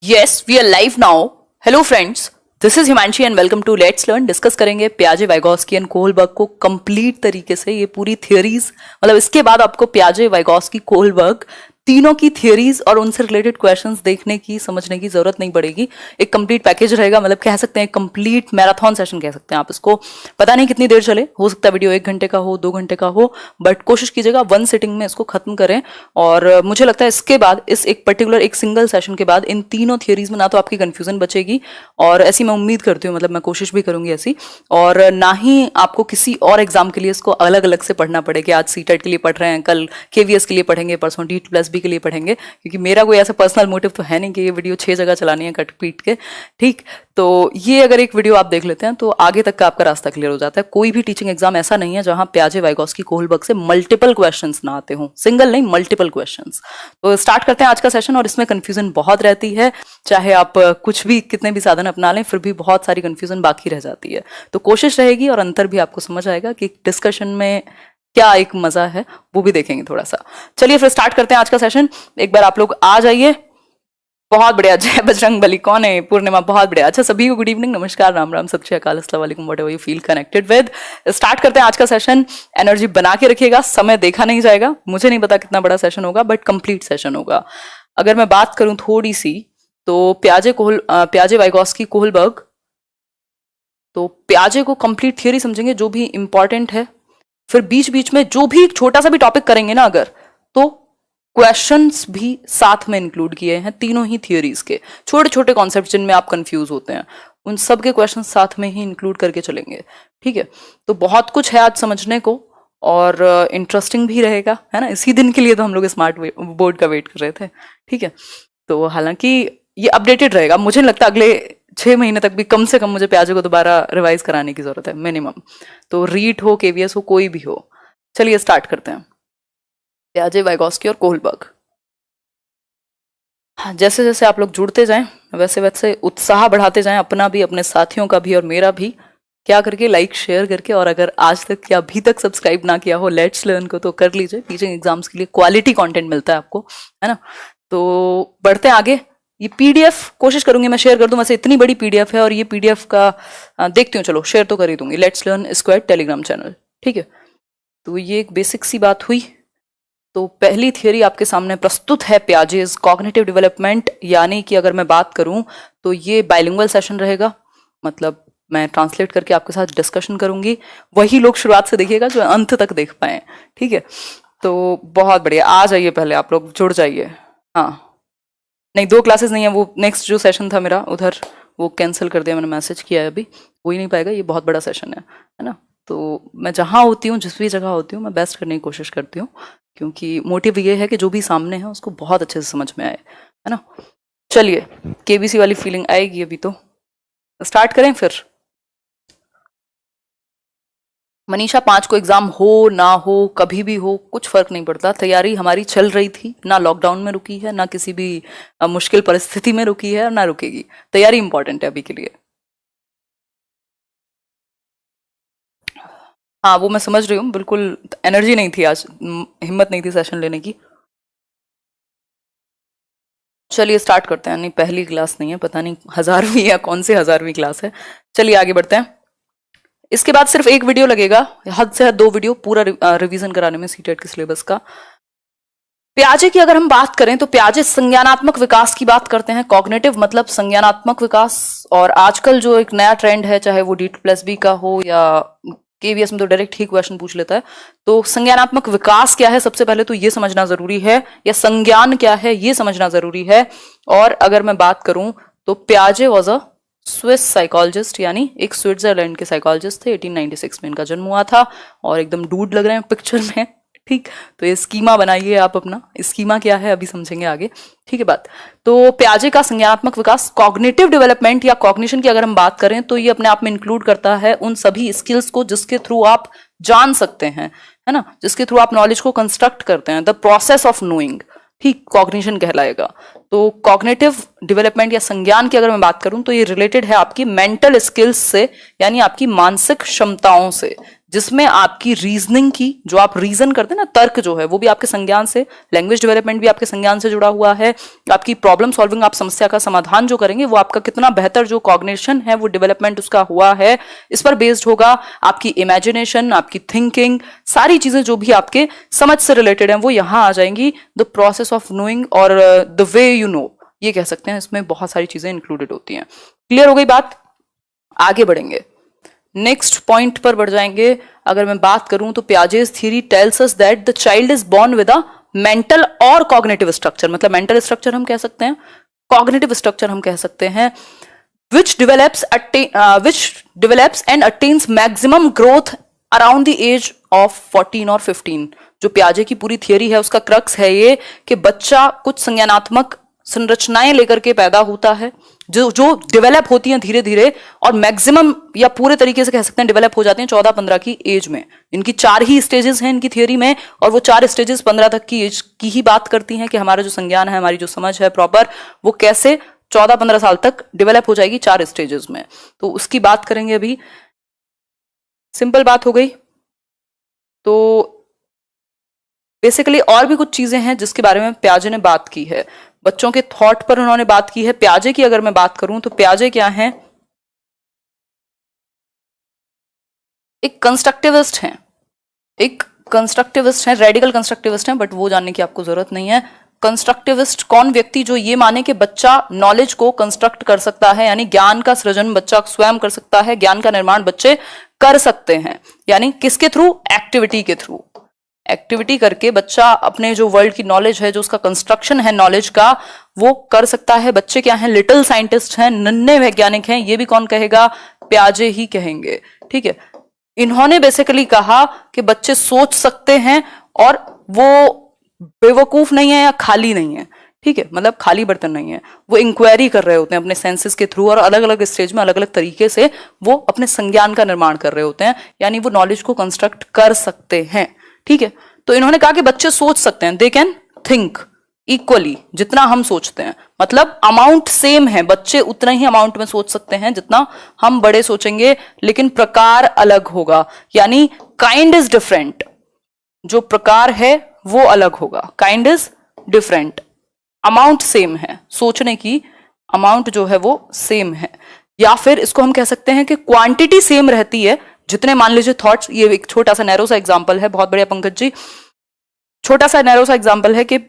Yes, we are live now. Hello friends, this is Himanshi and welcome to Let's Learn. Discuss करेंगे पियाजे, Vygotsky and Kohlberg को complete तरीके से। ये पूरी theories मतलब इसके बाद आपको पियाजे, वाइगोस्की, कोहलबर्ग तीनों की थियरीज और उनसे रिलेटेड क्वेश्चंस देखने की, समझने की जरूरत नहीं पड़ेगी। एक कंप्लीट पैकेज रहेगा, मतलब कह सकते हैं कंप्लीट मैराथन सेशन कह सकते हैं आप इसको। पता नहीं कितनी देर चले, हो सकता है वीडियो 1 घंटे का हो, 2 घंटे का हो, बट कोशिश कीजिएगा 1 सिटिंग में इसको खत्म करें। और मुझे लगता है इसके बाद, इस एक पर्टिकुलर एक सिंगल सेशन के बाद इन तीनों थियरीज में ना तो आपकी कंफ्यूजन बचेगी, और ऐसी मैं उम्मीद करती हूँ, मतलब मैं कोशिश भी करूंगी ऐसी, और ना ही आपको किसी और एग्जाम के लिए इसको अलग अलग से पढ़ना पड़े कि आज सीटेट के लिए पढ़ रहे हैं, कल केवीएस के लिए पढ़ेंगे, परसों DT+B के लिए पढ़ेंगे। क्योंकि मेरा कोई ऐसा पर्सनल मोटिव तो है नहीं कि ये वीडियो 6 जगह चलानी है कट पीट के, ठीक। तो ये अगर एक वीडियो आप देख लेते हैं तो आगे तक का आपका रास्ता क्लियर हो जाता है। कोई भी टीचिंग एग्जाम ऐसा नहीं है जहां पियाजे, वाइगोस्की, कोहलबर्ग से मल्टीपल क्वेश्चंस ना आते हों, सिंगल नहीं मल्टीपल क्वेश्चंस। तो स्टार्ट करते हैं आज का सेशन। और इसमें कंफ्यूजन बहुत रहती है, चाहे आप कुछ भी, कितने भी साधन अपना लें, फिर भी बहुत सारी कंफ्यूजन बाकी रह जाती है। तो कोशिश रहेगी और अंतर भी आपको समझ आएगा कि डिस्कशन में क्या एक मजा है, वो भी देखेंगे थोड़ा सा। चलिए फिर स्टार्ट करते हैं आज का सेशन। एक बार आप लोग आ जाइए। बहुत बढ़िया, जय बजरंग बली। कौन है? पूर्णिमा, बहुत बढ़िया। अच्छा, सभी को गुड इवनिंग, नमस्कार, राम राम, सत श्री अकाल, अस्सलाम वालेकुम, whatever you feel connected with. Start करते हैं आज का सेशन। एनर्जी बना के रखिएगा, समय देखा नहीं जाएगा। मुझे नहीं पता कितना बड़ा सेशन होगा, बट कंप्लीट सेशन होगा। अगर मैं बात करूं थोड़ी सी, तो पियाजे, वाइगोस्की, कोहलबर्ग, तो पियाजे को कंप्लीट थियरी समझेंगे जो भी इंपॉर्टेंट है। फिर बीच बीच में जो भी छोटा सा भी टॉपिक करेंगे ना अगर, तो क्वेश्चंस भी साथ में इंक्लूड किए हैं तीनों ही थियरीज के। छोटे छोटे कॉन्सेप्ट जिनमें आप कंफ्यूज होते हैं, उन सब के क्वेश्चंस साथ में ही इंक्लूड करके चलेंगे, ठीक है। तो बहुत कुछ है आज समझने को, और इंटरेस्टिंग भी रहेगा, है ना। इसी दिन के लिए तो हम लोग स्मार्ट बोर्ड का वेट कर रहे थे, ठीक है। तो हालांकि ये अपडेटेड रहेगा, मुझे नहीं लगता अगले 6 महीने तक भी कम से कम मुझे पियाजे को दोबारा रिवाइज कराने की जरूरत है, मिनिमम। तो रीट हो, केवीएस हो, कोई भी हो। चलिए स्टार्ट करते हैं। पियाजे, वाइगोस्की और कोहलबर्ग। हाँ, जैसे जैसे आप लोग जुड़ते जाएं वैसे वैसे उत्साह बढ़ाते जाएं, अपना भी, अपने साथियों का भी और मेरा भी। क्या करके? लाइक शेयर करके। और अगर आज तक या अभी तक सब्सक्राइब ना किया हो लेट्स लर्न को, तो कर लीजिए। टीचिंग एग्जाम्स के लिए क्वालिटी कंटेंट मिलता है आपको, है ना। तो बढ़ते हैं आगे। ये पीडीएफ कोशिश करूंगी मैं शेयर कर दूं, वैसे इतनी बड़ी पीडीएफ है, और ये पीडीएफ का देखती हूँ, चलो शेयर तो कर ही दूंगी। Let's learn square Telegram channel, ठीक है। तो ये एक बेसिक सी बात हुई। तो पहली थियरी आपके सामने प्रस्तुत है, पियाजेस कॉग्निटिव डेवलपमेंट। यानी कि अगर मैं बात करूं तो ये बाइलिंगुअल सेशन रहेगा, मतलब मैं ट्रांसलेट करके आपके साथ डिस्कशन करूंगी। वही लोग शुरुआत से देखिएगा जो अंत तक देख पाए, ठीक है। तो बहुत बढ़िया, आ जाइए, पहले आप लोग जुड़ जाइए। हाँ, नहीं 2 क्लासेस नहीं है, वो नेक्स्ट जो सेशन था मेरा उधर, वो कैंसिल कर दिया मैंने, मैसेज किया है, अभी हो ही नहीं पाएगा। ये बहुत बड़ा सेशन है ना। तो मैं जहाँ होती हूँ, जिस भी जगह होती हूँ, मैं बेस्ट करने की कोशिश करती हूँ, क्योंकि मोटिव ये है कि जो भी सामने है उसको बहुत अच्छे से समझ में आए, है ना। चलिए, केबीसी वाली फीलिंग आएगी अभी, तो स्टार्ट करें फिर। मनीषा, 5 को एग्जाम हो ना हो, कभी भी हो, कुछ फर्क नहीं पड़ता। तैयारी हमारी चल रही थी, ना लॉकडाउन में रुकी है, ना किसी भी मुश्किल परिस्थिति में रुकी है, और ना रुकेगी। तैयारी इंपॉर्टेंट है अभी के लिए। हाँ, वो मैं समझ रही हूँ, बिल्कुल एनर्जी नहीं थी आज, हिम्मत नहीं थी सेशन लेने की। चलिए स्टार्ट करते हैं। नहीं, पहली क्लास नहीं है, पता नहीं 1000वीं या कौन सी 1000वीं क्लास है। चलिए आगे बढ़ते हैं। इसके बाद सिर्फ 1 वीडियो लगेगा, हद से हद 2 वीडियो, पूरा रिवीजन कराने में सीटेट के सिलेबस का। पियाजे की अगर हम बात करें तो पियाजे संज्ञानात्मक विकास की बात करते हैं। कॉग्निटिव मतलब संज्ञानात्मक विकास। और आजकल जो एक नया ट्रेंड है, चाहे वो DT+B का हो या केवीएस में, तो डायरेक्ट ही क्वेश्चन पूछ लेता है। तो संज्ञानात्मक विकास क्या है, सबसे पहले तो ये समझना जरूरी है, या संज्ञान क्या है ये समझना जरूरी है। और अगर मैं बात करूं तो पियाजे वॉज अ स्विस साइकोलॉजिस्ट, यानी एक स्विट्जरलैंड के साइकोलॉजिस्ट थे। 1896 में इनका जन्म हुआ था, और एकदम डूड लग रहे हैं पिक्चर में, ठीक। तो ये स्कीमा बनाइए आप अपना। स्कीमा क्या है अभी समझेंगे आगे, ठीक है बात। तो पियाजे का संज्ञानात्मक विकास, कॉग्निटिव डेवलपमेंट या कॉग्निशन की अगर हम बात करें तो ये अपने आप में इंक्लूड करता है उन सभी स्किल्स को जिसके थ्रू आप जान सकते हैं, है ना, जिसके थ्रू आप नॉलेज को कंस्ट्रक्ट करते हैं। द प्रोसेस ऑफ नोइंग, ठीक, कॉग्निशन कहलाएगा। तो कॉग्निटिव डेवलपमेंट या संज्ञान की अगर मैं बात करूं तो ये रिलेटेड है आपकी मेंटल स्किल्स से, यानी आपकी मानसिक क्षमताओं से, जिसमें आपकी रीजनिंग की, जो आप रीजन करते हैं ना, तर्क जो है वो भी आपके संज्ञान से, लैंग्वेज डेवलपमेंट भी आपके संज्ञान से जुड़ा हुआ है, आपकी प्रॉब्लम सॉल्विंग, आप समस्या का समाधान जो करेंगे वो आपका कितना बेहतर जो कॉग्निशन है वो डेवलपमेंट उसका हुआ है, इस पर बेस्ड होगा। आपकी इमेजिनेशन, आपकी थिंकिंग, सारी चीजें जो भी आपके समझ से रिलेटेड हैं वो यहां आ जाएंगी। द प्रोसेस ऑफ नोइंग और द वे यू नो, ये कह सकते हैं, इसमें बहुत सारी चीजें इंक्लूडेड होती हैं। क्लियर हो गई बात? आगे बढ़ेंगे, नेक्स्ट पॉइंट पर बढ़ जाएंगे। अगर मैं बात करूं तो Piaget's theory tells us that the child is born with a mental और कॉग्निटिव स्ट्रक्चर, मतलब मेंटल स्ट्रक्चर हम कह सकते हैं, कॉग्निटिव स्ट्रक्चर हम कह सकते हैं, which develops and attains maximum growth around the age of 14 और 15। जो पियाजे की पूरी थियरी है उसका क्रक्स है ये कि बच्चा कुछ संज्ञानात्मक संरचनाएं लेकर के पैदा होता है जो डेवलप होती हैं धीरे धीरे, और मैक्सिमम या पूरे तरीके से कह सकते हैं डेवलप हो जाती हैं 14-15 की एज में। इनकी 4 ही स्टेजेस हैं इनकी थियरी में, और वो 4 स्टेजेस 15 तक की एज की ही बात करती हैं कि हमारा जो संज्ञान है, हमारी जो समझ है प्रॉपर, वो कैसे 14-15 साल तक डेवलप हो जाएगी 4 स्टेजेस में। तो उसकी बात करेंगे अभी। सिंपल बात हो गई। तो बेसिकली और भी कुछ चीजें हैं जिसके बारे में पियाजे ने बात की है, बच्चों के थॉट पर उन्होंने बात की है। पियाजे की अगर मैं बात करूं तो पियाजे क्या हैं, एक कंस्ट्रक्टिविस्ट हैं, रेडिकल कंस्ट्रक्टिविस्ट हैं, बट वो जानने की आपको जरूरत नहीं है। कंस्ट्रक्टिविस्ट कौन व्यक्ति जो ये माने कि बच्चा नॉलेज को कंस्ट्रक्ट कर सकता है, यानी ज्ञान का सृजन बच्चा स्वयं कर सकता है, ज्ञान का निर्माण बच्चे कर सकते हैं, यानी किसके थ्रू? एक्टिविटी के थ्रू। एक्टिविटी करके बच्चा अपने जो वर्ल्ड की नॉलेज है, जो उसका कंस्ट्रक्शन है नॉलेज का, वो कर सकता है। बच्चे क्या हैं? लिटिल साइंटिस्ट हैं, नन्हे वैज्ञानिक हैं। ये भी कौन कहेगा? पियाजे ही कहेंगे। ठीक है, इन्होंने बेसिकली कहा कि बच्चे सोच सकते हैं और वो बेवकूफ नहीं है या खाली नहीं है। ठीक है, मतलब खाली बर्तन नहीं है, वो इंक्वायरी कर रहे होते हैं अपने सेंसेस के थ्रू, और अलग अलग स्टेज में अलग अलग तरीके से वो अपने संज्ञान का निर्माण कर रहे होते हैं, यानी वो नॉलेज को कंस्ट्रक्ट कर सकते हैं। ठीक है, तो इन्होंने कहा कि बच्चे सोच सकते हैं, दे कैन थिंक इक्वली, जितना हम सोचते हैं, मतलब अमाउंट सेम है, बच्चे उतना ही अमाउंट में सोच सकते हैं जितना हम बड़े सोचेंगे, लेकिन प्रकार अलग होगा, यानी काइंड इज डिफरेंट। जो प्रकार है वो अलग होगा, kind is different, amount same है, सोचने की अमाउंट जो है वो सेम है। या फिर इसको हम कह सकते हैं कि क्वांटिटी सेम रहती है, जितने मान लीजिए थॉट्स, ये एक छोटा सा नैरो सा एग्जांपल है, बहुत बढ़िया पंकज जी, छोटा सा नैरो सा एग्जांपल है कि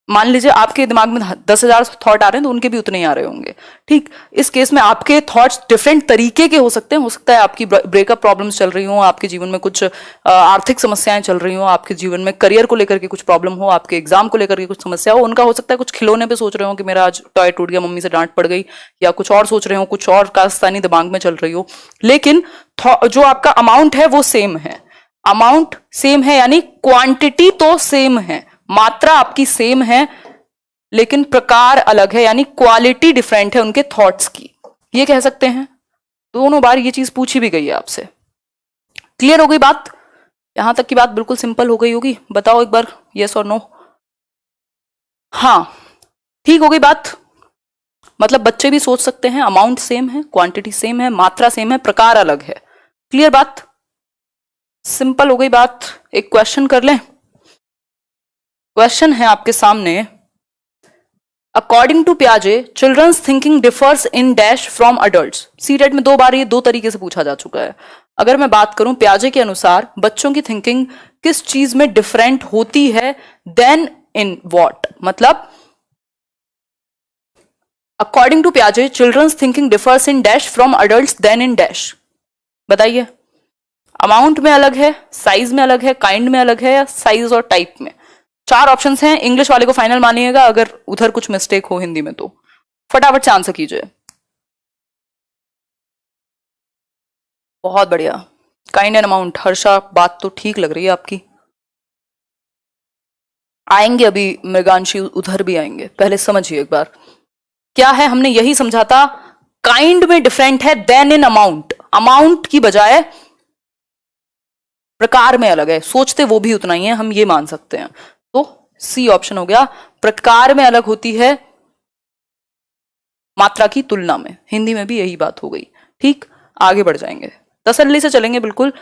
मान लीजिए आपके दिमाग में 10,000 थॉट आ रहे हैं तो उनके भी उतने ही आ रहे होंगे। ठीक, इस केस में आपके थॉट्स डिफरेंट तरीके के हो सकते हैं, हो सकता है आपकी ब्रेकअप प्रॉब्लम्स चल रही हो, आपके जीवन में कुछ आर्थिक समस्याएं चल रही हो, आपके जीवन में करियर को लेकर के कुछ प्रॉब्लम हो, आपके एग्जाम को लेकर के कुछ समस्या हो, उनका हो सकता है कुछ खिलौने पे सोच रहे हो कि मेरा आज टॉय टूट गया, मम्मी से डांट पड़ गई, या कुछ और सोच रहे हो, कुछ और कास्तानी दिमाग में चल रही हो, लेकिन जो आपका अमाउंट है वो सेम है। अमाउंट सेम है यानी क्वांटिटी तो सेम है, मात्रा आपकी सेम है, लेकिन प्रकार अलग है, यानी क्वालिटी डिफरेंट है उनके थॉट्स की, ये कह सकते हैं। दोनों बार ये चीज पूछी भी गई है आपसे। क्लियर हो गई बात? यहां तक की बात बिल्कुल सिंपल हो गई होगी, बताओ एक बार यस और नो। हाँ, ठीक हो गई बात, मतलब बच्चे भी सोच सकते हैं, अमाउंट सेम है, क्वांटिटी सेम है, मात्रा सेम है, प्रकार अलग है। क्लियर बात? सिंपल हो गई बात। एक क्वेश्चन कर लें। क्वेश्चन है आपके सामने, अकॉर्डिंग टू पियाजे children's thinking differs in dash from adults. CTET में 2 बार ये 2 तरीके से पूछा जा चुका है। अगर मैं बात करूं पियाजे के अनुसार बच्चों की थिंकिंग किस चीज में डिफरेंट होती है, देन इन व्हाट, मतलब अकॉर्डिंग टू पियाजे children's thinking differs in dash from adults then in dash. बताइए, अमाउंट में अलग है, साइज में अलग है, काइंड में अलग है, या साइज और टाइप में? 4 ऑप्शंस हैं, इंग्लिश वाले को फाइनल मानिएगा, अगर उधर कुछ मिस्टेक हो हिंदी में तो फटाफट से आंसर कीजिए। बहुत बढ़िया, काइंड एंड अमाउंट। हर्षा, बात तो ठीक लग रही है आपकी। आएंगे अभी मृगांशी, उधर भी आएंगे, पहले समझिए एक बार क्या है। हमने यही समझा था, काइंड में डिफरेंट है देन इन अमाउंट, अमाउंट की बजाय प्रकार में अलग है, सोचते वो भी उतना ही है, हम ये मान सकते हैं। तो सी ऑप्शन हो गया, प्रकार में अलग होती है मात्रा की तुलना में। हिंदी में भी यही बात हो गई। ठीक, आगे बढ़ जाएंगे, तसल्ली से चलेंगे बिल्कुल।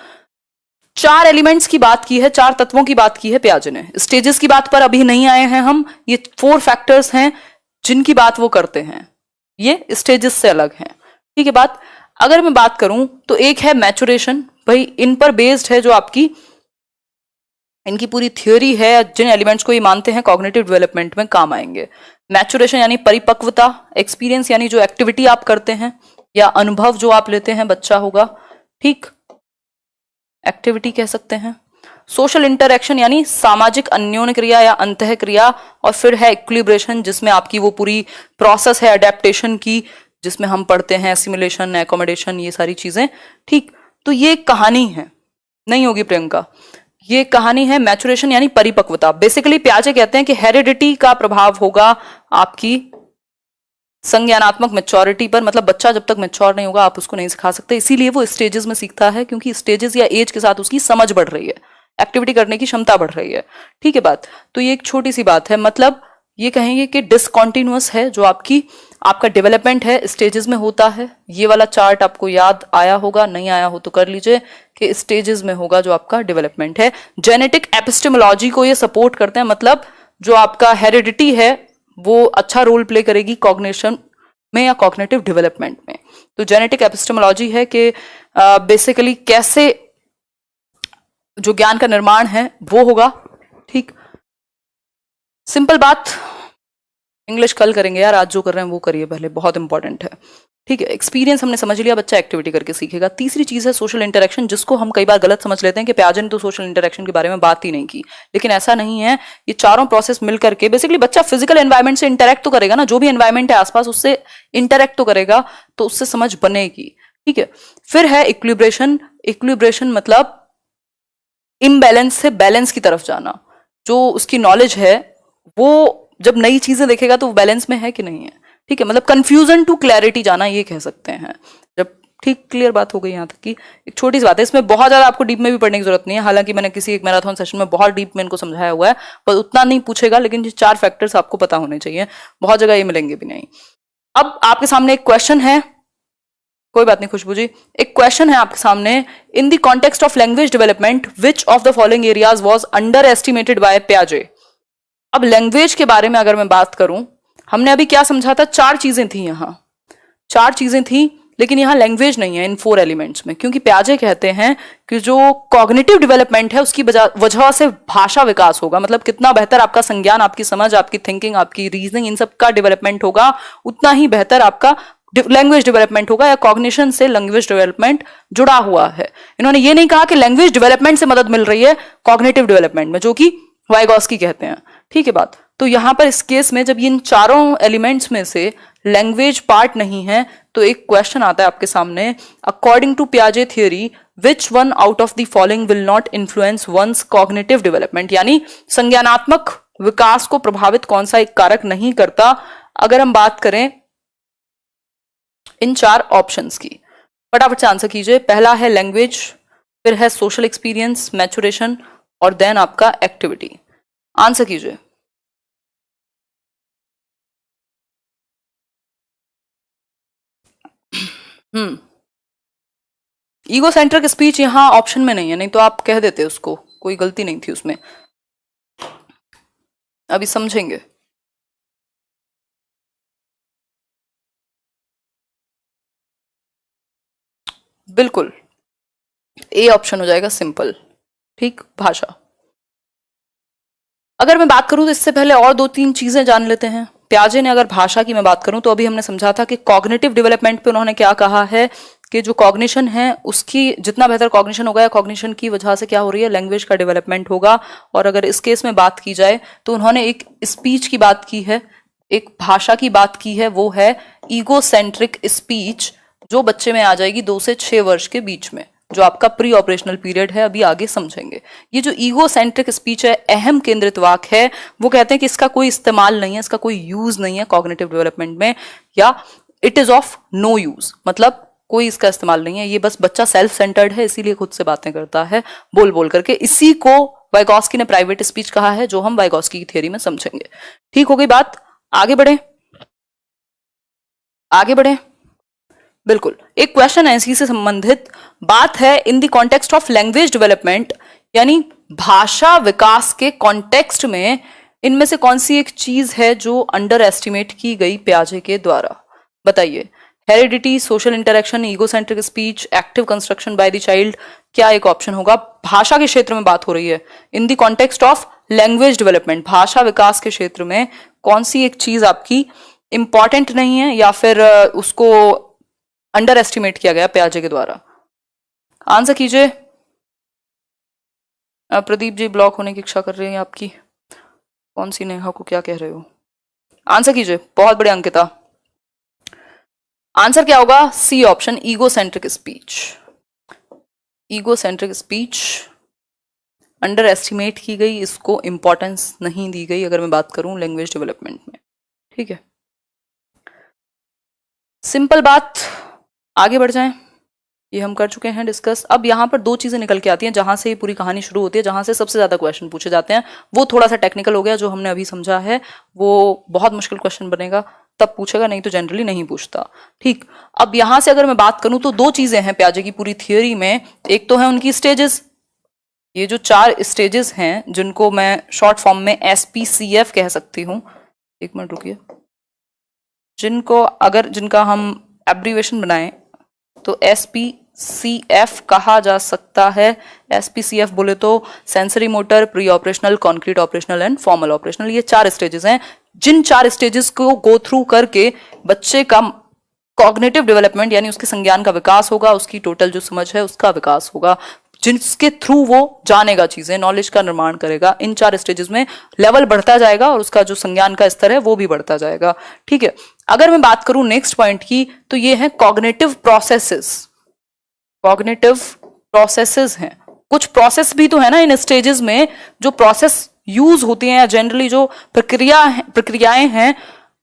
चार एलिमेंट्स की बात की है, चार तत्वों की बात की है पियाजे ने। स्टेजेस की बात पर अभी नहीं आए हैं हम, ये 4 फैक्टर्स हैं जिनकी बात वो करते हैं, ये स्टेजेस से अलग हैं। ठीक है बात। अगर मैं बात करूं तो एक है मैचुरेशन, भाई इन पर बेस्ड है जो आपकी इनकी पूरी थ्योरी है, जिन एलिमेंट्स को ये मानते हैं कॉग्निटिव डेवलपमेंट में काम आएंगे। मैचुरेशन यानी परिपक्वता, एक्सपीरियंस यानी जो एक्टिविटी आप करते हैं या अनुभव जो आप लेते हैं, बच्चा होगा, ठीक, एक्टिविटी कह सकते हैं। सोशल इंटरेक्शन यानी सामाजिक अन्योन्य क्रिया या अंतः क्रिया, और फिर है इक्विलिब्रेशन जिसमें आपकी वो पूरी प्रोसेस है अडेप्टेशन की, जिसमें हम पढ़ते हैं एसिमिलेशन, एकोमोडेशन, ये सारी चीजें। ठीक, तो ये कहानी है, नहीं होगी प्रियंका, ये कहानी है मैचुरेशन यानी परिपक्वता। बेसिकली पियाजे कहते हैं कि हेरिडिटी का प्रभाव होगा आपकी संज्ञानात्मक मैच्योरिटी पर, मतलब बच्चा जब तक मैच्योर नहीं होगा आप उसको नहीं सिखा सकते, इसीलिए वो स्टेजेस में सीखता है, क्योंकि स्टेजेस या एज के साथ उसकी समझ बढ़ रही है, एक्टिविटी करने की क्षमता बढ़ रही है। ठीक है बात। तो ये एक छोटी सी बात है, मतलब ये कहेंगे कि डिसकॉन्टिन्यूअस है जो आपका डेवलपमेंट है, स्टेजेस में होता है। ये वाला चार्ट आपको याद आया होगा, नहीं आया हो तो कर लीजिए, कि स्टेजेस में होगा जो आपका डेवलपमेंट है। जेनेटिक एपिस्टेमोलॉजी को ये सपोर्ट करते हैं, मतलब जो आपका हेरिडिटी है वो अच्छा रोल प्ले करेगी कॉग्निशन में या कॉग्निटिव डेवलपमेंट में। तो जेनेटिक एपिस्टेमोलॉजी है कि बेसिकली कैसे जो ज्ञान का निर्माण है वो होगा। ठीक, सिंपल बात, इंग्लिश कल करेंगे यार, आज जो कर रहे हैं वो करिए पहले, बहुत इंपॉर्टेंट है। ठीक है, एक्सपीरियंस हमने समझ लिया, बच्चा एक्टिविटी करके सीखेगा। तीसरी चीज है सोशल इंटरेक्शन, जिसको हम कई बार गलत समझ लेते हैं कि पियाजे ने तो सोशल इंटरेक्शन के बारे में बात ही नहीं की, लेकिन ऐसा नहीं है। ये चारों प्रोसेस मिलकर के बेसिकली बच्चा फिजिकल एनवायरमेंट से इंटरेक्ट तो करेगा ना, जो भी एनवायरमेंट है आसपास उससे इंटरेक्ट तो करेगा, तो उससे समझ बनेगी। ठीक है, फिर है इक्विलिब्रेशन। इक्विलिब्रेशन मतलब इम्बैलेंस से बैलेंस की तरफ जाना। जो उसकी नॉलेज है वो जब नई चीजें देखेगा तो वो बैलेंस में है कि नहीं है। ठीक है, मतलब कंफ्यूजन टू क्लैरिटी जाना, ये कह सकते हैं। जब ठीक क्लियर बात हो गई यहाँ तक की, एक छोटी सी बात है, इसमें बहुत ज्यादा आपको डीप में भी पढ़ने की जरूरत नहीं है, हालांकि मैंने किसी एक मैराथन सेशन में बहुत डीप में इनको समझाया हुआ है, पर उतना नहीं पूछेगा, लेकिन ये 4 फैक्टर्स आपको पता होने चाहिए, बहुत जगह ये मिलेंगे भी नहीं। अब आपके सामने एक क्वेश्चन है, कोई बात नहीं खुशबू जी, एक क्वेश्चन है आपके सामने, in the context of language development which of the following areas was underestimated by पियाजे। अब लैंग्वेज के बारे में अगर मैं बात करूं, हमने अभी क्या समझा था, 4 चीजें थी, यहां 4 चीजें थी, लेकिन यहां लैंग्वेज नहीं है इन 4 एलिमेंट्स में, क्योंकि पियाजे कहते हैं कि जो कॉग्निटिव डेवलपमेंट है उसकी वजह से भाषा विकास होगा, मतलब कितना बेहतर आपका संज्ञान, आपकी समझ, आपकी थिंकिंग, आपकी रीजनिंग, इन सब का डेवलपमेंट होगा, उतना ही बेहतर आपका लैंग्वेज डेवलपमेंट होगा, या कॉग्निशन से लैंग्वेज डेवलपमेंट जुड़ा हुआ है। इन्होंने ये नहीं कहा कि लैंग्वेज डेवलपमेंट से मदद मिल रही है कॉग्निटिव डेवलपमेंट में, जो कि वाइगॉस्की कहते हैं। ठीक है बात। तो यहां पर इस केस में जब इन चारों एलिमेंट्स में से लैंग्वेज पार्ट नहीं है, तो एक क्वेश्चन आता है आपके सामने, अकॉर्डिंग टू पियाजे theory which one out of the following will not influence one's cognitive development, यानी संज्ञानात्मक विकास को प्रभावित कौन सा एक कारक नहीं करता। अगर हम बात करें इन 4 ऑप्शंस की, फटाफट से आंसर कीजिए। पहला है लैंग्वेज, फिर है सोशल एक्सपीरियंस, मैचुरेशन, और देन आपका एक्टिविटी। आंसर कीजिए। ईगो सेंट्रिक स्पीच यहां ऑप्शन में नहीं है, नहीं तो आप कह देते उसको, कोई गलती नहीं थी उसमें, अभी समझेंगे। बिल्कुल ए ऑप्शन हो जाएगा, सिंपल। ठीक, भाषा। अगर मैं बात करूं तो इससे पहले और 2-3 चीजें जान लेते हैं। पियाजे ने अगर भाषा की मैं बात करूं तो अभी हमने समझा था कि कॉग्निटिव डेवलपमेंट पे उन्होंने क्या कहा है कि जो कॉग्निशन है उसकी जितना बेहतर कॉग्निशन होगा, या कॉग्निशन की वजह से क्या हो रही है, लैंग्वेज का डेवलपमेंट होगा। और अगर इस केस में बात की जाए तो उन्होंने एक स्पीच की बात की है, एक भाषा की बात की है, वो है ईगो सेंट्रिक स्पीच, जो बच्चे में आ जाएगी 2 से 6 वर्ष के बीच में, जो आपका प्री ऑपरेशनल पीरियड है, अभी आगे समझेंगे। ये जो ईगो सेंट्रिक स्पीच है, अहम केंद्रित वाक है, वो कहते हैं कि इसका कोई इस्तेमाल नहीं है, इसका कोई यूज नहीं है कॉग्निटिव डेवलपमेंट में, या it is of no use, मतलब कोई इसका इस्तेमाल नहीं है। ये बस बच्चा सेल्फ सेंटर्ड है, इसीलिए खुद से बातें करता है बोल बोल करके। इसी को वाइगॉस्की ने प्राइवेट स्पीच कहा है, जो हम वाइगॉस्की की थ्योरी में समझेंगे। ठीक हो गई बात, आगे बढ़े, आगे बढ़े। बिल्कुल, एक क्वेश्चन है इसी से संबंधित बात है, इन the context of language development, यानी भाषा विकास के कॉन्टेक्स्ट में इनमें से कौन सी एक चीज है जो अंडर एस्टिमेट की गई पियाजे के द्वारा? बताइए। Heredity, social interaction, egocentric speech, active construction by the child, क्या एक ऑप्शन होगा? भाषा के क्षेत्र में बात हो रही है, इन the context of language development, भाषा विकास के क्षेत्र में कौन सी एक चीज आपकी इंपॉर्टेंट नहीं है या फिर उसको अंडर एस्टिमेट किया गया पियाजे के द्वारा? आंसर कीजिए। प्रदीप जी ब्लॉक होने की इच्छा कर रहे हैं आपकी, कौन सी नेहा को क्या कह रहे हो? आंसर कीजिए, बहुत बड़े अंकिता। आंसर क्या होगा? C option, egocentric speech. Egocentric speech underestimate की गई, इसको इंपॉर्टेंस नहीं दी गई अगर मैं बात करूं लैंग्वेज डेवलपमेंट में। ठीक है, सिंपल बात, आगे बढ़ जाएं। ये हम कर चुके हैं डिस्कस। अब यहाँ पर दो चीजें निकल के आती हैं जहां से ये पूरी कहानी शुरू होती है, जहां से सबसे ज्यादा क्वेश्चन पूछे जाते हैं। वो थोड़ा सा टेक्निकल हो गया, जो हमने अभी समझा है वो बहुत मुश्किल क्वेश्चन बनेगा, तब पूछेगा, नहीं तो जनरली नहीं पूछता। ठीक, अब यहां से अगर मैं बात करूं तो दो चीजें हैं पियाजे की पूरी थियोरी में। एक तो है उनकी स्टेजेस, ये जो 4 स्टेजेस हैं जिनको मैं शॉर्ट फॉर्म में SPCF कह सकती हूँ। एक मिनट रुकिए, जिनका हम एब्रीवेशन बनाएं तो SPCF कहा जा सकता है। SPCF बोले तो sensory motor, pre operational, concrete operational and formal operational. ये 4 स्टेजेस हैं, जिन 4 स्टेजेस को गो थ्रू करके बच्चे का कॉग्निटिव डेवलपमेंट यानी उसके संज्ञान का विकास होगा, उसकी टोटल जो समझ है उसका विकास होगा, जिसके थ्रू वो जानेगा चीजें, नॉलेज का निर्माण करेगा। इन 4 स्टेजेस में लेवल बढ़ता जाएगा और उसका जो संज्ञान का स्तर है वो भी बढ़ता जाएगा। ठीक है, अगर मैं बात करूं नेक्स्ट पॉइंट की तो ये है कॉग्निटिव प्रोसेसेस। कॉग्निटिव प्रोसेसेस हैं, कुछ प्रोसेस भी तो है ना इन स्टेजेस में, जो प्रोसेस यूज होती हैं या जनरली जो प्रक्रियाएं हैं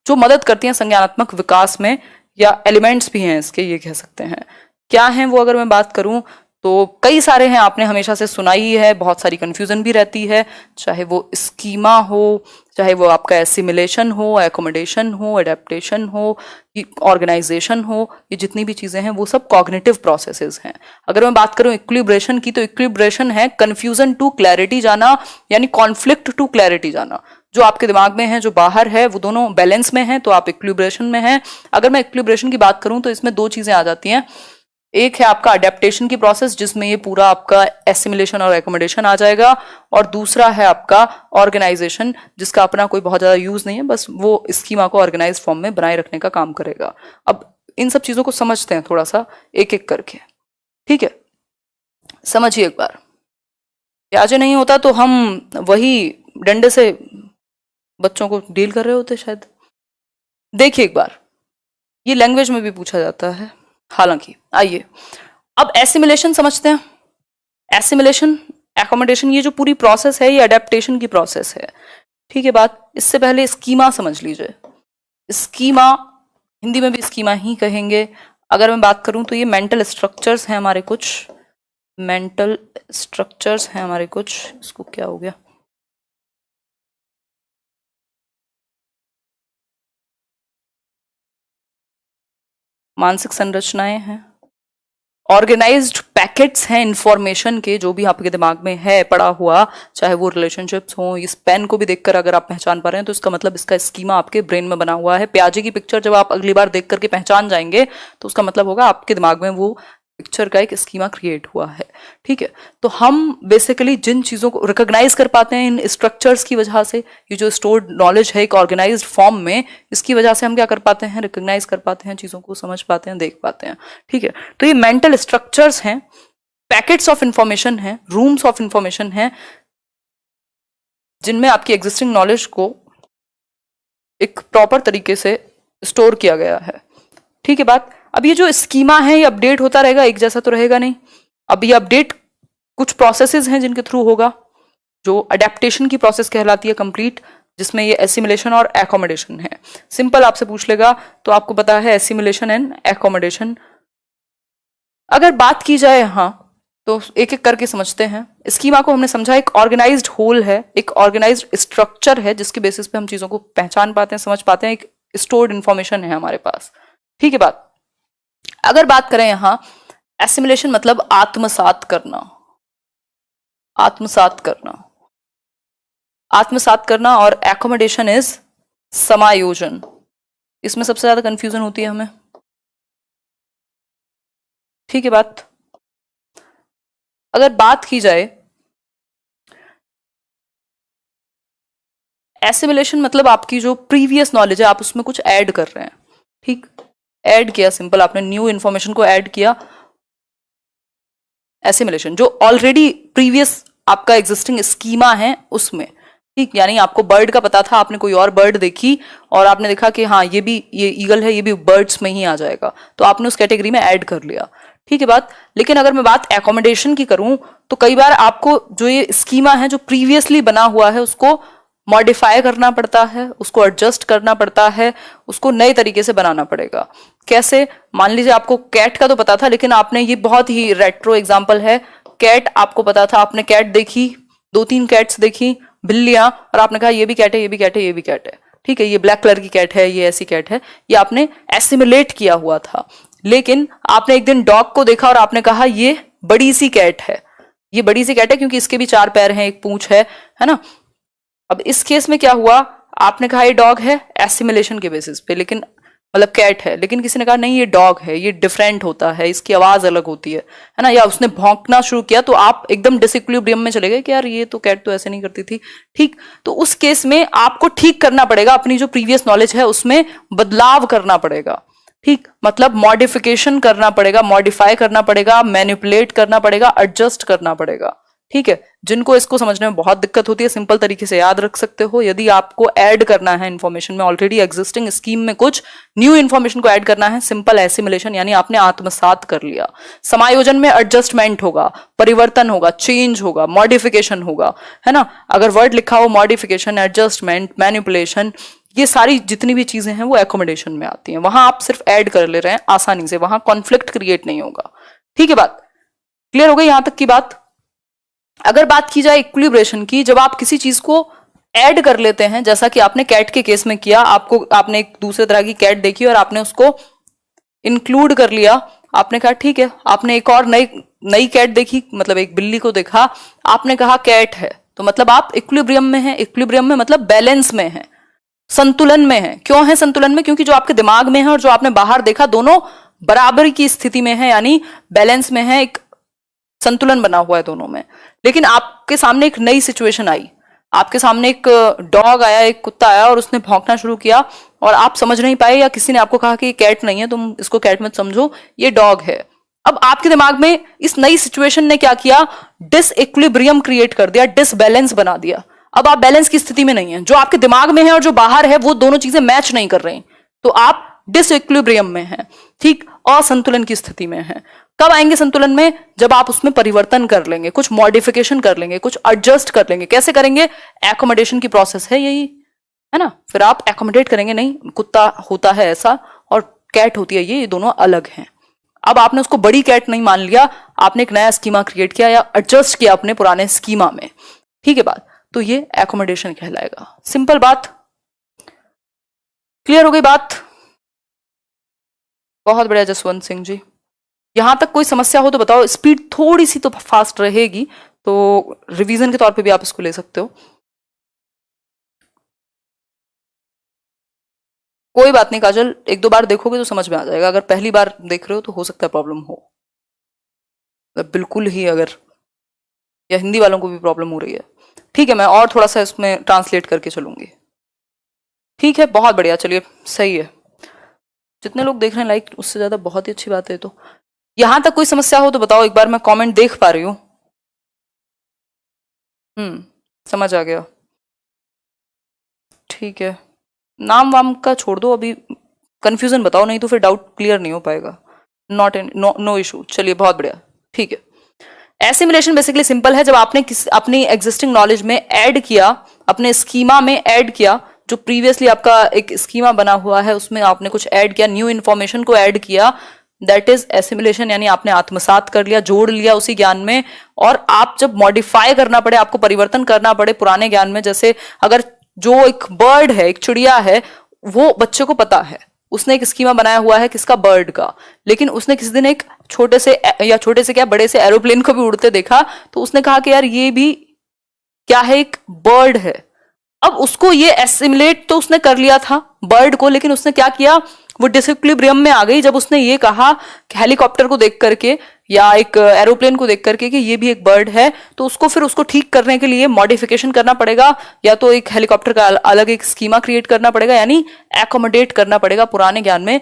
जो मदद करती हैं संज्ञानात्मक विकास में, या एलिमेंट्स भी हैं इसके, ये कह सकते हैं। क्या हैं वो अगर मैं बात करूं तो कई सारे हैं, आपने हमेशा से सुना ही है, बहुत सारी कंफ्यूजन भी रहती है, चाहे वो स्कीमा हो, चाहे वो आपका एसिमिलेशन हो, एकोमोडेशन हो, एडेप्टेशन हो, ऑर्गेनाइजेशन हो, ये जितनी भी चीजें हैं वो सब कॉग्निटिव प्रोसेसेस हैं। अगर मैं बात करूं इक्विलिब्रेशन की तो इक्विलिब्रेशन है कंफ्यूजन टू क्लैरिटी जाना, यानी कॉन्फ्लिक्ट टू क्लैरिटी जाना। जो आपके दिमाग में है, जो बाहर है, वो दोनों बैलेंस में है तो आप इक्विलिब्रेशन में हैं। अगर मैं इक्विलिब्रेशन की बात करूं तो इसमें 2 चीजें आ जाती हैं। एक है आपका अडेप्टेशन की प्रोसेस, जिसमें ये पूरा आपका एसिमिलेशन और एकोमोडेशन आ जाएगा, और दूसरा है आपका ऑर्गेनाइजेशन, जिसका अपना कोई बहुत ज्यादा यूज नहीं है, बस वो स्कीमा को ऑर्गेनाइज फॉर्म में बनाए रखने का काम करेगा। अब इन सब चीजों को समझते हैं थोड़ा सा एक एक करके। ठीक है, समझिए एक बार। पियाजे नहीं होता तो हम वही डंडे से बच्चों को डील कर रहे होते शायद। देखिए एक बार, ये लैंग्वेज में भी पूछा जाता है हालांकि। आइए अब एसिमिलेशन समझते हैं। एसिमिलेशन, एकोमोडेशन, ये जो पूरी प्रोसेस है ये अडेप्टेशन की प्रोसेस है। ठीक है बात, इससे पहले स्कीमा समझ लीजिए। स्कीमा हिंदी में भी स्कीमा ही कहेंगे। अगर मैं बात करूं तो ये मेंटल स्ट्रक्चर्स हैं हमारे कुछ, मेंटल स्ट्रक्चर्स हैं हमारे कुछ, इसको क्या हो गया, मानसिक संरचनाएं हैं, ऑर्गेनाइज्ड पैकेट्स हैं इंफॉर्मेशन के, जो भी आपके दिमाग में है पड़ा हुआ, चाहे वो रिलेशनशिप्स हो। इस पेन को भी देखकर अगर आप पहचान पा रहे हैं तो इसका मतलब इसका स्कीमा आपके ब्रेन में बना हुआ है। पियाजे की पिक्चर जब आप अगली बार देख करके पहचान जाएंगे तो उसका मतलब होगा आपके दिमाग में वो पिक्चर का एक स्कीमा क्रिएट हुआ है। ठीक है, तो हम बेसिकली जिन चीजों को रिकॉग्नाइज कर पाते हैं इन स्ट्रक्चर्स की वजह से, ये जो स्टोर्ड नॉलेज है एक ऑर्गेनाइज्ड फॉर्म में, इसकी वजह से हम क्या कर पाते हैं, रिकॉग्नाइज कर पाते हैं, चीजों को समझ पाते हैं, देख पाते हैं। ठीक है, तो ये मेंटल स्ट्रक्चर्स हैं, पैकेट्स ऑफ इंफॉर्मेशन है, रूम्स ऑफ इंफॉर्मेशन है, जिनमें आपकी एग्जिस्टिंग नॉलेज को एक प्रॉपर तरीके से स्टोर किया गया है। ठीक है बात। अब ये जो स्कीमा है ये अपडेट होता रहेगा, एक जैसा तो रहेगा नहीं। अब ये अपडेट कुछ प्रोसेसेस हैं जिनके थ्रू होगा, जो अडेप्टेशन की प्रोसेस कहलाती है कंप्लीट, जिसमें ये एसिमिलेशन और एकोमोडेशन है। सिंपल आपसे पूछ लेगा तो आपको पता है एसिमिलेशन एंड एकोमोडेशन। अगर बात की जाए हाँ तो एक एक करके समझते हैं। स्कीमा को हमने समझा एक ऑर्गेनाइज्ड होल है, एक ऑर्गेनाइज्ड स्ट्रक्चर है जिसके बेसिस पे हम चीजों को पहचान पाते हैं, समझ पाते हैं, एक स्टोर्ड इंफॉर्मेशन है हमारे पास। ठीक है बात। अगर बात करें यहां एसिमिलेशन मतलब आत्मसात करना, आत्मसात करना, आत्मसात करना, और एकोमोडेशन इज समायोजन। इसमें सबसे ज्यादा कंफ्यूजन होती है हमें, ठीक है बात। अगर बात की जाए एसिमिलेशन मतलब आपकी जो प्रीवियस नॉलेज है आप उसमें कुछ ऐड कर रहे हैं, ठीक, ऐड किया, सिंपल आपने न्यू इंफॉर्मेशन को ऐड किया, एसिमिलेशन। जो ऑलरेडी प्रीवियस आपका एग्जिस्टिंग स्कीमा है उसमें, ठीक, यानी आपको बर्ड का पता था, आपने कोई और बर्ड देखी और आपने देखा कि हाँ ये भी, ये ईगल है, ये भी बर्ड्स में ही आ जाएगा, तो आपने उस कैटेगरी में ऐड कर लिया, ठीक है बात। लेकिन अगर मैं बात एकोमोडेशन की करूं तो कई बार आपको जो ये स्कीमा है जो प्रीवियसली बना हुआ है उसको मॉडिफाई करना पड़ता है, उसको एडजस्ट करना पड़ता है, उसको नए तरीके से बनाना पड़ेगा। कैसे? मान लीजिए आपको कैट का तो पता था, लेकिन आपने, ये बहुत ही रेट्रो एग्जांपल है, कैट आपको पता था, आपने कैट देखी, 2-3 कैट्स देखी, बिल्लियां, और आपने कहा ये भी कैट है, ये भी कैट है, ये भी कैट है, ठीक है, ये ब्लैक कलर की कैट है, ये ऐसी कैट है, ये आपने एसिमुलेट किया हुआ था। लेकिन आपने एक दिन डॉग को देखा और आपने कहा ये बड़ी सी कैट है, ये बड़ी सी कैट है क्योंकि इसके भी 4 पैर हैं, एक पूंछ है ना। अब इस केस में क्या हुआ, आपने कहा ये डॉग है एसिमिलेशन के बेसिस पे, लेकिन मतलब कैट है, लेकिन किसी ने कहा नहीं ये डॉग है, ये डिफरेंट होता है, इसकी आवाज अलग होती है ना, या उसने भौंकना शुरू किया तो आप एकदम डिसइक्विलिब्रियम में चले गए कि यार ये तो कैट तो ऐसे नहीं करती थी, ठीक। तो उस केस में आपको ठीक करना पड़ेगा, अपनी जो प्रीवियस नॉलेज है उसमें बदलाव करना पड़ेगा, ठीक, मतलब मॉडिफिकेशन करना पड़ेगा, मॉडिफाई करना पड़ेगा, मैनिपुलेट करना पड़ेगा, एडजस्ट करना पड़ेगा, ठीक है। जिनको इसको समझने में बहुत दिक्कत होती है, सिंपल तरीके से याद रख सकते हो। यदि आपको ऐड करना है इंफॉर्मेशन में, ऑलरेडी एग्जिस्टिंग स्कीम में कुछ न्यू इंफॉर्मेशन को ऐड करना है, सिंपल एसिमिलेशन, यानी आपने आत्मसात कर लिया। समायोजन में एडजस्टमेंट होगा, परिवर्तन होगा, चेंज होगा, मॉडिफिकेशन होगा, है ना। अगर वर्ड लिखा हो मॉडिफिकेशन, एडजस्टमेंट, मैनिपुलेशन, ये सारी जितनी भी चीजें हैं वो एकोमोडेशन में आती हैं। वहां आप सिर्फ ऐड कर ले रहे हैं आसानी से, वहां कॉन्फ्लिक्ट क्रिएट नहीं होगा, ठीक है बात। क्लियर हो गई यहां तक की बात। अगर बात की जाए इक्विलिब्रेशन की, जब आप किसी चीज को ऐड कर लेते हैं, जैसा कि आपने कैट के केस में किया, आपने एक दूसरे तरह की कैट देखी और आपने उसको इंक्लूड कर लिया, आपने कहा ठीक है, आपने एक और नई कैट देखी, मतलब एक बिल्ली को देखा, आपने कहा कैट है, तो मतलब आप इक्विलिब्रियम में हैं। इक्विलिब्रियम में मतलब बैलेंस में है, संतुलन में है। क्यों है संतुलन में? क्योंकि जो आपके दिमाग में है और जो आपने बाहर देखा दोनों बराबर की स्थिति में है, यानी बैलेंस में है, एक संतुलन बना हुआ है दोनों में। लेकिन आपके सामने एक नई सिचुएशन आई, आपके सामने एक डॉग आया, एक कुत्ता आया और उसने भौंकना शुरू किया और आप समझ नहीं पाए, या किसी ने आपको कहा कि ये कैट नहीं है, तुम इसको कैट मत समझो, ये डॉग है। अब आपके दिमाग में इस नई सिचुएशन ने क्या किया, डिसइक्विलिब्रियम क्रिएट कर दिया, डिसबैलेंस बना दिया। अब आप बैलेंस की स्थिति में नहीं है, जो आपके दिमाग में है और जो बाहर है वो दोनों चीजें मैच नहीं कर रही, तो आप डिसइक्विलिब्रियम में हैं, ठीक, असंतुलन की स्थिति में है। कब आएंगे संतुलन में? जब आप उसमें परिवर्तन कर लेंगे, कुछ मॉडिफिकेशन कर लेंगे, कुछ एडजस्ट कर लेंगे। कैसे करेंगे? एकोमोडेशन की प्रोसेस है यही, है ना। फिर आप एकोमोडेट करेंगे, नहीं कुत्ता होता है ऐसा और कैट होती है ये दोनों अलग हैं। अब आपने उसको बड़ी कैट नहीं मान लिया, आपने एक नया स्कीमा क्रिएट किया या एडजस्ट किया अपने पुराने स्कीमा में, ठीक है बात, तो ये एकोमोडेशन कहलाएगा। सिंपल बात, क्लियर हो गई बात? बहुत बढ़िया जसवंत सिंह जी। यहां तक कोई समस्या हो तो बताओ, स्पीड थोड़ी सी तो फास्ट रहेगी, तो रिवीजन के तौर पे भी आप इसको ले सकते हो, कोई बात नहीं काजल, 1-2 बार देखोगे तो समझ में आ जाएगा। अगर पहली बार देख रहे हो तो हो सकता है प्रॉब्लम हो, बिल्कुल ही, अगर या हिंदी वालों को भी प्रॉब्लम हो रही है, ठीक है, मैं और थोड़ा सा इसमें ट्रांसलेट करके चलूंगी, ठीक है, बहुत बढ़िया, चलिए सही है। जितने लोग देख रहे हैं लाइक, उससे ज्यादा बहुत ही अच्छी बात है। तो यहां तक कोई समस्या हो तो बताओ, एक बार मैं कमेंट देख पा रही हूं। समझ आ गया, ठीक है, नाम वाम का छोड़ दो अभी, कंफ्यूजन बताओ, नहीं तो फिर डाउट क्लियर नहीं हो पाएगा। नॉट नो इशू, चलिए बहुत बढ़िया, ठीक है। एसिमिलेशन बेसिकली सिंपल है, जब आपने अपनी एग्जिस्टिंग नॉलेज में ऐड किया, अपने स्कीमा में ऐड किया, जो प्रीवियसली आपका एक स्कीमा बना हुआ है उसमें आपने कुछ ऐड किया, न्यू इन्फॉर्मेशन को ऐड किया, दैट इज एसिमिलेशन, यानी आपने आत्मसात कर लिया, जोड़ लिया उसी ज्ञान में। और आप जब मॉडिफाई करना पड़े, आपको परिवर्तन करना पड़े पुराने ज्ञान में, जैसे अगर जो एक बर्ड है, एक चिड़िया है, वो बच्चे को पता है, उसने एक स्कीमा बनाया हुआ है किसका, बर्ड का, लेकिन उसने किसी दिन एक छोटे से या छोटे से क्या बड़े से एरोप्लेन को भी उड़ते देखा, तो उसने कहा कि यार ये भी क्या है, एक बर्ड है। अब उसको ये एसिमुलेट तो उसने कर लिया था बर्ड को, लेकिन उसने क्या किया, वो डिसइक्विलिब्रियम में आ गई जब उसने ये कहा कि हेलीकॉप्टर को देख करके या एक एरोप्लेन को देख करके कि ये भी एक बर्ड है, तो उसको फिर उसको ठीक करने के लिए मॉडिफिकेशन करना पड़ेगा, या तो एक हेलीकॉप्टर का अलग एक स्कीमा क्रिएट करना पड़ेगा, यानी एकोमोडेट करना पड़ेगा, पुराने ज्ञान में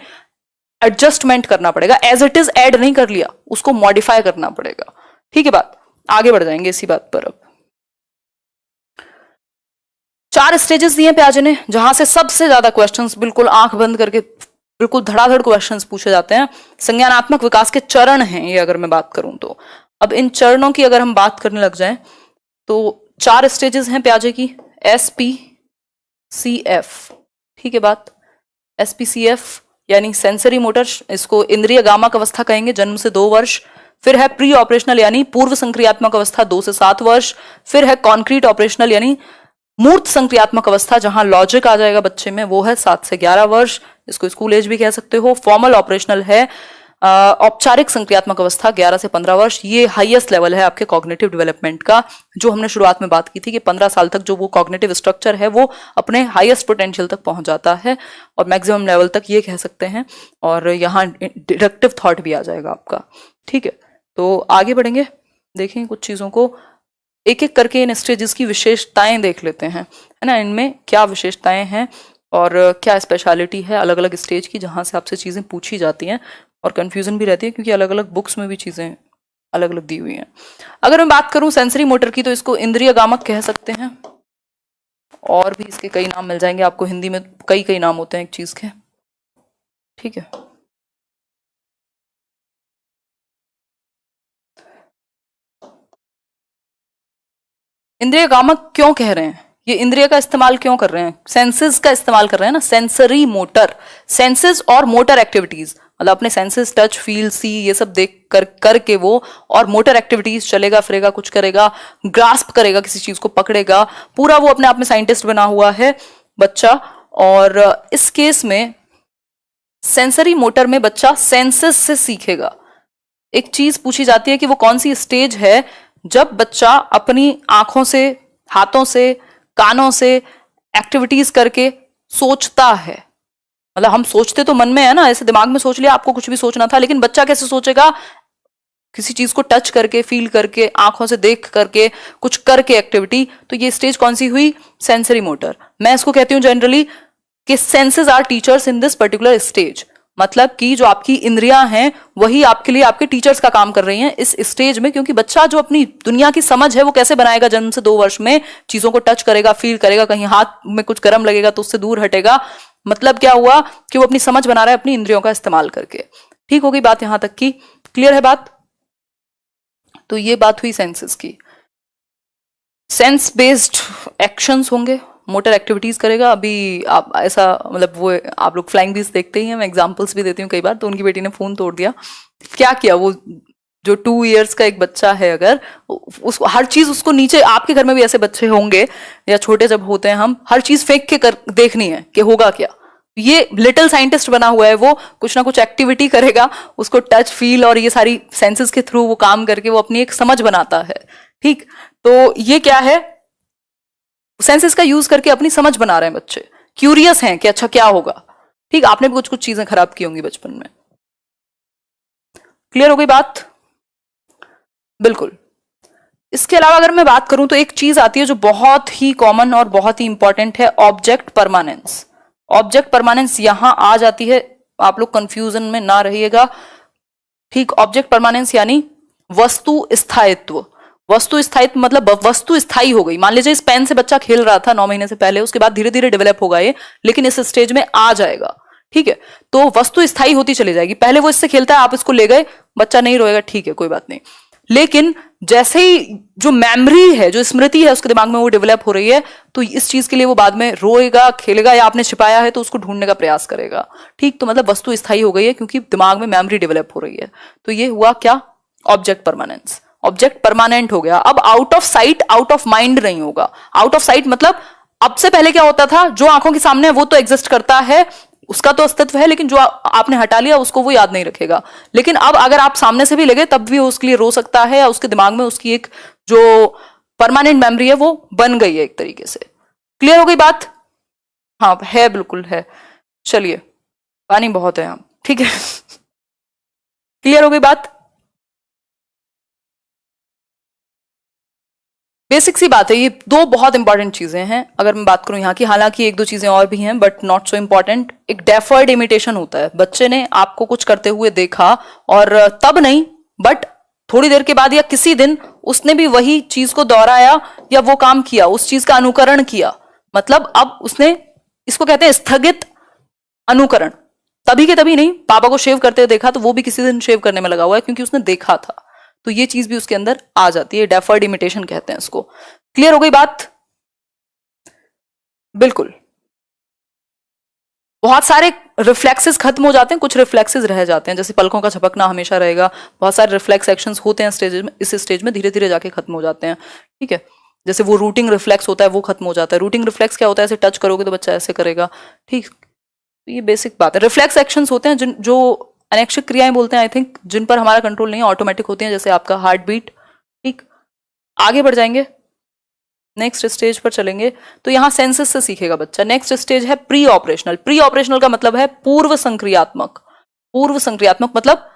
एडजस्टमेंट करना पड़ेगा, एज इट इज ऐड नहीं कर लिया, उसको मॉडिफाई करना पड़ेगा। ठीक है बात, आगे बढ़ जाएंगे इसी बात पर। अब 4 स्टेजेस दिए प्याजे ने, जहां से सबसे ज्यादा क्वेश्चंस बिल्कुल आंख बंद करके बिल्कुल धड़ाधड़ क्वेश्चंस पूछे जाते हैं। संज्ञानात्मक विकास के चरण हैं ये, अगर मैं बात करूं तो। अब इन चरणों की अगर हम बात करने लग जाएं तो 4 स्टेजेस हैं प्याजे की, SPCF। ठीक है बात, SPCF यानी सेंसरी मोटर, इसको इंद्रिय गामक अवस्था कहेंगे, जन्म से 2 वर्ष। फिर है प्री ऑपरेशनल यानी पूर्व संक्रियात्मक अवस्था, 2 से 7 वर्ष। फिर है कॉन्क्रीट ऑपरेशनल यानी मूर्त संक्रियात्मक अवस्था, जहां लॉजिक आ जाएगा बच्चे में, वो है 7 से 11 वर्ष, इसको स्कूल एज भी कह सकते हो। फॉर्मल ऑपरेशनल है औपचारिक संक्रियात्मक अवस्था, 11 से 15 वर्ष। ये हाईएस्ट लेवल है आपके कॉग्निटिव डेवलपमेंट का, जो हमने शुरुआत में बात की थी कि 15 साल तक जो वो कॉग्निटिव स्ट्रक्चर है वो अपने हाईएस्ट पोटेंशियल तक पहुंच जाता है, और मैक्सिमम लेवल तक ये कह सकते हैं, और यहाँ डिडक्टिव थॉट भी आ जाएगा आपका। ठीक है, तो आगे बढ़ेंगे, देखें कुछ चीजों को एक एक करके, इन स्टेजेस की विशेषताएं देख लेते हैं, है ना, इनमें क्या विशेषताएं हैं और क्या स्पेशलिटी है अलग अलग स्टेज की, जहां से आपसे चीजें पूछी जाती हैं और कंफ्यूजन भी रहती है, क्योंकि अलग अलग बुक्स में भी चीजें अलग अलग दी हुई हैं। अगर मैं बात करूं सेंसरी मोटर की, तो इसको इंद्रिय गामक कह सकते हैं, और भी इसके कई नाम मिल जाएंगे आपको, हिंदी में कई कई नाम होते हैं एक चीज के। ठीक है, इंद्रिय गामक क्यों कह रहे हैं, ये इंद्रिय का इस्तेमाल क्यों कर रहे हैं, सेंसेस का इस्तेमाल कर रहे हैं ना, सेंसरी मोटर, सेंसेस और मोटर एक्टिविटीज, मतलब अपने सेंसेस टच फील सी ये सब देख करके वो, और मोटर एक्टिविटीज, चलेगा फिरेगा, कुछ करेगा, ग्रास्प करेगा, किसी चीज को पकड़ेगा, पूरा वो अपने आप में साइंटिस्ट बना हुआ है बच्चा। और इस केस में सेंसरी मोटर में बच्चा सेंसेस से सीखेगा। एक चीज पूछी जाती है कि वो कौन सी स्टेज है जब बच्चा अपनी आंखों से, हाथों से, कानों से एक्टिविटीज करके सोचता है। मतलब हम सोचते तो मन में है ना, ऐसे दिमाग में सोच लिया, आपको कुछ भी सोचना था, लेकिन बच्चा कैसे सोचेगा, किसी चीज को टच करके, फील करके, आंखों से देख करके, कुछ करके एक्टिविटी। तो ये स्टेज कौन सी हुई, सेंसरी मोटर। मैं इसको कहती हूँ जनरली कि senses are teachers in this particular stage, मतलब कि जो आपकी इंद्रियां हैं वही आपके लिए आपके टीचर्स का काम कर रही हैं इस स्टेज में, क्योंकि बच्चा जो अपनी दुनिया की समझ है वो कैसे बनाएगा, जन्म से 2 वर्ष में चीजों को टच करेगा, फील करेगा, कहीं हाथ में कुछ गर्म लगेगा तो उससे दूर हटेगा। मतलब क्या हुआ कि वो अपनी समझ बना रहा है अपनी इंद्रियों का इस्तेमाल करके। ठीक हो गई बात यहां तक की, क्लियर है बात। तो ये बात हुई सेंसेस की। सेंस बेस्ड एक्शंस होंगे, मोटर एक्टिविटीज करेगा। अभी आप ऐसा, मतलब वो आप लोग फ्लाइंग बीस देखते ही हैं, मैं एग्जांपल्स भी देती हूँ कई बार। तो उनकी बेटी ने फोन तोड़ दिया, क्या किया, वो जो 2 इयर्स का एक बच्चा है, अगर उसको हर चीज, उसको नीचे, आपके घर में भी ऐसे बच्चे होंगे या छोटे जब होते हैं हम, हर चीज फेंक के देखनी है कि होगा क्या। ये लिटिल साइंटिस्ट बना हुआ है, वो कुछ ना कुछ एक्टिविटी करेगा, उसको टच फील और ये सारी सेंसेस के थ्रू वो काम करके वो अपनी एक समझ बनाता है। ठीक, तो ये क्या है, सेंसेस का यूज करके अपनी समझ बना रहे हैं बच्चे, क्यूरियस हैं कि अच्छा क्या होगा। ठीक, आपने भी कुछ कुछ चीजें खराब की होंगी बचपन में। क्लियर हो गई बात, बिल्कुल। इसके अलावा अगर मैं बात करूं तो एक चीज आती है जो बहुत ही कॉमन और बहुत ही इंपॉर्टेंट है, ऑब्जेक्ट परमानेंस। ऑब्जेक्ट परमानेंस यहां आ जाती है, आप लोग कंफ्यूजन में ना रहिएगा। ठीक, ऑब्जेक्ट परमानेंस यानी वस्तु स्थायित्व। वस्तु स्थायित्व मतलब वस्तु स्थायी हो गई। मान लीजिए इस पेन से बच्चा खेल रहा था 9 महीने से पहले, उसके बाद धीरे धीरे डेवलप होगा ये, लेकिन इस स्टेज में आ जाएगा। ठीक है, तो वस्तु स्थायी होती चली जाएगी। पहले वो इससे खेलता है, आप इसको ले गए, बच्चा नहीं रोएगा, ठीक है कोई बात नहीं, लेकिन जैसे ही जो मेमोरी है, जो स्मृति है उसके दिमाग में वो डेवलप हो रही है, तो इस चीज के लिए वो बाद में रोएगा, खेलेगा, या आपने छिपाया है तो उसको ढूंढने का प्रयास करेगा। ठीक, तो मतलब वस्तु स्थायी हो गई है क्योंकि दिमाग में मेमोरी डेवलप हो रही है। तो ये हुआ क्या, ऑब्जेक्ट परमानेंस। ऑब्जेक्ट परमानेंट हो गया। अब out of sight out of mind नहीं होगा। आउट ऑफ साइट मतलब अब से पहले क्या होता था, जो आंखों के सामने है वो तो एग्जिस्ट करता है, उसका तो अस्तित्व है, लेकिन जो आपने हटा लिया उसको वो याद नहीं रखेगा। लेकिन अब अगर आप सामने से भी लगे तब भी उसके लिए रो सकता है, या उसके दिमाग में उसकी एक जो परमानेंट मेमोरी है वो बन गई है एक तरीके से। क्लियर हो गई बात? हाँ है, बिल्कुल है। चलिए, पानी बहुत है यहाँ, ठीक है। क्लियर हो गई बात? बेसिक सी बात है, ये दो बहुत इंपॉर्टेंट चीजें हैं अगर मैं बात करूं यहाँ की। हालांकि एक दो चीजें और भी हैं बट नॉट सो इंपॉर्टेंट। एक डेफर्ड इमिटेशन होता है, बच्चे ने आपको कुछ करते हुए देखा और तब नहीं बट थोड़ी देर के बाद या किसी दिन उसने भी वही चीज को दोहराया या वो काम किया, उस चीज का अनुकरण किया। मतलब अब उसने, इसको कहते हैं स्थगित अनुकरण। तभी के तभी नहीं, पापा को शेव करते हुए देखा तो वो भी किसी दिन शेव करने में लगा हुआ है क्योंकि उसने देखा था। तो ये चीज भी उसके अंदर आ जाती है, डेफर्ड इमिटेशन कहते हैं इसको। क्लियर हो गई बात? बिल्कुल। बहुत सारे रिफ्लेक्सेस खत्म हो जाते हैं, कुछ रिफ्लेक्सेस रह जाते हैं, जैसे पलकों का झपकना हमेशा रहेगा। बहुत सारे रिफ्लेक्स एक्शंस होते हैं स्टेज में, इस स्टेज में धीरे धीरे जाके खत्म हो जाते हैं, ठीक है। जैसे वो रूटिंग रिफ्लेक्स होता है वो खत्म हो जाता है। रूटिंग रिफ्लेक्स क्या होता है? ऐसे टच करोगे तो बच्चा ऐसे करेगा, ठीक। ये बेसिक बात है। रिफ्लेक्स एक्शंस होते हैं जो अनैच्छिक क्रियाएं बोलते हैं आई थिंक, जिन पर हमारा कंट्रोल नहीं है, ऑटोमेटिक होती हैं, जैसे आपका हार्ट बीट, ठीक। आगे बढ़ जाएंगे, नेक्स्ट स्टेज पर चलेंगे तो यहां सेंसेस से सीखेगा बच्चा। नेक्स्ट स्टेज है प्री ऑपरेशनल। प्री ऑपरेशनल का मतलब है पूर्व संक्रियात्मक। पूर्व संक्रियात्मक मतलब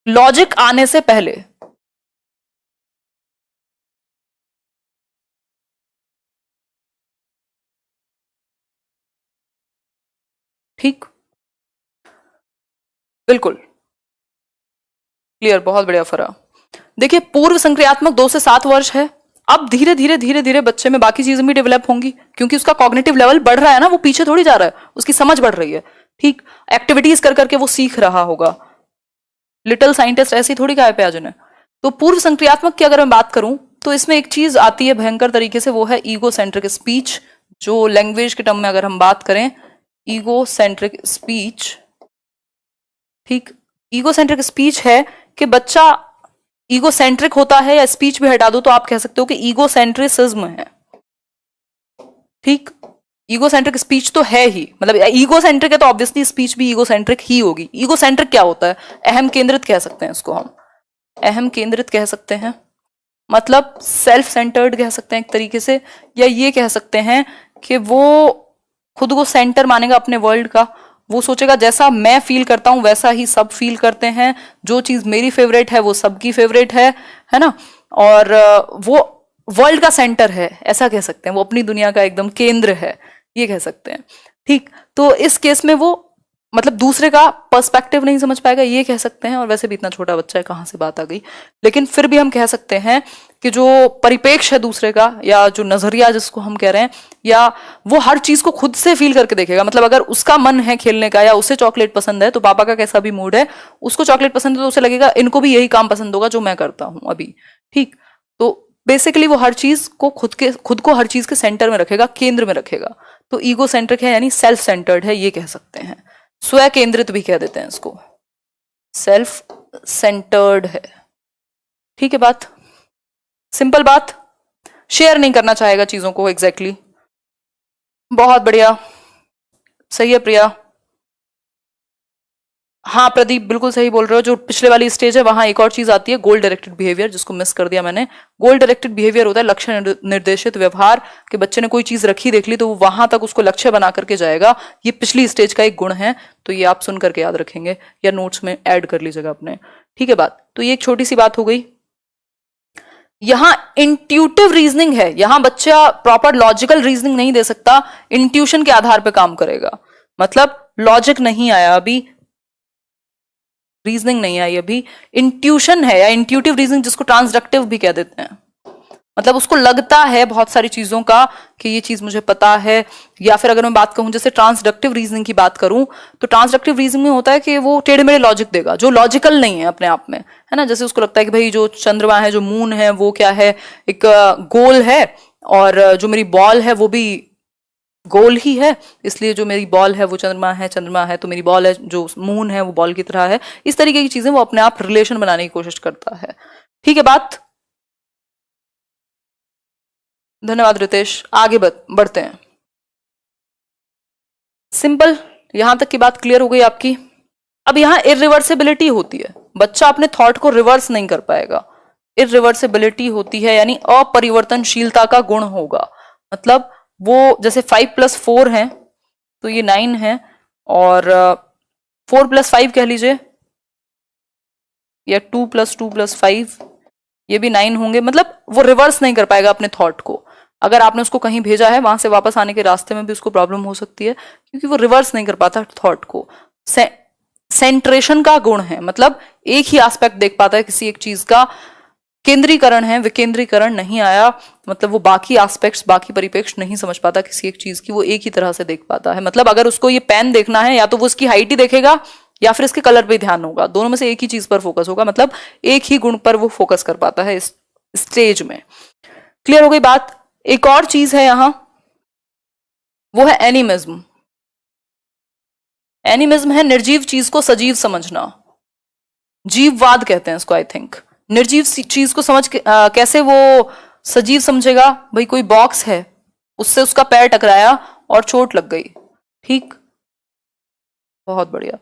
लॉजिक आने से पहले। ठीक, बिल्कुल क्लियर, बहुत बढ़िया फरा। देखिए, पूर्व संक्रियात्मक 2 से 7 वर्ष है। अब धीरे धीरे धीरे धीरे बच्चे में बाकी चीजें भी डेवलप होंगी क्योंकि उसका कॉग्निटिव लेवल बढ़ रहा है ना, वो पीछे थोड़ी जा रहा है, उसकी समझ बढ़ रही है, ठीक। एक्टिविटीज कर करके वो सीख रहा होगा। लिटिल साइंटिस्ट ऐसी थोड़ी कहा है प्याजे ने। तो पूर्व संक्रियात्मक की अगर मैं बात करूं तो इसमें एक चीज आती है भयंकर तरीके से, वो है ईगो सेंट्रिक स्पीच। जो लैंग्वेज के टर्म में अगर हम बात करें, ईगो सेंट्रिक स्पीच, ठीक। ईगो सेंट्रिक स्पीच है कि बच्चा ईगो सेंट्रिक होता है, या स्पीच भी हटा दो तो आप कह सकते हो कि ईगो सेंट्रिसिज्म है, ठीक। ईगो सेंट्रिक स्पीच तो है ही, मतलब ईगो सेंट्रिक है तो ऑब्वियसली स्पीच भी ईगो सेंट्रिक ही होगी। ईगो सेंट्रिक क्या होता है? अहम केंद्रित कह सकते हैं इसको हम, अहम केंद्रित कह सकते हैं, मतलब सेल्फ सेंटर्ड कह सकते हैं एक तरीके से, या ये कह सकते हैं कि वो खुद को सेंटर मानेगा अपने वर्ल्ड का। वो सोचेगा जैसा मैं फील करता हूं वैसा ही सब फील करते हैं, जो चीज मेरी फेवरेट है वो सबकी फेवरेट है ना। और वो वर्ल्ड का सेंटर है, ऐसा कह सकते हैं, वो अपनी दुनिया का एकदम केंद्र है, ये कह सकते हैं, ठीक। तो इस केस में वो मतलब दूसरे का पर्सपेक्टिव नहीं समझ पाएगा, ये कह सकते हैं। और वैसे भी इतना छोटा बच्चा है, कहाँ से बात आ गई, लेकिन फिर भी हम कह सकते हैं कि जो परिपेक्ष है दूसरे का, या जो नजरिया जिसको हम कह रहे हैं, या वो हर चीज को खुद से फील करके देखेगा। मतलब अगर उसका मन है खेलने का, या उसे चॉकलेट पसंद है, तो पापा का कैसा भी मूड है, उसको चॉकलेट पसंद है तो उसे लगेगा इनको भी यही काम पसंद होगा जो मैं करता हूं अभी, ठीक। तो बेसिकली वो हर चीज को खुद को हर चीज के सेंटर में रखेगा, केंद्र में रखेगा। तो ईगो सेंट्रिक है, यानी सेल्फ सेंटर्ड है, ये कह सकते हैं। स्व केंद्रित भी कह देते हैं इसको, सेल्फ सेंटर्ड है, ठीक है। बात सिंपल बात, शेयर नहीं करना चाहेगा चीजों को, एग्जैक्टली बहुत बढ़िया, सही है प्रिया। हाँ प्रदीप, बिल्कुल सही बोल रहे हो। जो पिछले वाली स्टेज है वहां एक और चीज आती है, गोल डायरेक्टेड बिहेवियर, जिसको मिस कर दिया मैंने। गोल डायरेक्टेड बिहेवियर होता है लक्ष्य निर्देशित व्यवहार, कि बच्चे ने कोई चीज रखी देख ली तो वो वहां तक उसको लक्ष्य बना करके जाएगा। ये पिछली स्टेज का एक गुण है, तो ये आप सुन करके याद रखेंगे या नोट्स में ऐड कर लीजिएगा अपने, ठीक है। बात तो ये एक छोटी सी बात हो गई। यहां इंट्यूटिव रीजनिंग है, यहां बच्चा प्रॉपर लॉजिकल रीजनिंग नहीं दे सकता, इंट्यूशन के आधार पर काम करेगा। मतलब लॉजिक नहीं आया अभी, रीजनिंग नहीं आई अभी, इंट्यूशन है, या इंट्यूटिव रीजनिंग जिसको ट्रांसडक्टिव भी कह देते हैं। मतलब उसको लगता है बहुत सारी चीजों का कि ये चीज मुझे पता है। या फिर अगर मैं बात कहूं जैसे ट्रांसडक्टिव रीजनिंग की बात करूं, तो ट्रांसडक्टिव रीजनिंग में होता है कि वो टेढ़े मेढ़े लॉजिक देगा जो लॉजिकल नहीं है अपने आप में, है ना। जैसे उसको लगता है कि भाई जो चंद्रमा है, जो मून है, वो क्या है, एक गोल है, और जो मेरी बॉल है वो भी गोल ही है, इसलिए जो मेरी बॉल है वो चंद्रमा है तो मेरी बॉल है, जो मून है वो बॉल की तरह है। इस तरीके की चीजें वो अपने आप रिलेशन बनाने की कोशिश करता है, ठीक है। बात धन्यवाद रितेश, आगे बढ़ते हैं। सिंपल, यहां तक की बात क्लियर हो गई आपकी। अब यहां इरिवर्सिबिलिटी होती है, बच्चा अपने थॉट को रिवर्स नहीं कर पाएगा। इरिवर्सिबिलिटी होती है यानी अपरिवर्तनशीलता का गुण होगा। मतलब वो जैसे 5+4 है तो ये 9 है, और 4+5 कह लीजिए, या 2+2+5 ये भी 9 होंगे। मतलब वो रिवर्स नहीं कर पाएगा अपने थॉट को। अगर आपने उसको कहीं भेजा है, वहां से वापस आने के रास्ते में भी उसको प्रॉब्लम हो सकती है, क्योंकि वो रिवर्स नहीं कर पाता थॉट को। सेंट्रेशन का गुण है, मतलब एक ही एस्पेक्ट देख पाता है किसी एक चीज का। केंद्रीकरण है, विकेंद्रीकरण नहीं आया, मतलब वो बाकी एस्पेक्ट्स, बाकी परिप्रेक्ष्य नहीं समझ पाता किसी एक चीज की, वो एक ही तरह से देख पाता है। मतलब अगर उसको ये पेन देखना है, या तो वो उसकी हाइट ही देखेगा या फिर इसके कलर पे ध्यान होगा, दोनों में से एक ही चीज पर फोकस होगा। मतलब एक ही गुण पर वो फोकस कर पाता है इस स्टेज में। क्लियर हो गई बात। एक और चीज है यहां, वो है एनिमिज्म। एनिमिज्म है निर्जीव चीज को सजीव समझना, जीववाद कहते हैं इसको आई थिंक। निर्जीव चीज को समझ कैसे वो सजीव समझेगा? भाई कोई बॉक्स है, उससे उसका पैर टकराया और चोट लग गई, ठीक, बहुत बढ़िया।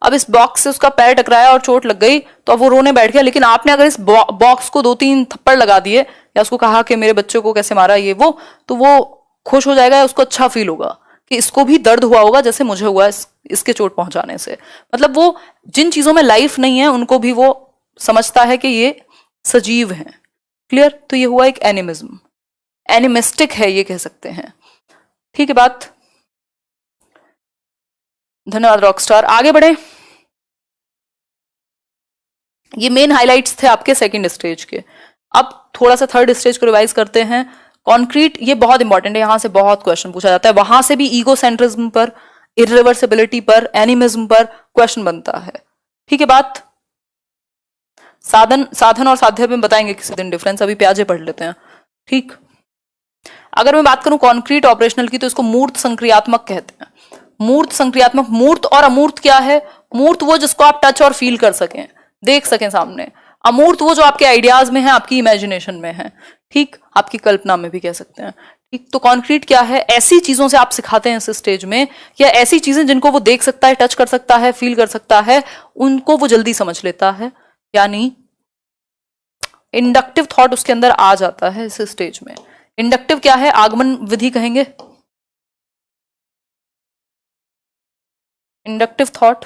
अब इस बॉक्स से उसका पैर टकराया और चोट लग गई तो अब वो रोने बैठ गया, लेकिन आपने अगर इस बॉक्स को 2-3 थप्पड़ लगा दिए या उसको कहा कि मेरे बच्चे को कैसे मारा ये वो, तो वो खुश हो जाएगा, उसको अच्छा फील होगा कि इसको भी दर्द हुआ होगा जैसे मुझे हुआ इसके चोट पहुंचाने से। मतलब वो जिन चीजों में लाइफ नहीं है उनको भी वो समझता है कि ये सजीव है। क्लियर? तो ये हुआ एक एनिमिज्म, एनिमिस्टिक है ये कह सकते हैं। ठीक है बात, धन्यवाद रॉकस्टार। आगे बढ़े, ये मेन हाइलाइट्स थे आपके सेकंड स्टेज के। अब थोड़ा सा थर्ड स्टेज को रिवाइज करते हैं। कॉन्क्रीट, ये बहुत इंपॉर्टेंट है, यहां से बहुत क्वेश्चन पूछा जाता है, वहां से भी ईगो सेंट्रिज्म पर, इरिवर्सिबिलिटी पर, एनिमिज्म पर क्वेश्चन बनता है। ठीक है बात। साधन और साध्य में बताएंगे किसी दिन डिफरेंस, अभी प्याजे पढ़ लेते हैं। ठीक, अगर मैं बात करूं कॉन्क्रीट ऑपरेशनल की, तो इसको मूर्त संक्रियात्मक कहते हैं। मूर्त संक्रियात्मक, मूर्त और अमूर्त क्या है? मूर्त वो जिसको आप टच और फील कर सकें, देख सकें सामने। अमूर्त वो जो आपके आइडियाज में है, आपकी इमेजिनेशन में है, ठीक, आपकी कल्पना में भी कह सकते हैं। ठीक, तो कॉन्क्रीट क्या है? ऐसी चीजों से आप सिखाते हैं इस स्टेज में, या ऐसी चीजें जिनको वो देख सकता है, टच कर सकता है, फील कर सकता है, उनको वो जल्दी समझ लेता है, यानी इंडक्टिव थॉट उसके अंदर आ जाता है इस स्टेज में। इंडक्टिव क्या है? आगमन विधि कहेंगे, इंडक्टिव थॉट,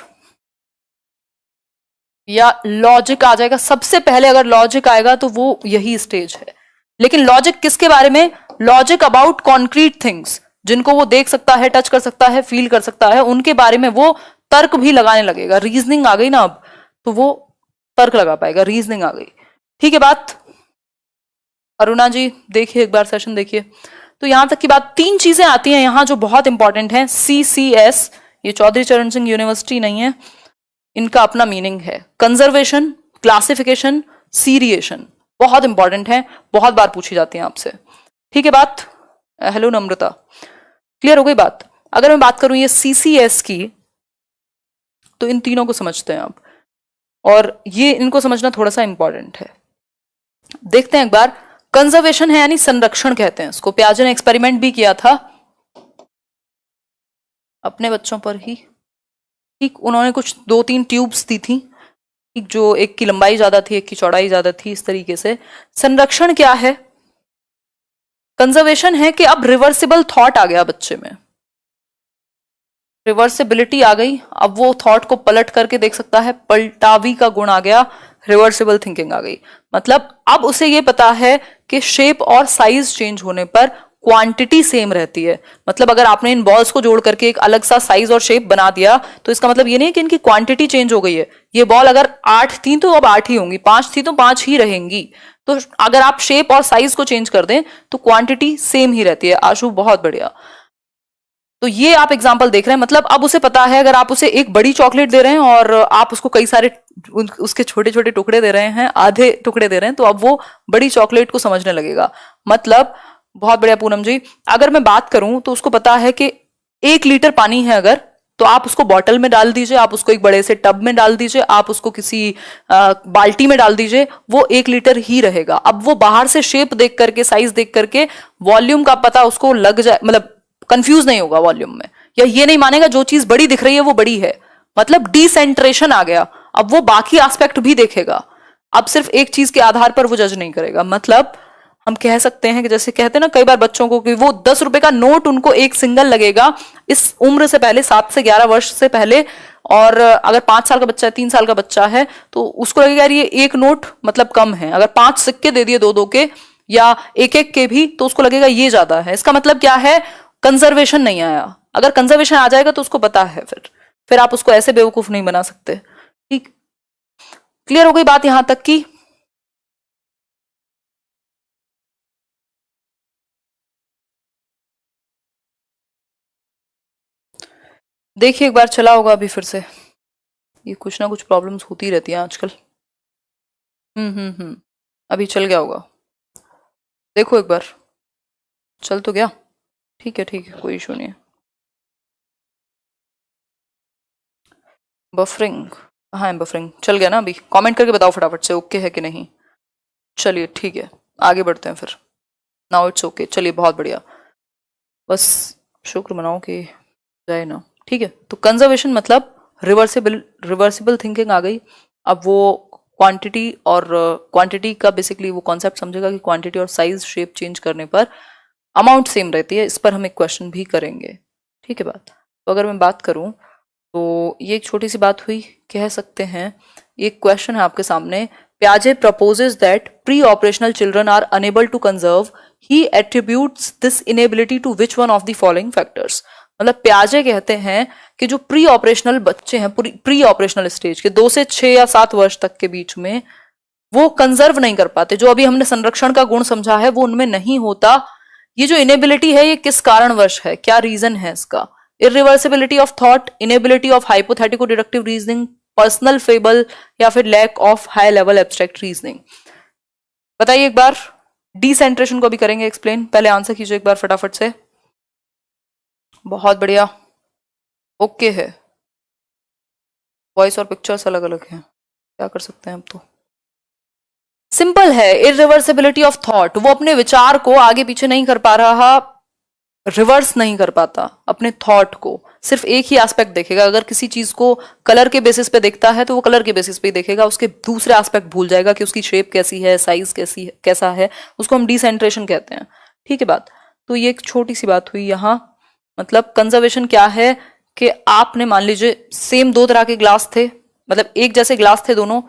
या लॉजिक आ जाएगा सबसे पहले। अगर लॉजिक आएगा तो वो यही स्टेज है। लेकिन लॉजिक किसके बारे में? लॉजिक अबाउट कॉन्क्रीट थिंग्स, जिनको वो देख सकता है, टच कर सकता है, फील कर सकता है, उनके बारे में वो तर्क भी लगाने लगेगा। रीजनिंग आ गई ना अब, तो वो तर्क लगा पाएगा, रीजनिंग आ गई। ठीक है बात। अरुणा जी देखिए, एक बार सेशन देखिए। तो यहां तक की बात, 3 चीजें आती हैं यहां जो बहुत इंपॉर्टेंट है। CCS, ये चौधरी चरण सिंह यूनिवर्सिटी नहीं है, इनका अपना मीनिंग है। कंजर्वेशन, क्लासिफिकेशन, सीरिएशन, बहुत इंपॉर्टेंट है, बहुत बार पूछी जाती है आपसे। ठीक है बात। हेलो नम्रता, क्लियर हो गई बात। अगर मैं बात करूं ये CCS की, तो इन तीनों को समझते हैं आप, और ये इनको समझना थोड़ा सा इंपॉर्टेंट है। देखते हैं एक बार। कंजर्वेशन है यानी संरक्षण कहते हैं इसको। प्याजे ने एक्सपेरिमेंट भी किया था अपने बच्चों पर ही। ठीक, उन्होंने कुछ 2-3 ट्यूब्स दी थी, ठीक, जो एक की लंबाई ज्यादा थी, एक की चौड़ाई ज्यादा थी, इस तरीके से। संरक्षण क्या है? कंजर्वेशन है कि अब रिवर्सिबल थॉट आ गया बच्चे में, रिवर्सिबिलिटी आ गई। अब वो थॉट को पलट करके देख सकता है, पलटावी का गुण आ गया, रिवर्सिबल थिंकिंग आ गई। मतलब अब उसे ये पता है कि शेप और साइज चेंज होने पर क्वांटिटी सेम रहती है। मतलब अगर आपने इन बॉल्स को जोड़ करके एक अलग सा साइज और शेप बना दिया, तो इसका मतलब ये नहीं कि इनकी क्वांटिटी चेंज हो गई है। ये बॉल अगर 8 थी तो अब 8 ही होंगी, 5 थी तो 5 ही रहेंगी। तो अगर आप शेप और साइज को चेंज कर दें तो क्वांटिटी सेम ही रहती है। आशु बहुत बढ़िया। तो ये आप एग्जाम्पल देख रहे हैं। मतलब अब उसे पता है, अगर आप उसे एक बड़ी चॉकलेट दे रहे हैं और आप उसको कई सारे उसके छोटे छोटे टुकड़े दे रहे हैं, आधे टुकड़े दे रहे हैं, तो अब वो बड़ी चॉकलेट को समझने लगेगा। मतलब बहुत बढ़िया पूनम जी। अगर मैं बात करूं तो उसको पता है कि 1 लीटर पानी है अगर, तो आप उसको बॉटल में डाल दीजिए, आप उसको एक बड़े से टब में डाल दीजिए, आप उसको किसी बाल्टी में डाल दीजिए, वो 1 लीटर ही रहेगा। अब वो बाहर से शेप देख करके, साइज देख करके वॉल्यूम का पता उसको लग जाए, मतलब कंफ्यूज नहीं होगा वॉल्यूम में, या ये नहीं मानेगा जो चीज बड़ी दिख रही है वो बड़ी है, मतलब डिसेंट्रेशन आ गया। अब वो बाकी एस्पेक्ट भी देखेगा, अब सिर्फ एक चीज के आधार पर वो जज नहीं करेगा। मतलब हम कह सकते हैं कि जैसे कहते हैं ना कई बार बच्चों को कि वो 10 रुपए का नोट उनको एक सिंगल लगेगा इस उम्र से पहले, 7 से 11 वर्ष से पहले। और अगर 5 साल का बच्चा है, 3 साल का बच्चा है, तो उसको लगेगा यार ये एक नोट मतलब कम है। अगर 5 सिक्के दे दिए 2-2 के या एक के भी, तो उसको लगेगा ये ज्यादा है। इसका मतलब क्या है, कंजर्वेशन नहीं आया। अगर कंजर्वेशन आ जाएगा तो उसको पता है, फिर आप उसको ऐसे बेवकूफ नहीं बना सकते। ठीक, क्लियर हो गई बात यहां तक की? देखिए एक बार चला होगा अभी फिर से, ये कुछ ना कुछ प्रॉब्लम्स होती रहती हैं आजकल। अभी चल गया होगा, देखो एक बार, चल तो गया। ठीक है, कोई इशू नहीं है। बफरिंग, हाँ बफरिंग चल गया ना अभी। कमेंट करके बताओ फटाफट से ओके है कि नहीं। चलिए ठीक है, आगे बढ़ते हैं फिर। नाउ इट्स ओके, चलिए बहुत बढ़िया, बस शुक्र मनाओ कि जाए ना। ठीक है, तो कंजर्वेशन मतलब रिवर्सिबल थिंकिंग आ गई। अब वो क्वांटिटी और क्वांटिटी का बेसिकली वो कॉन्सेप्ट समझेगा कि क्वांटिटी और साइज शेप चेंज करने पर अमाउंट सेम रहती है। इस पर हम एक क्वेश्चन भी करेंगे। ठीक है बात, तो अगर मैं बात करूं तो ये एक छोटी सी बात हुई, कह सकते हैं एक क्वेश्चन है आपके सामने। प्याजे proposes that pre-operational children are unable to conserve. He attributes this inability to which one of the following factors? मतलब प्याजे कहते हैं कि जो प्री ऑपरेशनल बच्चे हैं, प्री ऑपरेशनल स्टेज के 2 से 6 या 7 वर्ष तक के बीच में, वो कंजर्व नहीं कर पाते। जो अभी हमने संरक्षण का गुण समझा है वो उनमें नहीं होता। ये जो इनेबिलिटी है ये किस कारणवश है, क्या रीजन है इसका? Irreversibility of thought, inability of hypothetico deductive reasoning, personal fable, या फिर lack of high level abstract reasoning. बताइए एक बार। डिसेंट्रेशन को भी करेंगे एक्सप्लेन, पहले आंसर कीजिए एक बार फटाफट से। बहुत बढ़िया, ओके है। वॉइस और पिक्चर्स अलग अलग हैं, क्या कर सकते हैं अब तो। सिंपल है, इरिवर्सिबिलिटी ऑफ थॉट। वो अपने विचार को आगे पीछे नहीं कर पा रहा, रिवर्स नहीं कर पाता अपने थॉट को, सिर्फ एक ही एस्पेक्ट देखेगा। अगर किसी चीज को कलर के बेसिस पे देखता है तो वो कलर के बेसिस पे ही देखेगा, उसके दूसरे एस्पेक्ट भूल जाएगा कि उसकी शेप कैसी है, साइज कैसी है, कैसा है। उसको हम डिसेंट्रेशन कहते हैं। ठीक है बात, तो ये एक छोटी सी बात हुई यहाँ। मतलब कंजर्वेशन क्या है कि आपने मान लीजिए सेम 2 तरह के ग्लास थे, मतलब एक जैसे ग्लास थे दोनों।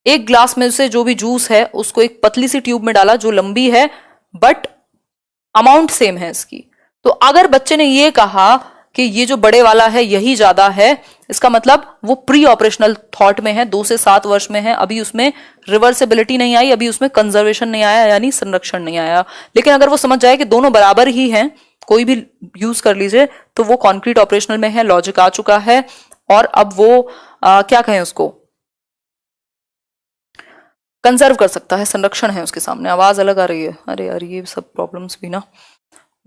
एक ग्लास में से जो भी जूस है उसको एक पतली सी ट्यूब में डाला जो लंबी है, बट अमाउंट सेम है इसकी। तो अगर बच्चे ने ये कहा कि ये जो बड़े वाला है यही ज्यादा है, इसका मतलब वो प्री ऑपरेशनल थॉट में है, 2 से 7 वर्ष में है, अभी उसमें रिवर्सिबिलिटी नहीं आई, अभी उसमें कंजर्वेशन नहीं आया, यानी संरक्षण नहीं आया। लेकिन अगर वो समझ जाए कि दोनों बराबर ही हैं, कोई भी यूज कर लीजिए, तो वो कॉन्क्रीट ऑपरेशनल में है, लॉजिक आ चुका है, और अब वो क्या कहें उसको, कंजर्व कर सकता है, संरक्षण है उसके सामने। आवाज अलग आ रही है, अरे यार ये सब प्रॉब्लम्स भी ना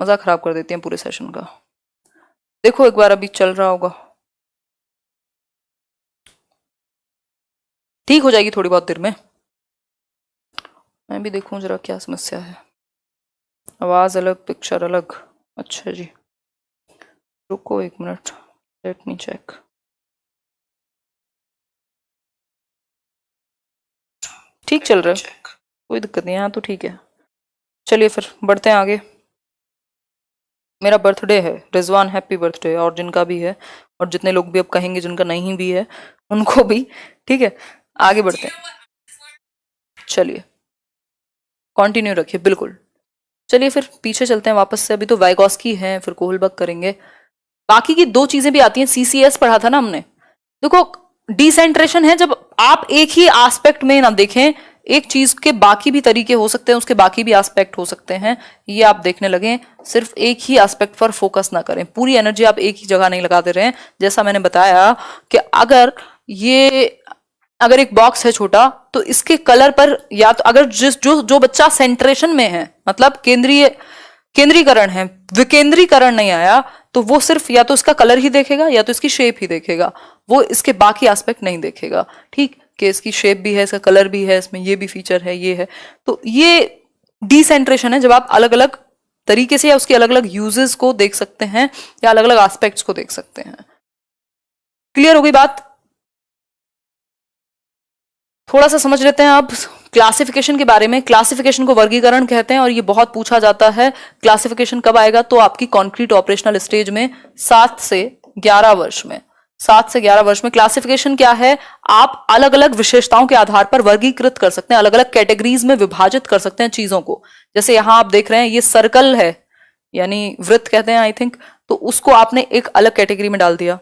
मजा खराब कर देती हैं पूरे सेशन का। देखो एक बार, अभी चल रहा होगा, ठीक हो जाएगी थोड़ी बहुत देर में। मैं भी देखूं जरा क्या समस्या है। आवाज अलग, पिक्चर अलग, अच्छा जी रुको 1 मिनट, लेट मी चेक। ठीक चल रहा है, कोई दिक्कत नहीं है यहाँ तो, ठीक है। चलिए फिर बढ़ते हैं आगे। मेरा बर्थडे है, रिजवान हैप्पी बर्थडे, और जिनका भी है, और जितने लोग भी अब कहेंगे जिनका नहीं भी है उनको भी। ठीक है, आगे बढ़ते हैं। चलिए कंटिन्यू रखिए, बिल्कुल। चलिए फिर पीछे चलते हैं वापस से। अभी तो वाइगॉस्की है, फिर कोहलबर्ग करेंगे। बाकी की 2 चीजें भी आती हैं, सीसीएस पढ़ा था ना हमने। देखो डिसेंट्रेशन है जब आप एक ही एस्पेक्ट में ना देखें, एक चीज के बाकी भी तरीके हो सकते हैं, उसके बाकी भी एस्पेक्ट हो सकते हैं, ये आप देखने लगे। सिर्फ एक ही एस्पेक्ट पर फोकस ना करें, पूरी एनर्जी आप एक ही जगह नहीं लगाते रहें। जैसा मैंने बताया कि अगर एक बॉक्स है छोटा, तो इसके कलर पर, या तो अगर जो बच्चा सेंट्रेशन में है, मतलब केंद्रीकरण है, विकेंद्रीकरण नहीं आया, तो वो सिर्फ या तो इसका कलर ही देखेगा या तो इसकी शेप ही देखेगा, वो इसके बाकी एस्पेक्ट नहीं देखेगा। ठीक, कि इसकी शेप भी है, इसका कलर भी है, इसमें ये भी फीचर है, ये है। तो ये डिसेंट्रेशन है, जब आप अलग अलग तरीके से या उसके अलग अलग यूजेस को देख सकते हैं या अलग अलग एस्पेक्ट्स को देख सकते हैं। क्लियर हो गई बात? थोड़ा सा समझ लेते हैं अब क्लासिफिकेशन के बारे में। क्लासिफिकेशन को वर्गीकरण कहते हैं और ये बहुत पूछा जाता है। क्लासिफिकेशन कब आएगा? तो आपकी कॉन्क्रीट ऑपरेशनल स्टेज में 7 से 11 वर्ष में। 7 से 11 वर्ष में क्लासिफिकेशन क्या है? आप अलग अलग विशेषताओं के आधार पर वर्गीकृत कर सकते हैं, अलग अलग कैटेगरीज में विभाजित कर सकते हैं चीजों को। जैसे यहां आप देख रहे हैं ये सर्कल है, यानी वृत्त कहते हैं आई थिंक, तो उसको आपने एक अलग कैटेगरी में डाल दिया।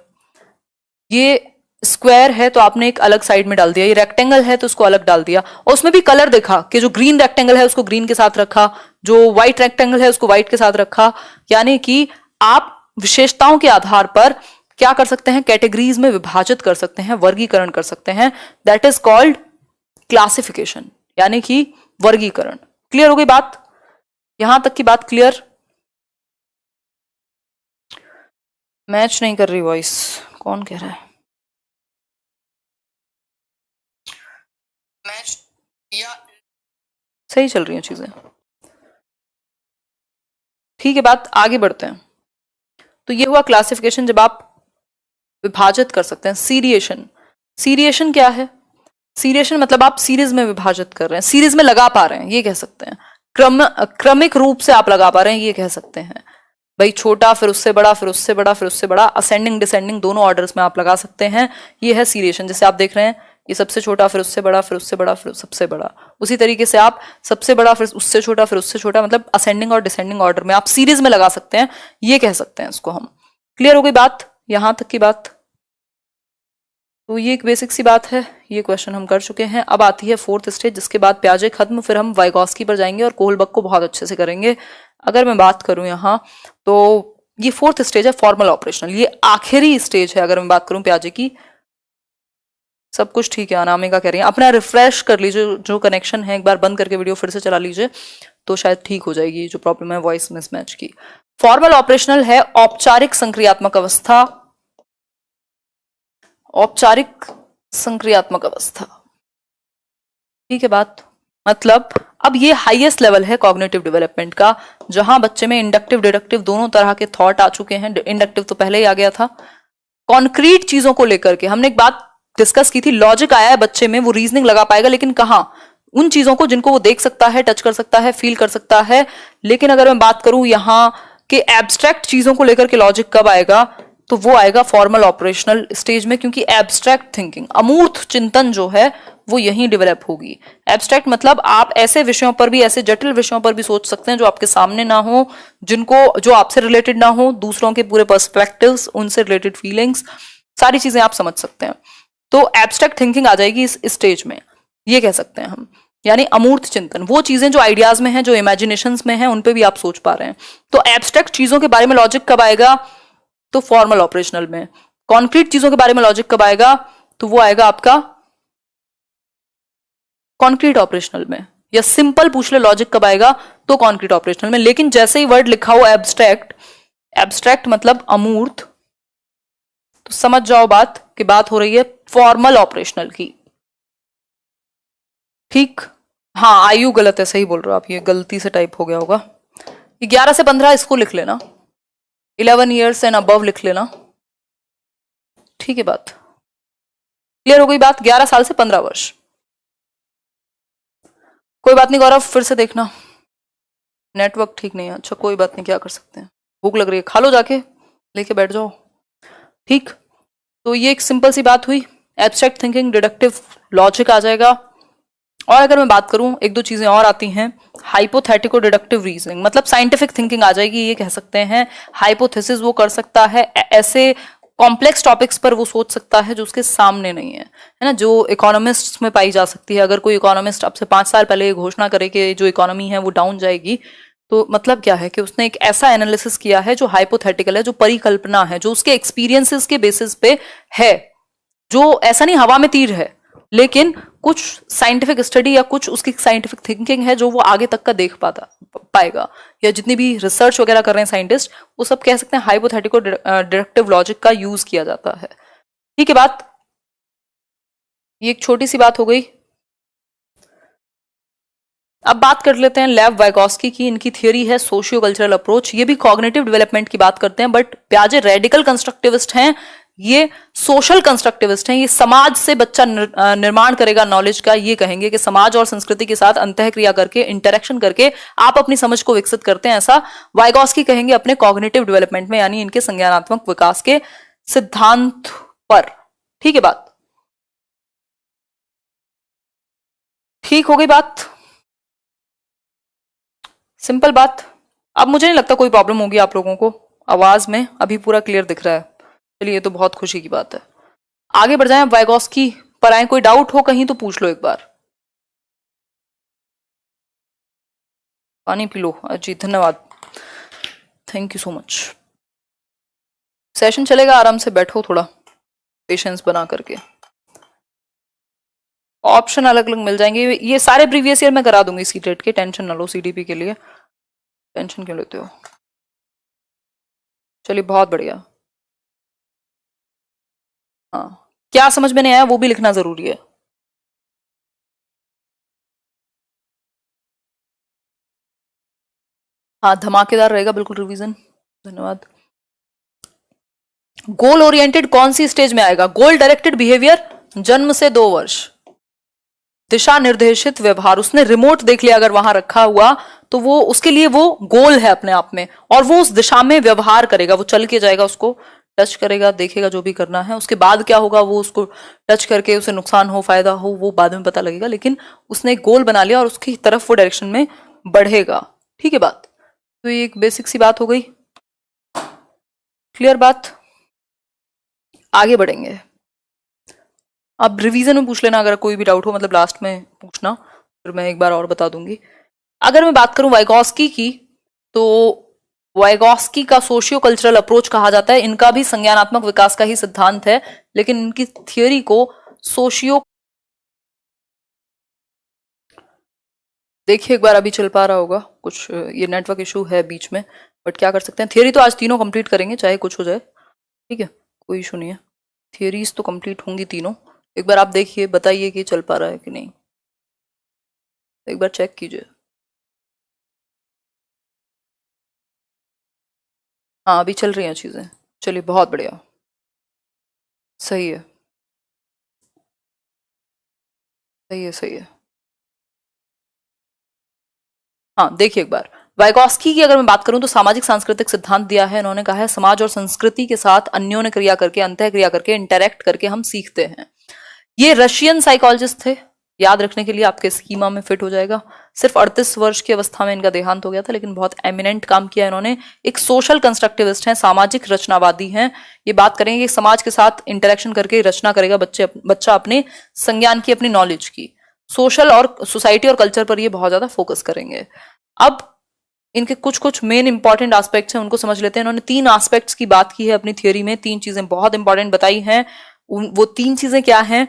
ये स्क्वायर है तो आपने एक अलग साइड में डाल दिया। ये रेक्टेंगल है तो उसको अलग डाल दिया, और उसमें भी कलर देखा कि जो ग्रीन रेक्टेंगल है उसको ग्रीन के साथ रखा, जो व्हाइट रेक्टेंगल है उसको व्हाइट के साथ रखा। यानी कि आप विशेषताओं के आधार पर क्या कर सकते हैं? कैटेगरीज में विभाजित कर सकते हैं, वर्गीकरण कर सकते हैं। दैट इज कॉल्ड क्लासिफिकेशन, यानी कि वर्गीकरण। क्लियर हो गई बात? यहां तक की बात क्लियर? मैच नहीं कर रही वॉइस, कौन कह रहा है? मैच या सही चल रही हैं चीजें? ठीक है, बात आगे बढ़ते हैं। तो ये हुआ क्लासिफिकेशन, जब आप विभाजित कर सकते हैं। सीरिएशन, सीरिएशन क्या है? सीरिएशन मतलब आप सीरीज में विभाजित कर रहे हैं, सीरीज में लगा पा रहे हैं, ये कह सकते हैं। क्रमिक रूप से आप लगा पा रहे हैं, ये कह सकते हैं। भाई छोटा फिर उससे बड़ा, फिर उससे बड़ा, फिर उससे बड़ा, असेंडिंग डिसेंडिंग दोनों ऑर्डर्स में आप लगा सकते हैं। ये है सीरिएशन। जैसे आप देख रहे हैं ये सबसे छोटा, फिर उससे बड़ा, फिर उससे बड़ा, फिर सबसे बड़ा। उसी तरीके से आप सबसे बड़ा, फिर उससे छोटा, फिर उससे छोटा, मतलब असेंडिंग और डिसेंडिंग ऑर्डर में आप सीरीज में लगा सकते हैं, ये कह सकते हैं इसको हम। क्लियर हो गई बात? यहां तक की बात। तो ये एक बेसिक सी बात है, ये क्वेश्चन हम कर चुके हैं। अब आती है फोर्थ स्टेज, जिसके बाद पियाजे खत्म, फिर हम वाइगॉस्की पर जाएंगे और कोहलबर्ग को बहुत अच्छे से करेंगे। अगर मैं बात करूं यहाँ, तो ये फोर्थ स्टेज है, फॉर्मल ऑपरेशनल। ये आखिरी स्टेज है अगर मैं बात करूं पियाजे की। सब कुछ ठीक है, अनामिका कह रही है। अपना रिफ्रेश कर लीजिए, जो कनेक्शन है एक बार बंद करके वीडियो फिर से चला लीजिए, तो शायद ठीक हो जाएगी जो प्रॉब्लम है वॉइस मिसमैच की। फॉर्मल ऑपरेशनल है औपचारिक संक्रियात्मक अवस्था, औपचारिक संक्रियात्मक अवस्था। ठीक है बात? मतलब अब ये हाईएस्ट लेवल है कॉग्निटिव डेवलपमेंट का, जहां बच्चे में इंडक्टिव डिडक्टिव दोनों तरह के थॉट आ चुके हैं। इंडक्टिव तो पहले ही आ गया था। कॉन्क्रीट चीजों को लेकर के हमने एक बात डिस्कस की थी, लॉजिक आया है बच्चे में, वो रीजनिंग लगा पाएगा, लेकिन कहां? उन चीजों को जिनको वो देख सकता है, टच कर सकता है, फील कर सकता है। लेकिन अगर मैं बात करूं यहां के एब्स्ट्रैक्ट चीजों को लेकर के लॉजिक कब आएगा, तो वो आएगा फॉर्मल ऑपरेशनल स्टेज में, क्योंकि एब्स्ट्रैक्ट थिंकिंग, अमूर्त चिंतन जो है वो यहीं डेवलप होगी। एब्स्ट्रैक्ट मतलब आप ऐसे विषयों पर भी, ऐसे जटिल विषयों पर भी सोच सकते हैं जो आपके सामने ना हो, जिनको, जो आपसे रिलेटेड ना हो, दूसरों के पूरे पर्सपेक्टिव्स, उनसे रिलेटेड फीलिंग्स, सारी चीजें आप समझ सकते हैं। तो एब्स्ट्रैक्ट थिंकिंग आ जाएगी इस स्टेज में, ये कह सकते हैं हम। यानी अमूर्त चिंतन, वो चीजें जो आइडियाज में हैं, जो इमेजिनेशंस में हैं, उन पे भी आप सोच पा रहे हैं। तो एब्स्ट्रैक्ट चीजों के बारे में लॉजिक कब आएगा? तो फॉर्मल ऑपरेशनल में। कॉन्क्रीट चीजों के बारे में लॉजिक कब आएगा? तो वो आएगा आपका कॉन्क्रीट ऑपरेशनल में। या सिंपल पूछ ले लॉजिक कब आएगा, तो कॉन्क्रीट ऑपरेशनल में। लेकिन जैसे ही वर्ड लिखा हो एब्स्ट्रैक्ट, एब्स्ट्रैक्ट मतलब अमूर्त, तो समझ जाओ बात कि बात हो रही है फॉर्मल ऑपरेशनल की। ठीक? हाँ, आयु गलत है, सही बोल रहे हो आप, ये गलती से टाइप हो गया होगा। 11 से 15 इसको लिख लेना, 11 ईयर्स एंड अबव लिख लेना। ठीक है बात? क्लियर हो गई बात? 11 साल से 15 वर्ष। कोई बात नहीं गौरव, फिर से देखना, नेटवर्क ठीक नहीं है। अच्छा कोई बात नहीं, क्या कर सकते हैं, भूख लग रही है, खा लो जाके, लेके बैठ जाओ। ठीक? तो ये एक सिंपल सी बात हुई, एब्स्ट्रैक्ट थिंकिंग, डिडक्टिव लॉजिक आ जाएगा। और अगर मैं बात करूं, एक दो चीजें और आती हैं, हाइपोथेटिको डिडक्टिव रीजनिंग, मतलब साइंटिफिक थिंकिंग आ जाएगी, ये कह सकते हैं। हाइपोथेसिस वो कर सकता है, ऐसे कॉम्प्लेक्स टॉपिक्स पर वो सोच सकता है जो उसके सामने नहीं है ना, जो इकोनॉमिस्ट में पाई जा सकती है। अगर कोई इकोनॉमिस्ट आपसे 5 साल पहले ये घोषणा करे कि जो इकोनॉमी है वो डाउन जाएगी, तो मतलब क्या है कि उसने एक ऐसा एनालिसिस किया है जो हाइपोथेटिकल है, जो परिकल्पना है, जो उसके एक्सपीरियंसेस के बेसिस पे है, जो ऐसा नहीं हवा में तीर है, लेकिन कुछ साइंटिफिक स्टडी या कुछ उसकी साइंटिफिक थिंकिंग है जो वो आगे तक का देख पाएगा। या जितनी भी रिसर्च वगैरह कर रहे हैं साइंटिस्ट, वो सब कह सकते हैं हाइपोथेटिको डिडक्टिव लॉजिक का यूज किया जाता है। ठीक है बात? ये एक छोटी सी बात हो गई। अब बात कर लेते हैं लेव वाइगोस्की की। इनकी थियोरी है सोशियो कल्चरल अप्रोच। ये भी कॉग्निटिव डेवलपमेंट की बात करते हैं, बट पियाजे रेडिकल कंस्ट्रक्टिविस्ट हैं, ये सोशल कंस्ट्रक्टिविस्ट हैं। ये समाज से बच्चा निर्माण करेगा नॉलेज का। ये कहेंगे कि समाज और संस्कृति के साथ अंतःक्रिया करके, इंटरेक्शन करके आप अपनी समझ को विकसित करते हैं, ऐसा वाइगोस्की कहेंगे अपने कॉग्निटिव डेवलपमेंट में, यानी इनके संज्ञानात्मक विकास के सिद्धांत पर। ठीक है बात, ठीक हो गई बात, सिंपल बात। अब मुझे नहीं लगता कोई प्रॉब्लम होगी आप लोगों को, आवाज में अभी पूरा क्लियर दिख रहा है। चलिए, ये तो बहुत खुशी की बात है। आगे बढ़ जाएं, वाइगोस्की पर आए। कोई डाउट हो कहीं तो पूछ लो एक बार। पानी पी लो। जी धन्यवाद, thank you so much. Session चलेगा, आराम से बैठो, थोड़ा पेशेंस बना करके। ऑप्शन अलग अलग मिल जाएंगे, ये सारे प्रीवियस ईयर में करा दूंगी सीटेट के, टेंशन ना लो। सीडीपी के लिए टेंशन क्यों लेते हो? चलिए बहुत बढ़िया। हाँ, क्या समझ में नहीं आया वो भी लिखना जरूरी है। हाँ, धमाकेदार रहेगा बिल्कुल रिवीजन, धन्यवाद। गोल ओरिएंटेड कौन सी स्टेज में आएगा? गोल डायरेक्टेड बिहेवियर जन्म से 2 वर्ष। दिशा निर्देशित व्यवहार, उसने रिमोट देख लिया अगर वहां रखा हुआ तो वो उसके लिए वो गोल है अपने आप में, और वो उस दिशा में व्यवहार करेगा। वो चल के जाएगा, उसको टच करेगा, देखेगा जो भी करना है। उसके बाद क्या होगा, वो उसको टच करके उसे नुकसान हो फायदा हो वो बाद में पता लगेगा, लेकिन उसने एक गोल बना लिया और उसकी तरफ वो डायरेक्शन में बढ़ेगा। ठीक है बात, तो ये एक बेसिक सी बात हो गई, क्लियर बात। आगे बढ़ेंगे। अब रिवीजन में पूछ लेना अगर कोई भी डाउट हो, मतलब लास्ट में पूछना, फिर मैं एक बार और बता दूंगी। अगर मैं बात करूं वाइगोस्की की, तो वाइगोस्की का सोशियो कल्चरल अप्रोच कहा जाता है। इनका भी संज्ञानात्मक विकास का ही सिद्धांत है, लेकिन इनकी थियोरी को सोशियो, देखिए एक बार, अभी चल पा रहा होगा कुछ, ये नेटवर्क इशू है बीच में, बट क्या कर सकते हैं। थियोरी तो आज तीनों कंप्लीट करेंगे चाहे कुछ हो जाए, ठीक है, कोई इशू नहीं है। थियोरीज तो कंप्लीट होंगी तीनों। एक बार आप देखिए, बताइए कि चल पा रहा है कि नहीं, एक बार चेक कीजिए। हाँ, अभी चल रही हैं चीजें, चलिए बहुत बढ़िया, सही है, सही है, सही है। हाँ, देखिए एक बार, वाइगोस्की की अगर मैं बात करूं तो सामाजिक सांस्कृतिक सिद्धांत दिया है इन्होंने। कहा है समाज और संस्कृति के साथ अन्योन्य क्रिया करके, अंतः क्रिया करके, इंटरेक्ट करके हम सीखते हैं। ये रशियन साइकोलॉजिस्ट थे, याद रखने के लिए आपके स्कीमा में फिट हो जाएगा। सिर्फ 38 वर्ष की अवस्था में इनका देहांत हो गया था, लेकिन बहुत एमिनेंट काम किया इन्होंने। एक सोशल कंस्ट्रक्टिविस्ट हैं, सामाजिक रचनावादी हैं। ये बात करेंगे कि समाज के साथ इंटरेक्शन करके रचना करेगा बच्चा अपने संज्ञान की, अपनी नॉलेज की। सोशल और सोसाइटी और कल्चर पर ये बहुत ज्यादा फोकस करेंगे। अब इनके कुछ कुछ मेन इंपॉर्टेंट एस्पेक्ट्स हैं, उनको समझ लेते हैं। इन्होंने 3 एस्पेक्ट्स की बात की है अपनी थियोरी में, 3 चीजें बहुत इंपॉर्टेंट बताई हैं। वो 3 चीजें क्या हैं?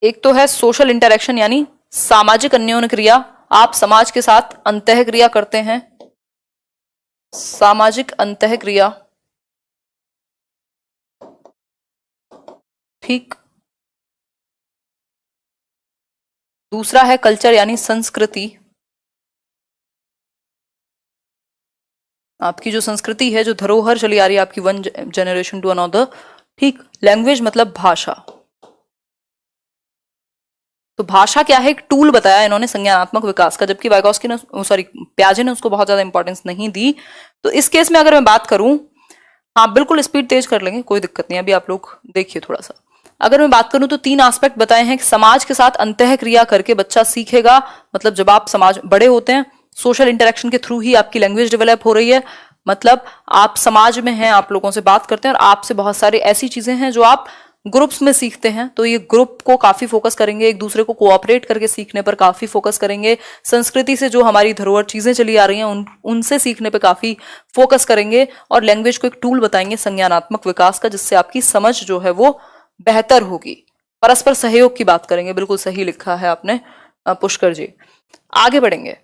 एक तो है सोशल इंटरेक्शन, यानी सामाजिक अन्योन्य क्रिया। आप समाज के साथ अंतः क्रिया करते हैं, सामाजिक अंतः क्रिया, ठीक। दूसरा है कल्चर, यानी संस्कृति। आपकी जो संस्कृति है, जो धरोहर चली आ रही है आपकी वन जनरेशन टू अनदर, ठीक। लैंग्वेज मतलब भाषा। तो भाषा क्या है? एक टूल बताया इन्होंने संज्ञानात्मक विकास का, जबकि वाइगोस्की ने, सॉरी, पियाजे ने उसको बहुत ज्यादा इंपॉर्टेंस नहीं दी। तो इस केस में अगर मैं बात करूं, हाँ बिल्कुल स्पीड तेज कर लेंगे, कोई दिक्कत नहीं। अभी आप लोग देखिए थोड़ा सा। अगर मैं बात करूं तो 3 एस्पेक्ट बताए हैं कि समाज के साथ अंतः क्रिया करके बच्चा सीखेगा। मतलब जब आप समाज बड़े होते हैं, सोशल इंटरेक्शन के थ्रू ही आपकी लैंग्वेज डेवलप हो रही है। मतलब आप समाज में हैं, आप लोगों से बात करते हैं, और आपसे बहुत सारी ऐसी चीजें हैं जो आप ग्रुप्स में सीखते हैं। तो ये ग्रुप को काफी फोकस करेंगे, एक दूसरे को कोऑपरेट करके सीखने पर काफी फोकस करेंगे। संस्कृति से जो हमारी धरोहर चीजें चली आ रही हैं उनसे सीखने पर काफी फोकस करेंगे। और लैंग्वेज को एक टूल बताएंगे संज्ञानात्मक विकास का, जिससे आपकी समझ जो है वो बेहतर होगी। परस्पर सहयोग की बात करेंगे, बिल्कुल सही लिखा है आपने पुष्कर जी। आगे बढ़ेंगे।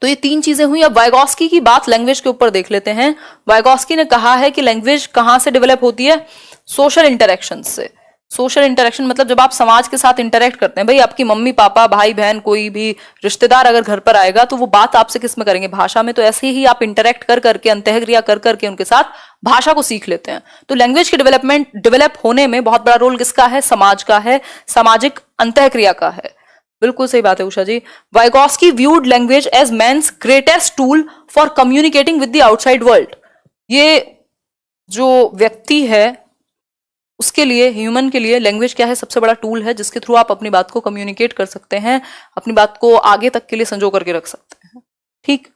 तो ये 3 चीजें हुई। अब वाइगोस्की की बात लैंग्वेज के ऊपर देख लेते हैं। वाइगोस्की ने कहा है कि लैंग्वेज कहां से डेवलप होती है? सोशल इंटरेक्शन से। सोशल इंटरेक्शन मतलब जब आप समाज के साथ इंटरेक्ट करते हैं, भाई आपकी मम्मी पापा भाई बहन कोई भी रिश्तेदार अगर घर पर आएगा तो वो बात आपसे किस में करेंगे, भाषा में। तो ऐसे ही आप इंटरेक्ट कर करके, अंतःक्रिया कर करके उनके साथ भाषा को सीख लेते हैं। तो लैंग्वेज के डेवलप होने में बहुत बड़ा रोल किसका है, समाज का है, सामाजिक अंतःक्रिया का है। बिल्कुल सही बात है Usha ji. Vygotsky viewed language as man's greatest tool for communicating with the outside world. ये जो व्यक्ति है उसके लिए, ह्यूमन के लिए लैंग्वेज क्या है, सबसे बड़ा टूल है जिसके थ्रू आप अपनी बात को कम्युनिकेट कर सकते हैं, अपनी बात को आगे तक के लिए संजो करके रख सकते हैं। ठीक,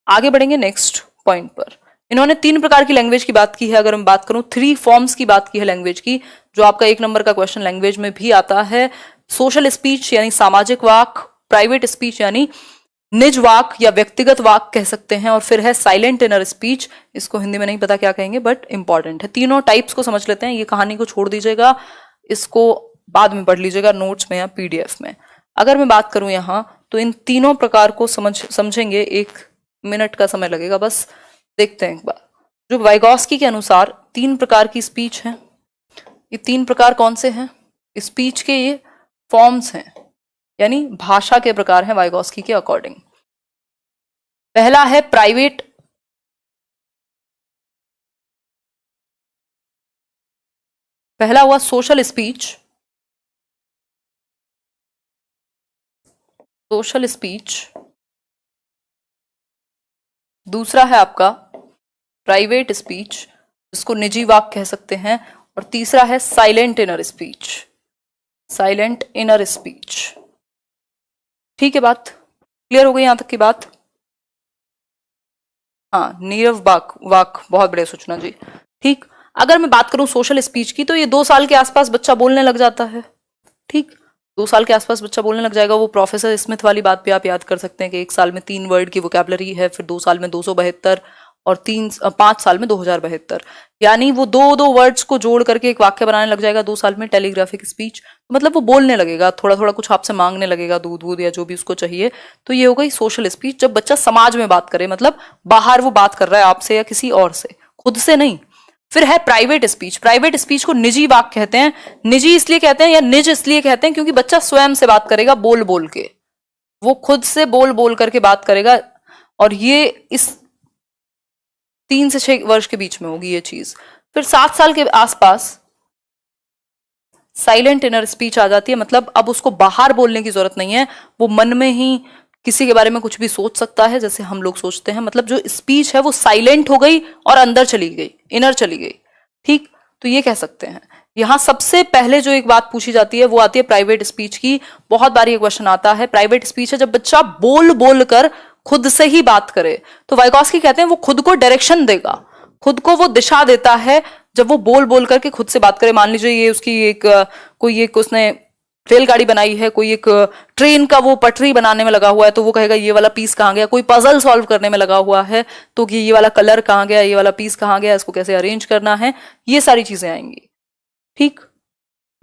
आगे बढ़ेंगे नेक्स्ट पॉइंट पर। इन्होंने 3 प्रकार की लैंग्वेज की बात की है। अगर मैं बात करूं 3 फॉर्म्स की बात की है लैंग्वेज की, जो आपका 1 नंबर का क्वेश्चन लैंग्वेज में भी आता है। सोशल स्पीच यानी सामाजिक वाक, प्राइवेट स्पीच यानी निज वाक या व्यक्तिगत वाक कह सकते हैं, और फिर है साइलेंट इनर स्पीच। इसको हिंदी में नहीं पता क्या कहेंगे बट इंपॉर्टेंट है। तीनों टाइप्स को समझ लेते हैं। ये कहानी को छोड़ दीजिएगा, इसको बाद में पढ़ लीजिएगा नोट्स में या पीडीएफ में। अगर मैं बात करूं यहाँ तो इन तीनों प्रकार को समझेंगे 1 मिनट का समय लगेगा बस। देखते हैं एक बार। जो वाइगॉस्की के अनुसार 3 प्रकार की स्पीच है। ये 3 प्रकार कौन से हैं? स्पीच के ये फॉर्म्स हैं, यानी भाषा के प्रकार हैं वाइगॉस्की के अकॉर्डिंग। पहला है प्राइवेट, पहला हुआ सोशल स्पीच, सोशल स्पीच। दूसरा है आपका प्राइवेट स्पीच, जिसको निजी वाक कह सकते हैं, और तीसरा है silent inner speech, silent inner speech. ठीक है, बात क्लियर हो गई यहां तक की बात? हाँ, नीरव वाक बहुत बढ़िया सूचना जी। ठीक, अगर मैं बात करूं सोशल स्पीच की तो ये 2 साल के आसपास बच्चा बोलने लग जाता है। ठीक, 2 साल के आसपास बच्चा बोलने लग जाएगा। वो प्रोफेसर स्मिथ वाली बात पे आप याद कर सकते हैं कि 1 साल में 3 वर्ड की वोकैबुलरी है, फिर 2 साल में 272 और 5 साल में 2072, यानी वो 2 वर्ड्स को जोड़ करके एक वाक्य बनाने लग जाएगा 2 साल में। टेलीग्राफिक स्पीच मतलब वो बोलने लगेगा, थोड़ा थोड़ा कुछ आपसे मांगने लगेगा, दूध या जो भी उसको चाहिए। तो ये हो गई सोशल स्पीच, जब बच्चा समाज में बात करे, मतलब बाहर वो बात कर रहा है आपसे या किसी और से, खुद से नहीं। फिर है प्राइवेट स्पीच। प्राइवेट स्पीच को निजी वाक कहते हैं। निजी इसलिए कहते हैं या निज इसलिए कहते हैं क्योंकि बच्चा स्वयं से बात करेगा, बोल बोल के, वो खुद से बोल बोल करके बात करेगा, और ये इस 3 से 6 वर्ष के बीच में होगी ये चीज। फिर 7 साल के आसपास साइलेंट इनर स्पीच आ जाती है, मतलब अब उसको बाहर बोलने की जरूरत नहीं है, वो मन में ही किसी के बारे में कुछ भी सोच सकता है जैसे हम लोग सोचते हैं। मतलब जो स्पीच है वो साइलेंट हो गई और अंदर चली गई, इनर चली गई। ठीक, तो ये कह सकते हैं। यहां सबसे पहले जो एक बात पूछी जाती है वो आती है प्राइवेट स्पीच की। बहुत बार ये क्वेश्चन आता है। प्राइवेट स्पीच है जब बच्चा बोल बोल कर खुद से ही बात करे। तो वाइगॉस्की कहते हैं वो खुद को डायरेक्शन देगा, खुद को वो दिशा देता है जब वो बोल बोल करके खुद से बात करे। मान लीजिए ये उसकी कोई एक उसने रेलगाड़ी बनाई है, कोई एक ट्रेन का वो पटरी बनाने में लगा हुआ है, तो वो कहेगा ये वाला पीस कहाँ गया। कोई पजल सॉल्व करने में लगा हुआ है तो कि ये वाला कलर कहाँ गया, ये वाला पीस कहाँ गया, इसको कैसे अरेंज करना है, ये सारी चीजें आएंगी। ठीक,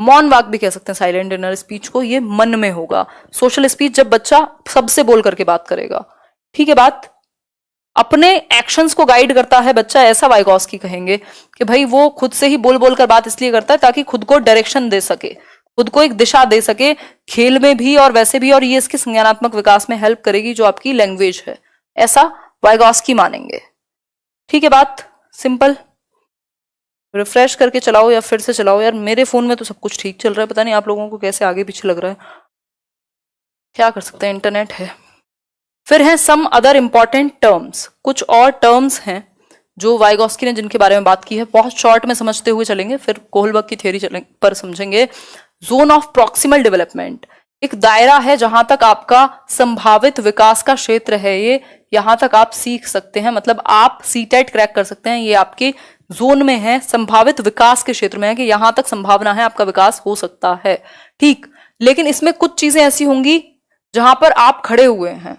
मौन वाक भी कह सकते हैं साइलेंट इनर स्पीच को, ये मन में होगा। सोशल स्पीच जब बच्चा सबसे बोल करके बात करेगा। ठीक है, बात अपने एक्शंस को गाइड करता है बच्चा, ऐसा वाइगॉस्की कहेंगे कि भाई वो खुद से ही बोल बोल कर बात इसलिए करता है ताकि खुद को डायरेक्शन दे सके, खुद को एक दिशा दे सके, खेल में भी और वैसे भी, और ये इसके संज्ञानात्मक विकास में हेल्प करेगी जो आपकी लैंग्वेज है, ऐसा वाइगॉस्की मानेंगे। ठीक है, बात सिंपल। रिफ्रेश करके चलाओ या फिर से चलाओ यार, मेरे फोन में तो सब कुछ ठीक चल रहा है, पता नहीं आप लोगों को कैसे आगे पीछे लग रहा है, क्या कर सकते हैं, इंटरनेट है। फिर हैं सम अदर इंपॉर्टेंट टर्म्स, कुछ और टर्म्स हैं जो वाइगॉस्की ने जिनके बारे में बात की है, बहुत शॉर्ट में समझते हुए चलेंगे, फिर कोहलबर्ग की थ्योरी पर समझेंगे। जोन ऑफ प्रॉक्सिमल डेवलपमेंट, एक दायरा है जहां तक आपका संभावित विकास का क्षेत्र है, ये यहां तक आप सीख सकते हैं, मतलब आप सीटेट क्रैक कर सकते हैं, ये आपके जोन में है, संभावित विकास के क्षेत्र में है कि यहां तक संभावना है आपका विकास हो सकता है। ठीक, लेकिन इसमें कुछ चीजें ऐसी होंगी जहां पर आप खड़े हुए हैं,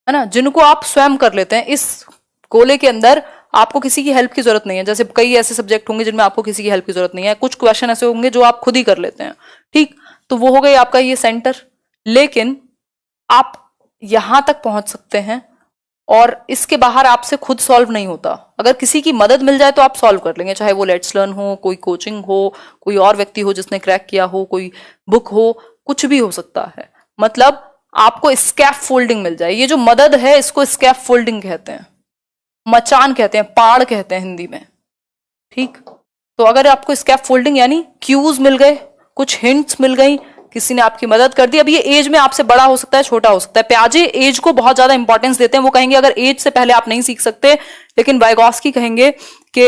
है ना, जिनको आप स्वयं कर लेते हैं। इस गोले के अंदर आपको किसी की हेल्प की जरूरत नहीं है, जैसे कई ऐसे सब्जेक्ट होंगे जिनमें आपको किसी की हेल्प की जरूरत नहीं है, कुछ क्वेश्चन ऐसे होंगे जो आप खुद ही कर लेते हैं। ठीक, तो वो हो गई आपका ये सेंटर, लेकिन आप यहां तक पहुंच सकते हैं और इसके बाहर आपसे खुद सॉल्व नहीं होता। अगर किसी की मदद मिल जाए तो आप सॉल्व कर लेंगे, चाहे वो लेट्स लर्न हो, कोई कोचिंग हो, कोई और व्यक्ति हो जिसने क्रैक किया हो, कोई बुक हो, कुछ भी हो सकता है। मतलब आपको स्कैफ फोल्डिंग मिल जाए। ये जो मदद है इसको स्कैफ फोल्डिंग कहते हैं, मचान कहते हैं, पाड़ कहते हैं हिंदी में। ठीक, तो अगर आपको स्कैफ फोल्डिंग यानी क्यूज मिल गए, कुछ हिंट्स मिल गई, किसी ने आपकी मदद कर दी। अब ये एज में आपसे बड़ा हो सकता है, छोटा हो सकता है। प्याजे एज को बहुत ज्यादा इंपॉर्टेंस देते हैं। वो कहेंगे अगर एज से पहले आप नहीं सीख सकते, लेकिन वाइगॉस्की कहेंगे कि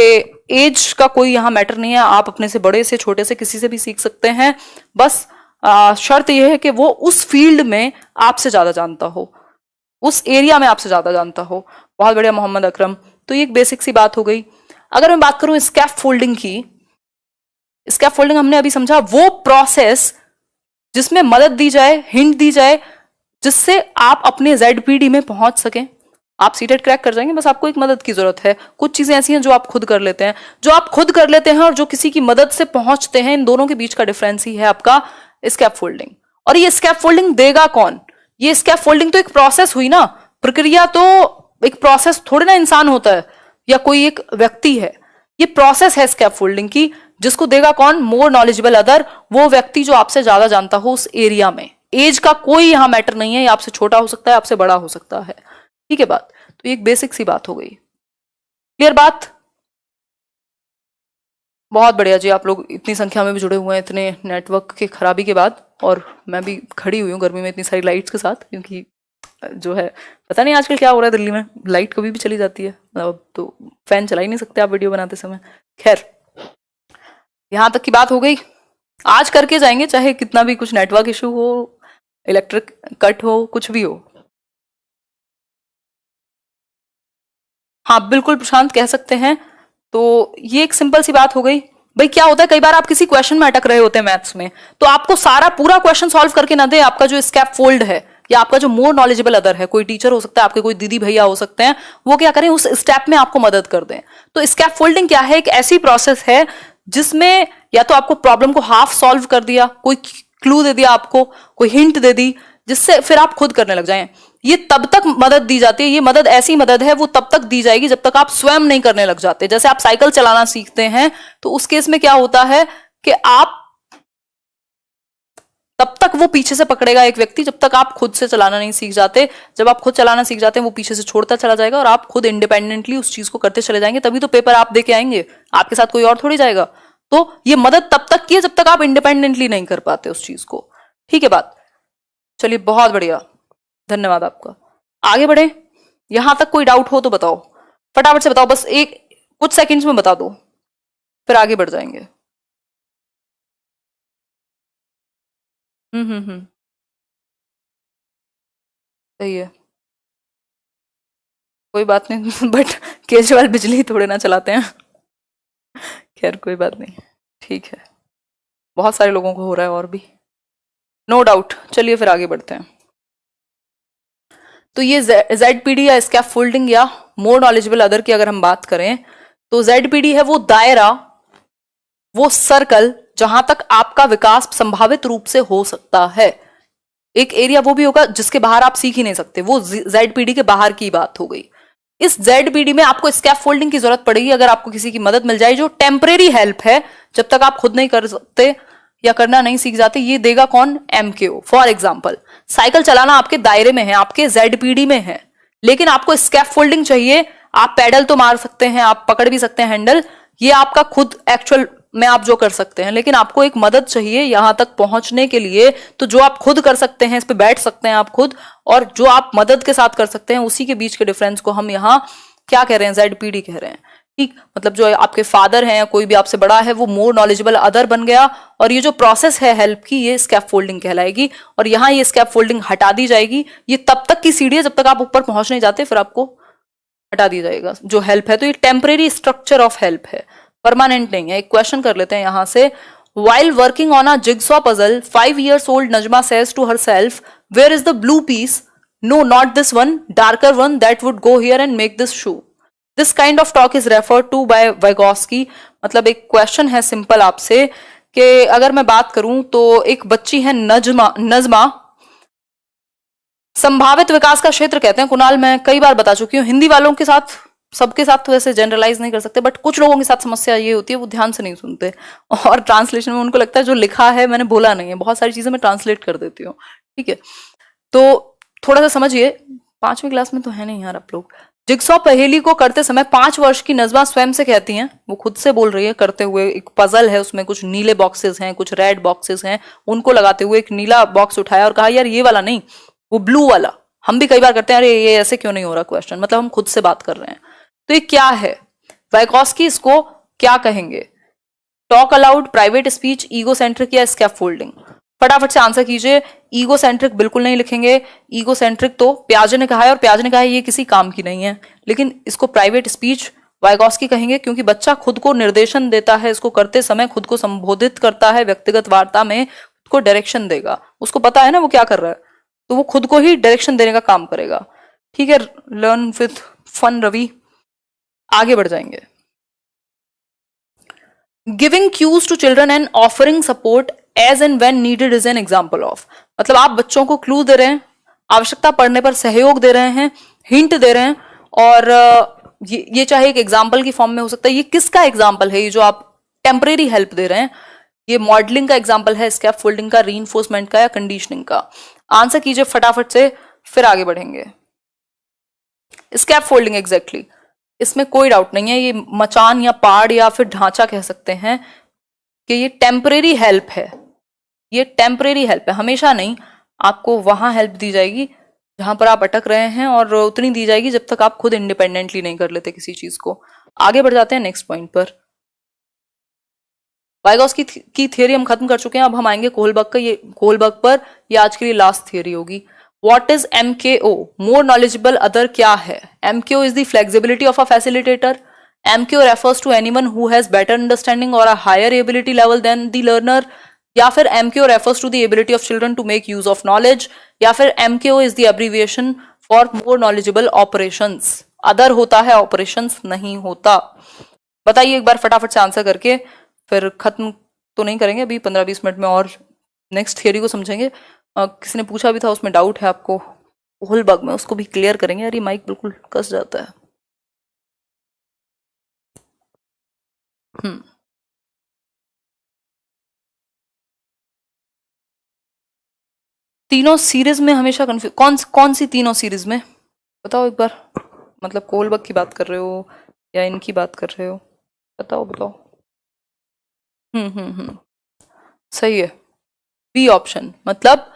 एज का कोई यहां मैटर नहीं है, आप अपने से बड़े से छोटे से किसी से भी सीख सकते हैं। बस शर्त यह है कि वो उस फील्ड में आपसे ज्यादा जानता हो, उस एरिया में आपसे ज्यादा जानता हो। बहुत बढ़िया मोहम्मद अकरम। तो ये एक बेसिक सी बात हो गई। अगर मैं बात करूं स्कैफ फोल्डिंग की, स्कैफ फोल्डिंग हमने अभी समझा वो प्रोसेस जिसमें मदद दी जाए, हिंट दी जाए, जिससे आप अपने ZPD में पहुंच सकें। आप सीटेट क्रैक कर जाएंगे, बस आपको एक मदद की जरूरत है। कुछ चीजें ऐसी हैं जो आप खुद कर लेते हैं, जो आप खुद कर लेते हैं और जो किसी की मदद से पहुंचते हैं, इन दोनों के बीच का डिफरेंस ही है आपका स्कैफ फोल्डिंग। और ये स्कैफ फोल्डिंग देगा कौन? ये स्कैफ फोल्डिंग तो एक प्रोसेस हुई ना, प्रक्रिया तो एक प्रोसेस थोड़ी ना इंसान होता है या कोई एक व्यक्ति है। ये प्रोसेस है स्कैफ फोल्डिंग की, जिसको देगा कौन? मोर नॉलेजेबल अदर, वो व्यक्ति जो आपसे ज्यादा जानता हो उस एरिया में। एज का कोई यहां मैटर नहीं है, ये आपसे छोटा हो सकता है, आपसे बड़ा हो सकता है। ठीक है बात? तो ये एक बेसिक सी बात हो गई। क्लियर बात? बहुत बढ़िया जी, आप लोग इतनी संख्या में भी जुड़े हुए हैं इतने नेटवर्क की खराबी के बाद। और मैं भी खड़ी हुई हूँ गर्मी में इतनी सारी लाइट्स के साथ, क्योंकि जो है पता नहीं आजकल क्या हो रहा है दिल्ली में, लाइट कभी भी चली जाती है। अब तो फैन चला ही नहीं सकते आप वीडियो बनाते समय। खैर, यहां तक की बात हो गई। आज करके जाएंगे, चाहे कितना भी कुछ नेटवर्क इशू हो, इलेक्ट्रिक कट हो, कुछ भी हो। हाँ बिल्कुल प्रशांत, कह सकते हैं। तो ये एक सिंपल सी बात हो गई। भाई क्या होता है, कई बार आप किसी क्वेश्चन में अटक रहे होते हैं मैथ्स में, तो आपको सारा पूरा क्वेश्चन सॉल्व करके ना दे, आपका जो स्कैप फोल्ड है या आपका जो मोर नॉलेजेबल अदर है, कोई टीचर हो सकता है, आपके कोई दीदी भैया हो सकते हैं, वो क्या करें, उस स्टेप में आपको मदद कर दें। तो स्कैप फोल्डिंग क्या है? एक ऐसी प्रोसेस है जिसमें या तो आपको प्रॉब्लम को हाफ सॉल्व कर दिया, कोई क्लू दे दिया आपको, कोई हिंट दे दी, जिससे फिर आप खुद करने लग जाएं। ये तब तक मदद दी जाती है, ये मदद ऐसी मदद है वो तब तक दी जाएगी जब तक आप स्वयं नहीं करने लग जाते। जैसे आप साइकिल चलाना सीखते हैं, तो उस केस में क्या होता है कि आप तब तक वो पीछे से पकड़ेगा एक व्यक्ति, जब तक आप खुद से चलाना नहीं सीख जाते। जब आप खुद चलाना सीख जाते हैं, वो पीछे से छोड़ता चला जाएगा और आप खुद इंडिपेंडेंटली उस चीज को करते चले जाएंगे। तभी तो पेपर आप दे के आएंगे, आपके साथ कोई और थोड़ी जाएगा। तो ये मदद तब तक की है जब तक आप इंडिपेंडेंटली नहीं कर पाते उस चीज को। ठीक है बात? चलिए बहुत बढ़िया, धन्यवाद आपका। आगे बढ़े। यहां तक कोई डाउट हो तो बताओ, फटाफट से बताओ, बस एक कुछ सेकंड्स में बता दो, फिर आगे बढ़ जाएंगे। हम्म, सही है, कोई बात नहीं। बट केजरीवाल बिजली थोड़े ना चलाते हैं। खैर कोई बात नहीं, ठीक है, बहुत सारे लोगों को हो रहा है और भी, नो डाउट। चलिए फिर आगे बढ़ते हैं। तो ये ZPD या स्कैफ फोल्डिंग या मोर नॉलेजेबल अदर की अगर हम बात करें, तो ZPD है वो दायरा, वो सर्कल जहां तक आपका विकास संभावित रूप से हो सकता है। एक एरिया वो भी होगा जिसके बाहर आप सीख ही नहीं सकते, वो ZPD के बाहर की बात हो गई। इस ZPD में आपको स्कैफ फोल्डिंग की जरूरत पड़ेगी अगर आपको किसी की मदद मिल जाए, जो टेम्परेरी हेल्प है, जब तक आप खुद नहीं कर सकते या करना नहीं सीख जाते। ये देगा कौन? MKO। फॉर एग्जाम्पल, साइकिल चलाना आपके दायरे में है, आपके ZPD में है, लेकिन आपको स्कैफ फोल्डिंग चाहिए। आप पैडल तो मार सकते हैं, आप पकड़ भी सकते हैं हैंडल, ये आपका खुद एक्चुअल में आप जो कर सकते हैं, लेकिन आपको एक मदद चाहिए यहां तक पहुंचने के लिए। तो जो आप खुद कर सकते हैं, इस पे बैठ सकते हैं आप खुद, और जो आप मदद के साथ कर सकते हैं, उसी के बीच के डिफरेंस को हम यहाँ क्या कह रहे हैं? ZPD कह रहे हैं। ठीक, मतलब जो आपके फादर हैं या कोई भी आपसे बड़ा है, वो मोर नॉलेजेबल अदर बन गया, और ये जो प्रोसेस है हेल्प की, ये स्कैफ फोल्डिंग कहलाएगी। और यहाँ ये स्कैफ फोल्डिंग हटा दी जाएगी। ये तब तक की सीढ़ी है जब तक आप ऊपर पहुंच नहीं जाते, फिर आपको हटा दिया जाएगा जो हेल्प है। तो ये टेम्परेरी स्ट्रक्चर ऑफ हेल्प है, परमानेंट नहीं है। एक क्वेश्चन कर लेते हैं यहां से। While working on a jigsaw puzzle, 5 years old Najma says to herself, "Where is the blue piece? No, not this one. Darker one that would go here and make this shoe." This kind of talk is referred to by Vygotsky. मतलब एक question है simple आपसे कि अगर मैं बात करूं तो एक बच्ची है नजमा, संभावित विकास का क्षेत्र कहते हैं कुणाल, मैं कई बार बता चुकी हूँ। हिंदी वालों के साथ, सबके साथ तो ऐसे जनरलाइज नहीं कर सकते, बट कुछ लोगों के साथ समस्या ये होती है वो ध्यान से नहीं सुनते और ट्रांसलेशन में उनको लगता है जो लिखा है मैंने बोला नहीं है। बहुत सारी चीजें मैं ट्रांसलेट कर देती हूँ, ठीक है। तो थोड़ा सा समझिए, 5वीं क्लास में तो है नहीं यार आप लोग। जिगसॉ पहेली को करते समय 5 वर्ष की नजमा स्वयं से कहती हैं, वो खुद से बोल रही है करते हुए। एक पजल है, उसमें कुछ नीले बॉक्सेस हैं, कुछ रेड बॉक्सेस हैं, उनको लगाते हुए एक नीला बॉक्स उठाया और कहा यार ये वाला नहीं, वो ब्लू वाला। हम भी कई बार करते हैं, अरे ये ऐसे क्यों नहीं हो रहा क्वेश्चन, मतलब हम खुद से बात कर रहे हैं। तो ये क्या है, वाइगॉस्की इसको क्या कहेंगे? Talk allowed, private speech, ego centric या स्कैफोल्डिंग? फटाफट से आंसर कीजिए। ईगो सेंट्रिक बिल्कुल नहीं लिखेंगे। ईगो सेंट्रिक तो प्याजे ने कहा है, और प्याजे ने कहा है ये किसी काम की नहीं है। लेकिन इसको प्राइवेट स्पीच वाइगॉस्की कहेंगे, क्योंकि बच्चा खुद को निर्देशन देता है, इसको करते समय खुद को संबोधित करता है, व्यक्तिगत वार्ता में खुद को डायरेक्शन देगा। उसको पता है ना वो क्या कर रहा है, तो वो खुद को ही डायरेक्शन देने का काम करेगा। ठीक है, लर्न विथ फन रवि। आगे बढ़ जाएंगे। Giving cues to children and offering support as and when needed is an example of. मतलब आप बच्चों को क्लू दे रहे हैं, आवश्यकता पड़ने पर सहयोग दे रहे हैं, हिंट दे रहे हैं, और ये चाहे एक एग्जाम्पल की फॉर्म में हो सकता है। ये किसका एग्जाम्पल है, ये जो आप टेम्परेरी हेल्प दे रहे हैं? ये मॉडलिंग का एग्जाम्पल है, स्कैफोल्डिंग का, रीइंफोर्समेंट का, या कंडीशनिंग का? आंसर कीजिए फटाफट से, फिर आगे बढ़ेंगे। स्कैफोल्डिंग एग्जैक्टली, इसमें कोई डाउट नहीं है। ये मचान या पाड़ या फिर ढांचा कह सकते हैं कि ये टेम्परेरी हेल्प है। ये टेम्परेरी हेल्प है, हमेशा नहीं। आपको वहां हेल्प दी जाएगी जहां पर आप अटक रहे हैं, और उतनी दी जाएगी जब तक आप खुद इंडिपेंडेंटली नहीं कर लेते किसी चीज को। आगे बढ़ जाते हैं नेक्स्ट पॉइंट पर। वाइगॉस्की की थियरी हम खत्म कर चुके हैं, अब हम आएंगे कोहलबर्ग का। ये कोहलबर्ग पर, ये आज के लिए लास्ट थियरी होगी। What is MKO? More knowledgeable other क्या है? MKO is the flexibility of a facilitator. MKO refers to anyone who has better understanding or a higher ability level than the learner. या फिर MKO refers to the ability of children to make use of knowledge. या फिर MKO is the abbreviation for more knowledgeable operations. Other होता है, operations नहीं होता। बताइए एक बार फटाफट से आंसर करके, फिर खत्म तो नहीं करेंगे अभी, 15-20 मिनट में और नेक्स्ट थियरी को समझेंगे। किसी ने पूछा भी था, उसमें डाउट है आपको कोहलबर्ग में, उसको भी क्लियर करेंगे। यार ये माइक बिल्कुल कस जाता है। तीनों सीरीज में हमेशा कंफ्यूज, कौन सी तीनों सीरीज में बताओ एक बार। मतलब कोहलबर्ग की बात कर रहे हो या इनकी बात कर रहे हो? बताओ बताओ। सही है, बी ऑप्शन। मतलब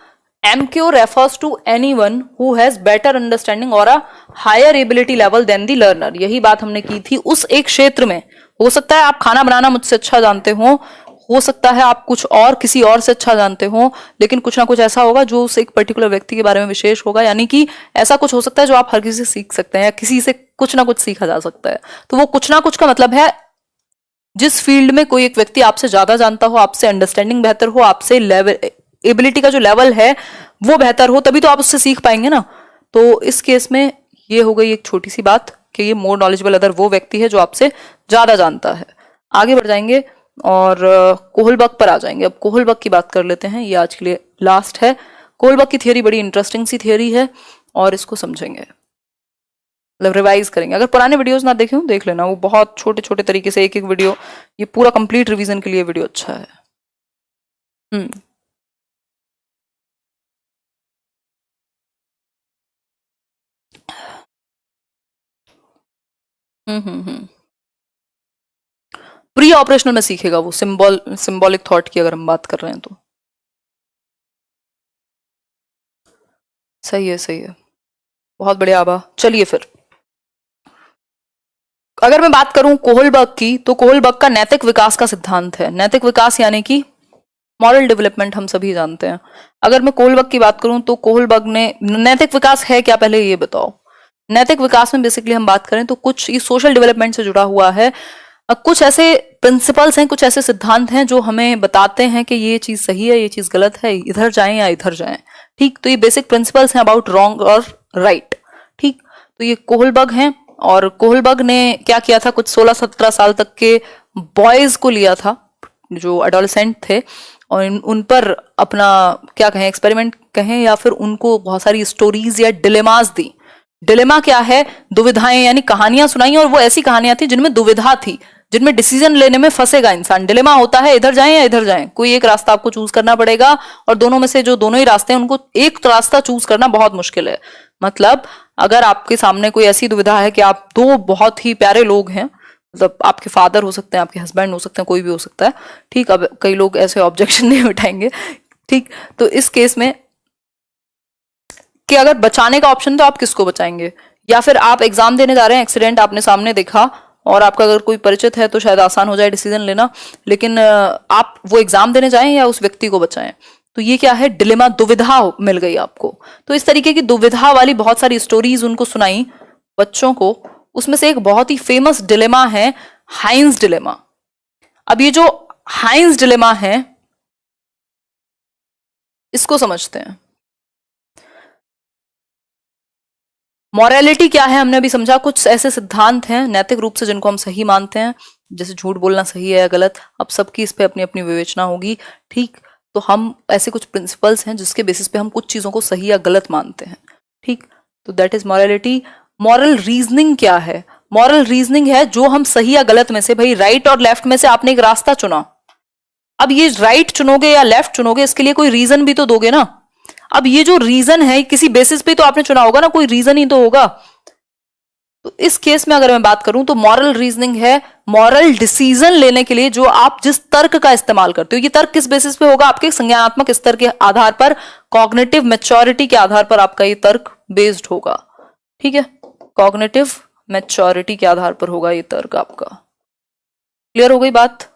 MKO refers to anyone who has better understanding or a higher ability level than the learner। यही बात हमने की थी उस एक क्षेत्र में। हो सकता है आप खाना बनाना मुझसे अच्छा जानते हो सकता है आप कुछ और किसी और से अच्छा जानते हो, लेकिन कुछ ना कुछ ऐसा होगा जो उस एक पर्टिकुलर व्यक्ति के बारे में विशेष होगा। यानी कि ऐसा कुछ हो सकता है जो आप हर किसी से सीख सकते हैं, या किसी से कुछ ना कुछ सीखा जा सकता है। तो वो कुछ ना कुछ का मतलब है जिस फील्ड में कोई एक व्यक्ति आपसे ज्यादा जानता हो, आपसे अंडरस्टैंडिंग बेहतर हो, आपसे लेवल एबिलिटी का जो लेवल है वो बेहतर हो, तभी तो आप उससे सीख पाएंगे ना। तो इस केस में ये हो गई एक छोटी सी बात कि ये मोर नॉलेजेबल अदर वो व्यक्ति है जो आपसे ज्यादा जानता है। आगे बढ़ जाएंगे और कोहलबर्ग पर आ जाएंगे। अब कोहलबर्ग की बात कर लेते हैं, ये आज के लिए लास्ट है। कोहलबर्ग की थियरी बड़ी इंटरेस्टिंग सी थियरी है और इसको समझेंगे, मतलब रिवाइज करेंगे। अगर पुराने वीडियोस ना देखे हो देख लेना, वो बहुत छोटे छोटे तरीके से एक एक वीडियो, ये पूरा कंप्लीट रिवीजन के लिए वीडियो अच्छा है। प्री ऑपरेशनल में सीखेगा वो, सिंबॉलिक थॉट की अगर हम बात कर रहे हैं तो। सही है सही है, बहुत बढ़िया आबा। चलिए फिर अगर मैं बात करूं कोहलबर्ग की, तो कोहलबर्ग का नैतिक विकास का सिद्धांत है। नैतिक विकास यानी कि मॉरल डेवलपमेंट, हम सभी जानते हैं। अगर मैं कोहलबर्ग की बात करूं तो कोहलबर्ग ने, नैतिक विकास है क्या पहले ये बताओ। नैतिक विकास में बेसिकली हम बात करें तो कुछ ये सोशल डेवलपमेंट से जुड़ा हुआ है। कुछ ऐसे प्रिंसिपल्स हैं, कुछ ऐसे सिद्धांत हैं जो हमें बताते हैं कि ये चीज सही है, ये चीज गलत है, इधर जाएं या इधर जाएं। ठीक, तो ये बेसिक प्रिंसिपल्स हैं अबाउट रॉन्ग और राइट। ठीक, तो ये कोहलबर्ग हैं। और कोहलबर्ग ने क्या किया था, कुछ 16-17 साल तक के बॉयज को लिया था जो एडोलेसेंट थे, और उन पर अपना क्या कहें, एक्सपेरिमेंट कहें, या फिर उनको बहुत सारी स्टोरीज या डिलेमास दी। डिलेमा क्या है? दुविधाएं, यानी कहानियां सुनाई, और वो ऐसी कहानियां थी जिनमें दुविधा थी, जिनमें डिसीजन लेने में फंसेगा इंसान। डिलेमा होता है इधर जाएं या इधर जाएं, कोई एक रास्ता आपको चूज करना पड़ेगा, और दोनों में से जो दोनों ही रास्ते हैं उनको एक रास्ता चूज करना बहुत मुश्किल है। मतलब अगर आपके सामने कोई ऐसी दुविधा है कि आप दो बहुत ही प्यारे लोग हैं, मतलब आपके फादर हो सकते हैं, आपके हस्बैंड हो सकते हैं, कोई भी हो सकता है, ठीक। अब कई लोग ऐसे ऑब्जेक्शन नहीं उठाएंगे, ठीक। तो इस केस में कि अगर बचाने का ऑप्शन, तो आप किसको बचाएंगे? या फिर आप एग्जाम देने जा रहे हैं, एक्सीडेंट आपने सामने देखा, और आपका अगर कोई परिचित है तो शायद आसान हो जाए डिसीजन लेना, लेकिन आप वो एग्जाम देने जाएं या उस व्यक्ति को बचाएं। तो ये क्या है? डिलेमा, दुविधा मिल गई आपको। तो इस तरीके की दुविधा वाली बहुत सारी स्टोरीज उनको सुनाई बच्चों को। उसमें से एक बहुत ही फेमस डिलेमा है हाइंस डिलेमा। अब ये जो हाइंस डिलेमा है, इसको समझते हैं। मॉरलिटी क्या है हमने अभी समझा। कुछ ऐसे सिद्धांत हैं नैतिक रूप से जिनको हम सही मानते हैं, जैसे झूठ बोलना सही है या गलत, अब सबकी इस पे अपनी अपनी विवेचना होगी, ठीक। तो हम ऐसे कुछ प्रिंसिपल्स हैं जिसके बेसिस पे हम कुछ चीजों को सही या गलत मानते हैं, ठीक। तो that is morality. Moral reasoning क्या है? मॉरल रीजनिंग है जो हम सही या गलत में से, भाई राइट और लेफ्ट में से आपने एक रास्ता चुना, अब ये राइट चुनोगे या लेफ्ट चुनोगे, इसके लिए कोई रीजन भी तो दोगे ना। अब ये जो रीजन है, किसी बेसिस पे तो आपने चुना होगा ना, कोई रीजन ही तो होगा। तो इस केस में अगर मैं बात करूं तो मॉरल रीजनिंग है मॉरल डिसीजन लेने के लिए जो आप जिस तर्क का इस्तेमाल करते हो। ये तर्क किस बेसिस पे होगा? आपके संज्ञानात्मक स्तर के आधार पर, कॉग्निटिव मैच्योरिटी के आधार पर आपका ये तर्क बेस्ड होगा, ठीक है। कॉग्निटिव मैच्योरिटी के आधार पर होगा ये तर्क आपका। क्लियर हो गई बात?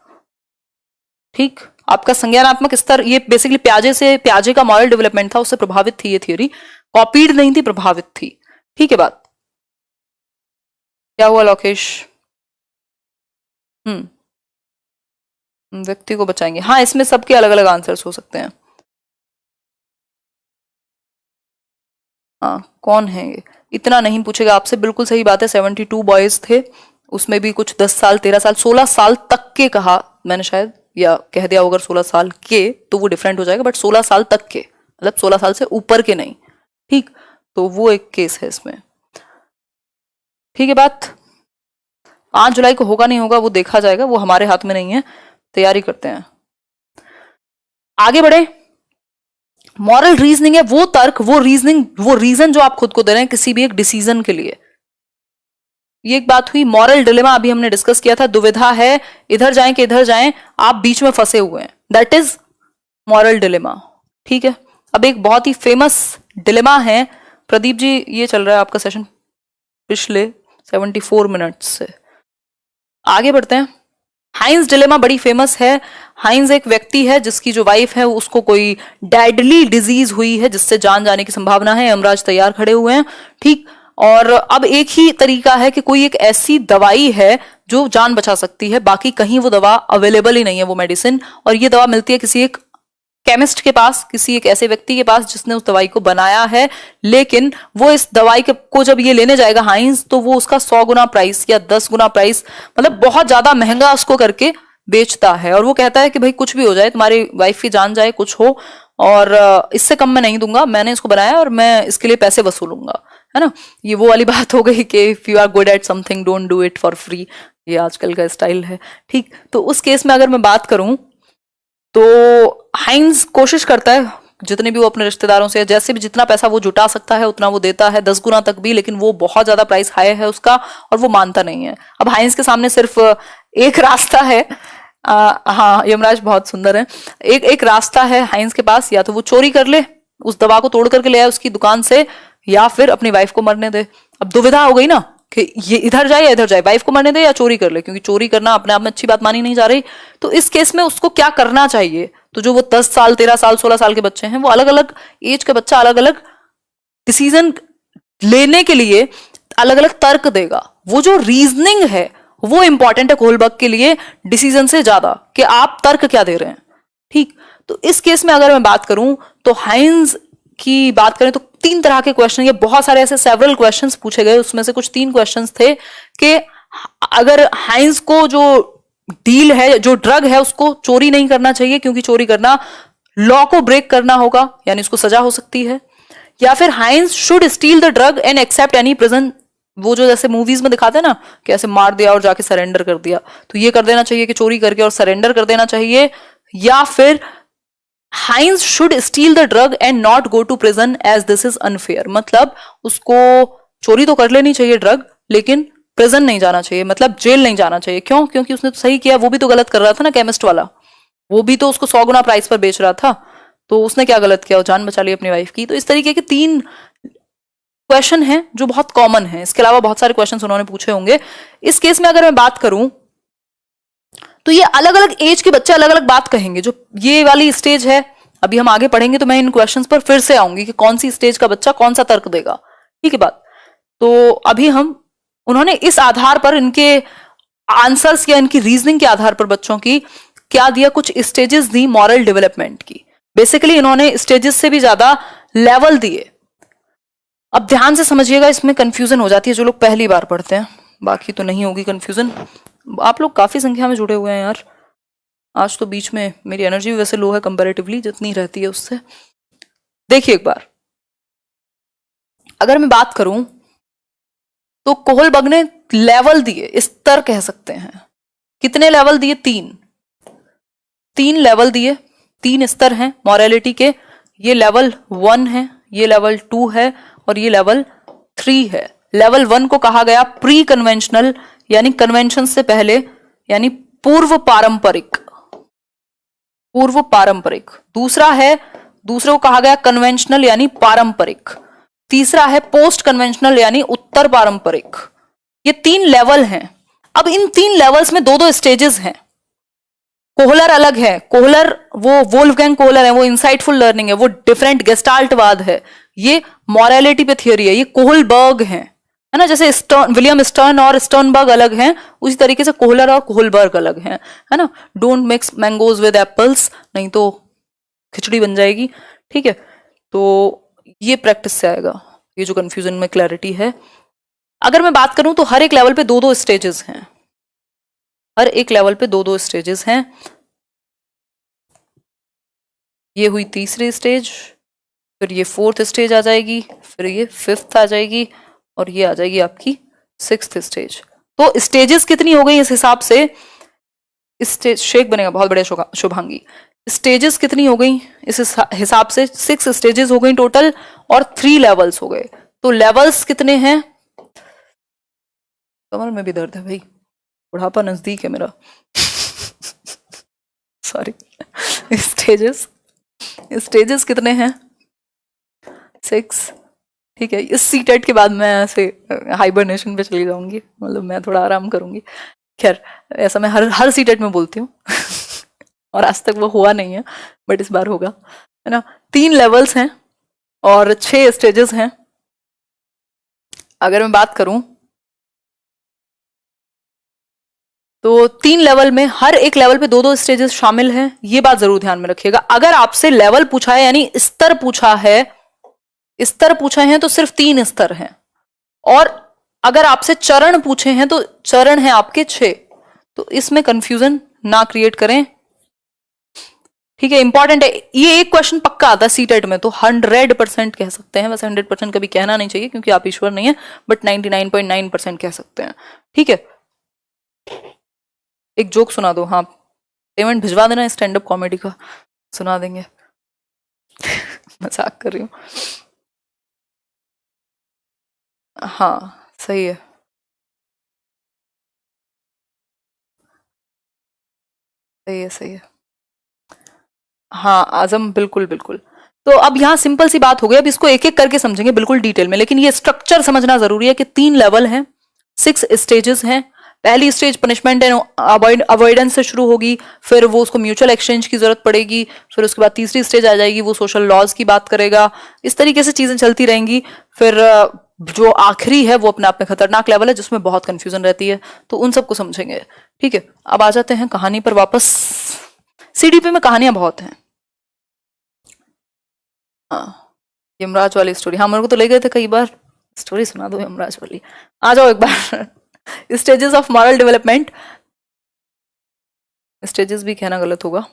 ठीक। आपका संज्ञानात्मक स्तर, ये बेसिकली प्याजे का मॉरल डेवलपमेंट था, उससे प्रभावित थी ये थियोरी, कॉपीड नहीं थी, प्रभावित थी, ठीक है बात। क्या हुआ लोकेश? व्यक्ति को बचाएंगे, हाँ, इसमें सबके अलग अलग आंसर्स हो सकते हैं। हाँ, कौन है ये? इतना नहीं पूछेगा आपसे, बिल्कुल सही बात है। 72 बॉयज थे, उसमें भी कुछ 10 साल, 13 साल, 16 साल तक के कहा मैंने शायद, या कह दिया अगर 16 साल के तो वो डिफरेंट हो जाएगा, बट 16 साल तक के मतलब 16 साल से ऊपर के नहीं, ठीक। तो वो एक केस है इसमें, ठीक है बात। 5 जुलाई को होगा नहीं होगा वो देखा जाएगा, वो हमारे हाथ में नहीं है, तैयारी करते हैं, आगे बढ़े। मॉरल रीजनिंग है वो तर्क, वो रीजनिंग, वो रीजन जो आप खुद को दे रहे हैं किसी भी एक डिसीजन के लिए। ये एक बात हुई। मॉरल डिलेमा अभी हमने डिस्कस किया था, दुविधा है इधर जाएं कि इधर जाएं, आप बीच में फंसे हुए हैं, दैट इज मॉरल डिलेमा, ठीक है। अब एक बहुत ही फेमस डिलेमा है, प्रदीप जी ये चल रहा है आपका सेशन पिछले 74 मिनट से, आगे बढ़ते हैं। हाइंस डिलेमा बड़ी फेमस है। हाइंस एक व्यक्ति है जिसकी जो वाइफ है उसको कोई डेडली डिजीज हुई है जिससे जान जाने की संभावना है, यमराज तैयार खड़े हुए हैं, ठीक। और अब एक ही तरीका है कि कोई एक ऐसी दवाई है जो जान बचा सकती है, बाकी कहीं वो दवा अवेलेबल ही नहीं है, वो मेडिसिन, और ये दवा मिलती है किसी एक केमिस्ट के पास, किसी एक ऐसे व्यक्ति के पास जिसने उस दवाई को बनाया है, लेकिन वो इस दवाई को जब ये लेने जाएगा हाइंस, तो वो उसका 100 गुना प्राइस या 10 गुना प्राइस, मतलब बहुत ज्यादा महंगा उसको करके बेचता है। और वो कहता है कि भाई कुछ भी हो जाए, तुम्हारी वाइफ की जान जाए, कुछ हो, और इससे कम मैं नहीं दूंगा, मैंने इसको बनाया और मैं इसके लिए पैसे वसूलूंगा, है ना। ये वो वाली बात हो गई कि if you are good at something don't do it for free, ये आजकल का स्टाइल है, ठीक। तो उस केस में अगर मैं बात करूं तो हाइंस कोशिश करता है जितने भी वो अपने रिश्तेदारों से, जैसे भी जितना पैसा वो जुटा सकता है उतना वो देता है, 10 गुना तक भी, लेकिन वो बहुत ज्यादा प्राइस हाई है उसका और वो मानता नहीं है। अब हाइंस के सामने सिर्फ एक रास्ता है, हाँ यमराज बहुत सुंदर है, एक रास्ता है हाइंस के पास, या तो वो चोरी कर ले, उस दवा को तोड़ करके ले आए उसकी दुकान से, या फिर अपनी वाइफ को मरने दे। अब दुविधा हो गई ना कि ये इधर जाए या इधर जाए, वाइफ को मरने दे या चोरी कर ले, क्योंकि चोरी करना अपने आप में अच्छी बात मानी नहीं जा रही। तो इस केस में उसको क्या करना चाहिए? तो जो वो 10 साल, 13 साल, 16 साल के बच्चे हैं, वो अलग अलग एज का बच्चा अलग अलग डिसीजन लेने के लिए अलग अलग तर्क देगा। वो जो रीजनिंग है वो इंपॉर्टेंट है कोहलबर्ग के लिए डिसीजन से ज्यादा, कि आप तर्क क्या दे रहे हैं, ठीक। तो इस केस में अगर मैं बात करूं तो हाइंस की बात करें तो 3 तरह के क्वेश्चन, ये बहुत सारे ऐसे सेवरल क्वेश्चंस पूछे गए, उसमें से कुछ 3 क्वेश्चंस थे कि अगर हाइंस को जो डील है, जो ड्रग है, उसको चोरी नहीं करना चाहिए, क्योंकि चोरी करना लॉ को ब्रेक करना होगा, यानी उसको सजा हो सकती है। या फिर Heinz should steal the drug and accept any prison, वो जो जैसे मूवीज में दिखाते हैं ना कि ऐसे मार दिया और जाके सरेंडर कर दिया, तो ये कर देना चाहिए कि चोरी करके और सरेंडर कर देना चाहिए। या फिर Heinz should steal the drug and not go to prison as this is unfair, मतलब उसको चोरी तो कर लेनी चाहिए ड्रग, लेकिन प्रिजन नहीं जाना चाहिए, मतलब जेल नहीं जाना चाहिए। क्यों? क्योंकि उसने तो सही किया, वो भी तो गलत कर रहा था ना, केमिस्ट वाला, वो भी तो उसको 100 गुना प्राइस पर बेच रहा था, तो उसने क्या गलत किया? वो जान बचा ली अपनी वाइफ की। तो इस तरीके के 3 क्वेश्चन हैं जो बहुत कॉमन है। इसके अलावा बहुत सारे क्वेश्चन उन्होंने पूछे होंगे। इस केस में अगर मैं बात करूं तो ये अलग अलग एज के बच्चे अलग अलग बात कहेंगे। जो ये वाली स्टेज है, अभी हम आगे पढ़ेंगे तो मैं इन क्वेश्चंस पर फिर से आऊंगी कि कौन सी स्टेज का बच्चा कौन सा तर्क देगा, ठीक है बात। तो अभी हम उन्होंने इस आधार पर, इनके आंसर्स या इनकी रीजनिंग के आधार पर बच्चों की क्या दिया, कुछ स्टेजेस दी मॉरल डेवलपमेंट की। बेसिकली इन्होंने स्टेजेस से भी ज्यादा लेवल दिए। अब ध्यान से समझिएगा, इसमें कंफ्यूजन हो जाती है जो लोग पहली बार पढ़ते हैं, बाकी तो नहीं होगी कंफ्यूजन। आप लोग काफी संख्या में जुड़े हुए हैं यार। आज तो बीच में मेरी एनर्जी भी वैसे लो है कंपैरेटिवली, जितनी रहती है उससे। देखिए एक बार, अगर मैं बात करूं तो कोहलबर्ग ने लेवल दिए, स्तर कह सकते हैं। कितने लेवल दिए? 3 लेवल दिए, 3 स्तर हैं मॉरलिटी के। ये लेवल 1 है, ये लेवल 2 है और ये लेवल 3 है। लेवल 1 को कहा गया प्री कन्वेंशनल, यानी कन्वेंशन से पहले, यानी पूर्व पारंपरिक, पूर्व पारंपरिक। दूसरे को कहा गया कन्वेंशनल यानी पारंपरिक। तीसरा है पोस्ट कन्वेंशनल यानी उत्तर पारंपरिक। ये 3 लेवल हैं। अब इन 3 लेवल्स में 2-2 स्टेजेस हैं। कोहलर अलग है, कोहलर वो वोल्फगैंग कोहलर है, वो इनसाइटफुल लर्निंग है, वो डिफरेंट गेस्टाल्टवाद है, ये मॉरलिटी पे थियोरी है। ये कोहलबर्ग है ना, जैसे विलियम स्टर्न और स्टर्नबर्ग अलग हैं, उसी तरीके से कोहलर और कोहलबर्ग अलग हैं, है ना। Don't mix mangoes with apples, नहीं तो खिचड़ी बन जाएगी, ठीक है। तो ये प्रैक्टिस से आएगा, ये जो कंफ्यूजन में क्लैरिटी है। अगर मैं बात करूं तो हर एक लेवल पे 2-2 स्टेजेस हैं, हर एक लेवल पे 2-2 स्टेजेस हैं। ये हुई तीसरी स्टेज, फिर ये 4th स्टेज आ जाएगी, फिर ये 5th आ जाएगी और ये आ जाएगी आपकी 6th स्टेज। तो स्टेजेस कितनी हो गई इस हिसाब से? स्टेज शेक बनेगा बहुत बढ़िया शुभांगी। स्टेजेस कितनी हो गई इस हिसाब से? 6 स्टेजेस हो गई टोटल और 3 लेवल्स हो गए। तो लेवल्स कितने हैं? कमर में भी दर्द है भाई, बुढ़ापा नजदीक है मेरा सॉरी। स्टेजेस कितने हैं? 6, ठीक है। इस सीटेट के बाद मैं ऐसे हाइबरनेशन पे चली जाऊंगी, मतलब मैं थोड़ा आराम करूंगी। खैर, ऐसा मैं हर सीटेट में बोलती हूँ और आज तक वो हुआ नहीं है, बट इस बार होगा, है ना। 3 लेवल्स हैं और 6 स्टेजेस हैं। अगर मैं बात करूं तो 3 लेवल में हर एक लेवल पे 2-2 स्टेजेस शामिल हैं, ये बात जरूर ध्यान में रखिएगा। अगर आपसे लेवल पूछा है यानी स्तर पूछा है, स्तर पूछे हैं तो सिर्फ 3 स्तर हैं, और अगर आपसे चरण पूछे हैं तो चरण हैं आपके 6। तो इसमें कंफ्यूजन ना क्रिएट करें, ठीक है। इंपॉर्टेंट है ये, एक क्वेश्चन पक्का आता है सीटेट में, तो 100% कह सकते हैं। वैसे 100% कभी कहना नहीं चाहिए क्योंकि आप ईश्वर नहीं है, बट 99.9% कह सकते हैं, ठीक है। एक जोक सुना दो, हाँ पेमेंट भिजवा देना स्टैंड अप कॉमेडी का, सुना देंगे मजाक कर रही हूँ। हाँ सही है, सही है, सही है। हाँ आजम, बिल्कुल बिल्कुल। तो अब यहाँ सिंपल सी बात हो गई, अब इसको एक एक करके समझेंगे बिल्कुल डिटेल में, लेकिन ये स्ट्रक्चर समझना जरूरी है कि 3 लेवल हैं, 6 स्टेजेस हैं। पहली स्टेज पनिशमेंट एंड अवॉइडेंस से शुरू होगी, फिर वो उसको म्यूचुअल एक्सचेंज की जरूरत पड़ेगी, फिर उसके बाद तीसरी स्टेज आ जाएगी, वो सोशल लॉज की बात करेगा। इस तरीके से चीजें चलती रहेंगी। फिर जो आखिरी है वो अपने आप में खतरनाक लेवल है जिसमें बहुत कंफ्यूजन रहती है, तो उन सबको समझेंगे, ठीक है। अब आ जाते हैं कहानी पर वापस। सीडीपी में कहानियां बहुत हैं। हाँ, यमराज वाली स्टोरी, हाँ मेरे को तो ले गए थे कई बार, स्टोरी सुना दो यमराज वाली। आ जाओ एक बार stages of moral development. Stages भी कहना गलत होगा,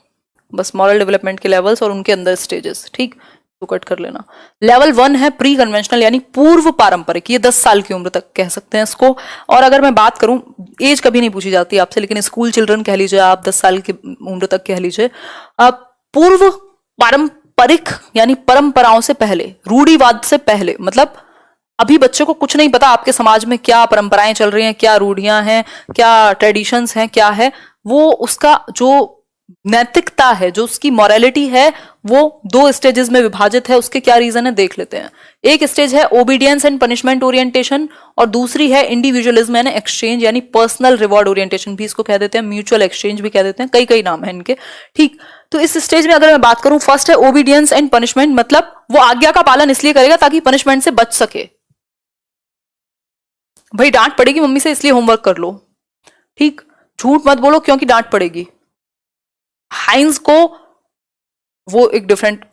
बस मॉरल डेवलपमेंट के लेवल्स और उनके अंदर स्टेजेस, ठीक, तो कट कर लेना। लेवल 1 है प्री कन्वेंशनल यानी पूर्व पारंपरिक, ये 10 साल की उम्र तक कह सकते हैं इसको। और अगर मैं बात करूं, एज कभी नहीं पूछी जाती आपसे, लेकिन स्कूल चिल्ड्रन कह लीजिए आप, 10 साल की उम्र तक कह लीजिए। पूर्व पारंपरिक यानी परंपराओं से पहले, रूढ़िवाद से पहले, मतलब अभी बच्चों को कुछ नहीं पता आपके समाज में क्या परंपराएं चल रही हैं, क्या रूढ़ियां हैं, क्या ट्रेडिशंस हैं, क्या है वो, उसका जो नैतिकता है, जो उसकी मॉरलिटी है, वो 2 स्टेजेस में विभाजित है। उसके क्या रीजन है देख लेते हैं। एक स्टेज है ओबीडियंस एंड पनिशमेंट ओरिएंटेशन, और दूसरी है इंडिविजुअलिज्म एंड एक्सचेंज यानी पर्सनल रिवॉर्ड ओरिएंटेशन भी इसको कह देते हैं, म्यूचुअल एक्सचेंज भी कह देते हैं, कई कई नाम है इनके, ठीक। तो इस स्टेज में अगर मैं बात करूं, फर्स्ट है ओबीडियंस एंड पनिशमेंट, मतलब वो आज्ञा का पालन इसलिए करेगा ताकि पनिशमेंट से बच सके। भाई डांट पड़ेगी मम्मी से इसलिए होमवर्क कर लो, ठीक, झूठ मत बोलो क्योंकि डांट पड़ेगी। हाइंस को वो एक डिफरेंट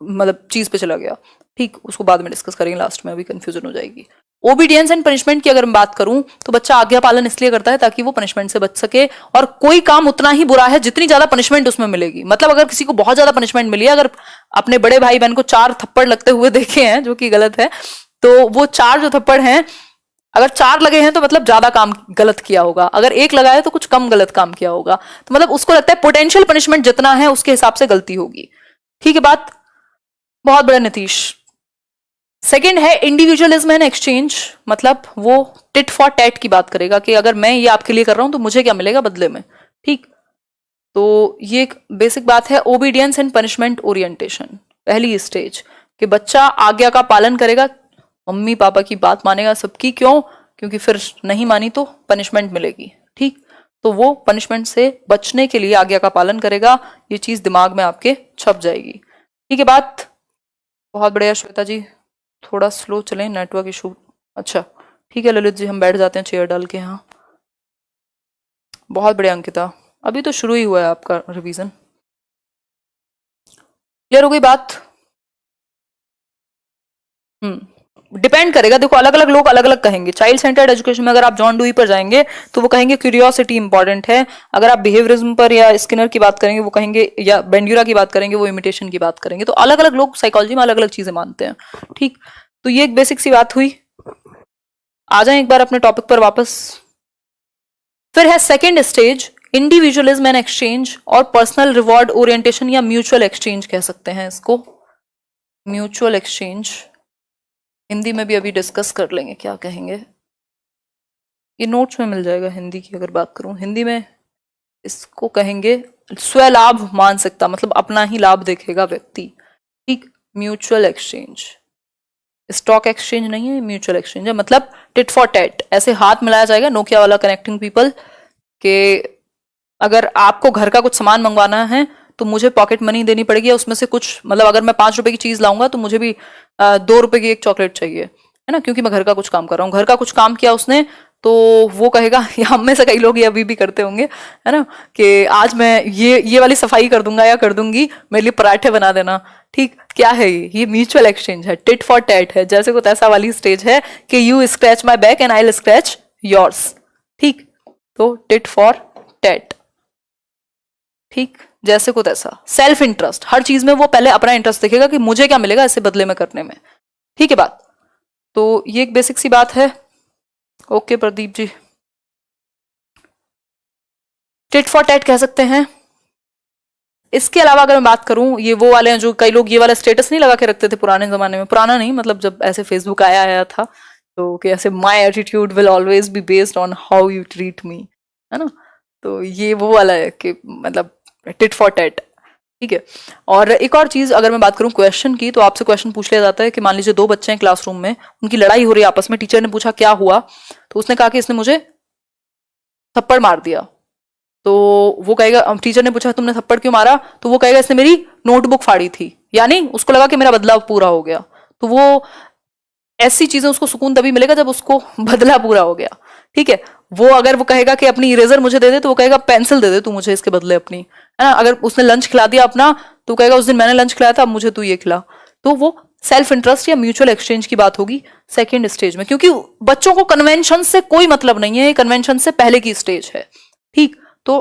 मतलब चीज पे चला गया, ठीक, उसको बाद में डिस्कस करेंगे लास्ट में, अभी कंफ्यूजन हो जाएगी। ओबीडियंस एंड पनिशमेंट की अगर मैं बात करूं तो बच्चा आज्ञा पालन इसलिए करता है ताकि वो पनिशमेंट से बच सके, और कोई काम उतना ही बुरा है जितनी ज्यादा पनिशमेंट उसमें मिलेगी। मतलब अगर किसी को बहुत ज्यादा पनिशमेंट मिली है, अगर अपने बड़े भाई बहन को 4 थप्पड़ लगते हुए देखे हैं, जो कि गलत है, तो वो 4 जो थप्पड़ हैं, अगर 4 लगे हैं तो मतलब ज्यादा काम गलत किया होगा, अगर 1 लगा है तो कुछ कम गलत काम किया होगा। तो मतलब उसको लगता है पोटेंशियल पनिशमेंट जितना है उसके हिसाब से गलती होगी, ठीक है बात, बहुत बड़ा नीतीश। सेकंड है इंडिविजुअलिज्म एंड एक्सचेंज, मतलब वो टिट फॉर टैट की बात करेगा कि अगर मैं ये आपके लिए कर रहा हूं तो मुझे क्या मिलेगा बदले में, ठीक। तो ये एक बेसिक बात है। ओबीडियंस एंड पनिशमेंट ओरिएंटेशन, पहली स्टेज कि बच्चा आज्ञा का पालन करेगा, मम्मी पापा की बात मानेगा सबकी, क्यों, क्योंकि फिर नहीं मानी तो पनिशमेंट मिलेगी, ठीक। तो वो पनिशमेंट से बचने के लिए आज्ञा का पालन करेगा, ये चीज दिमाग में आपके छप जाएगी, ठीक है बात। बहुत बढ़िया श्वेता जी, थोड़ा स्लो चलें, नेटवर्क इशू, अच्छा ठीक है ललित जी, हम बैठ जाते हैं चेयर डाल के, हाँ बहुत बढ़िया अंकिता, अभी तो शुरू ही हुआ है आपका रिवीजन, क्लियर हो गई बात। डिपेंड करेगा, देखो अलग अलग लोग अलग अलग कहेंगे। चाइल्ड सेंटर्ड एजुकेशन में अगर आप जॉन डूई पर जाएंगे तो वो कहेंगे क्यूरियोसिटी इंपॉर्टेंट है, अगर आप बिहेवियरिज्म पर या स्किनर की बात करेंगे वो कहेंगे, या बेंड्यूरा की बात करेंगे वो इमिटेशन की बात करेंगे। तो अलग अलग लोग साइकोलॉजी में अलग अलग चीजें मानते हैं, ठीक। तो ये एक बेसिक सी बात हुई। आ जाए एक बार अपने टॉपिक पर वापस। फिर है second stage individualism and exchange और पर्सनल रिवॉर्ड ओरिएंटेशन, या म्यूचुअल एक्सचेंज कह सकते हैं इसको, म्यूचुअल एक्सचेंज हिंदी में भी अभी डिस्कस कर लेंगे क्या कहेंगे, ये नोट्स में मिल जाएगा। हिंदी की अगर बात करूं, हिंदी में इसको कहेंगे स्वलाभ मानसिकता, मतलब अपना ही लाभ देखेगा व्यक्ति, ठीक। म्यूचुअल एक्सचेंज, स्टॉक एक्सचेंज नहीं है, म्यूचुअल एक्सचेंज है, मतलब टिट फॉर टैट, ऐसे हाथ मिलाया जाएगा, नोकिया वाला कनेक्टिंग पीपल, के अगर आपको घर का कुछ सामान मंगवाना है तो मुझे पॉकेट मनी देनी पड़ेगी, उसमें से कुछ, मतलब अगर मैं 5 रुपए की चीज लाऊंगा तो मुझे भी 2 रुपए की एक चॉकलेट चाहिए, है ना, क्योंकि मैं घर का कुछ काम कर रहा हूँ। घर का कुछ काम किया उसने तो वो कहेगा, या हम में से कई लोग ये अभी भी करते होंगे, है ना, कि आज मैं ये वाली सफाई कर दूंगा या कर दूंगी, मेरे लिए पराठे बना देना, ठीक। क्या है ये म्यूचुअल एक्सचेंज है, टिट फॉर टैट है, जैसे को तैसा वाली स्टेज है कि you scratch my back and I will scratch yours, ठीक। तो टिट फॉर टैट, ठीक, जैसे को तैसा, सेल्फ इंटरेस्ट, हर चीज में वो पहले अपना इंटरेस्ट देखेगा कि मुझे क्या मिलेगा इससे बदले में करने में, ठीक है बात। तो ये एक बेसिक सी बात है। Okay Pradeep ji, tit for tat कह सकते हैं। इसके अलावा अगर मैं बात करूं, ये वो वाले हैं जो कई लोग ये वाला स्टेटस नहीं लगा के रखते थे पुराने जमाने में, पुराना नहीं मतलब जब ऐसे फेसबुक आया था, तो कि ऐसे my attitude will always be based on how you treat me, है ना, तो ये वो वाला है कि मतलब टिट फॉर टैट, ठीक है। और एक और चीज अगर मैं बात करूं क्वेश्चन की, तो आपसे क्वेश्चन पूछ लिया जाता है कि मान लीजिए 2 बच्चे हैं क्लासरूम में, उनकी लड़ाई हो रही है आपस में, टीचर ने पूछा क्या हुआ, तो उसने कहा कि इसने मुझे थप्पड़ मार दिया, तो वो कहेगा, टीचर ने पूछा तुमने थप्पड़ क्यों मारा, तो वो कहेगा इसने मेरी नोटबुक फाड़ी थी, यानी उसको लगा कि मेरा बदला पूरा हो गया। तो वो ऐसी चीजें उसको सुकून तभी मिलेगा जब उसको बदला पूरा हो गया, ठीक है। वो अगर वो कहेगा कि अपनी इरेजर मुझे दे दे, तो वो कहेगा पेंसिल दे दे तू मुझे इसके बदले अपनी, है ना। अगर उसने लंच खिला दिया अपना, तो कहेगा उस दिन मैंने लंच खिलाया था अब मुझे तू ये खिला। तो वो सेल्फ इंटरेस्ट या म्यूचुअल एक्सचेंज की बात होगी सेकेंड स्टेज में, क्योंकि बच्चों को कन्वेंशन से कोई मतलब नहीं है, ये कन्वेंशन से पहले की स्टेज है, ठीक। तो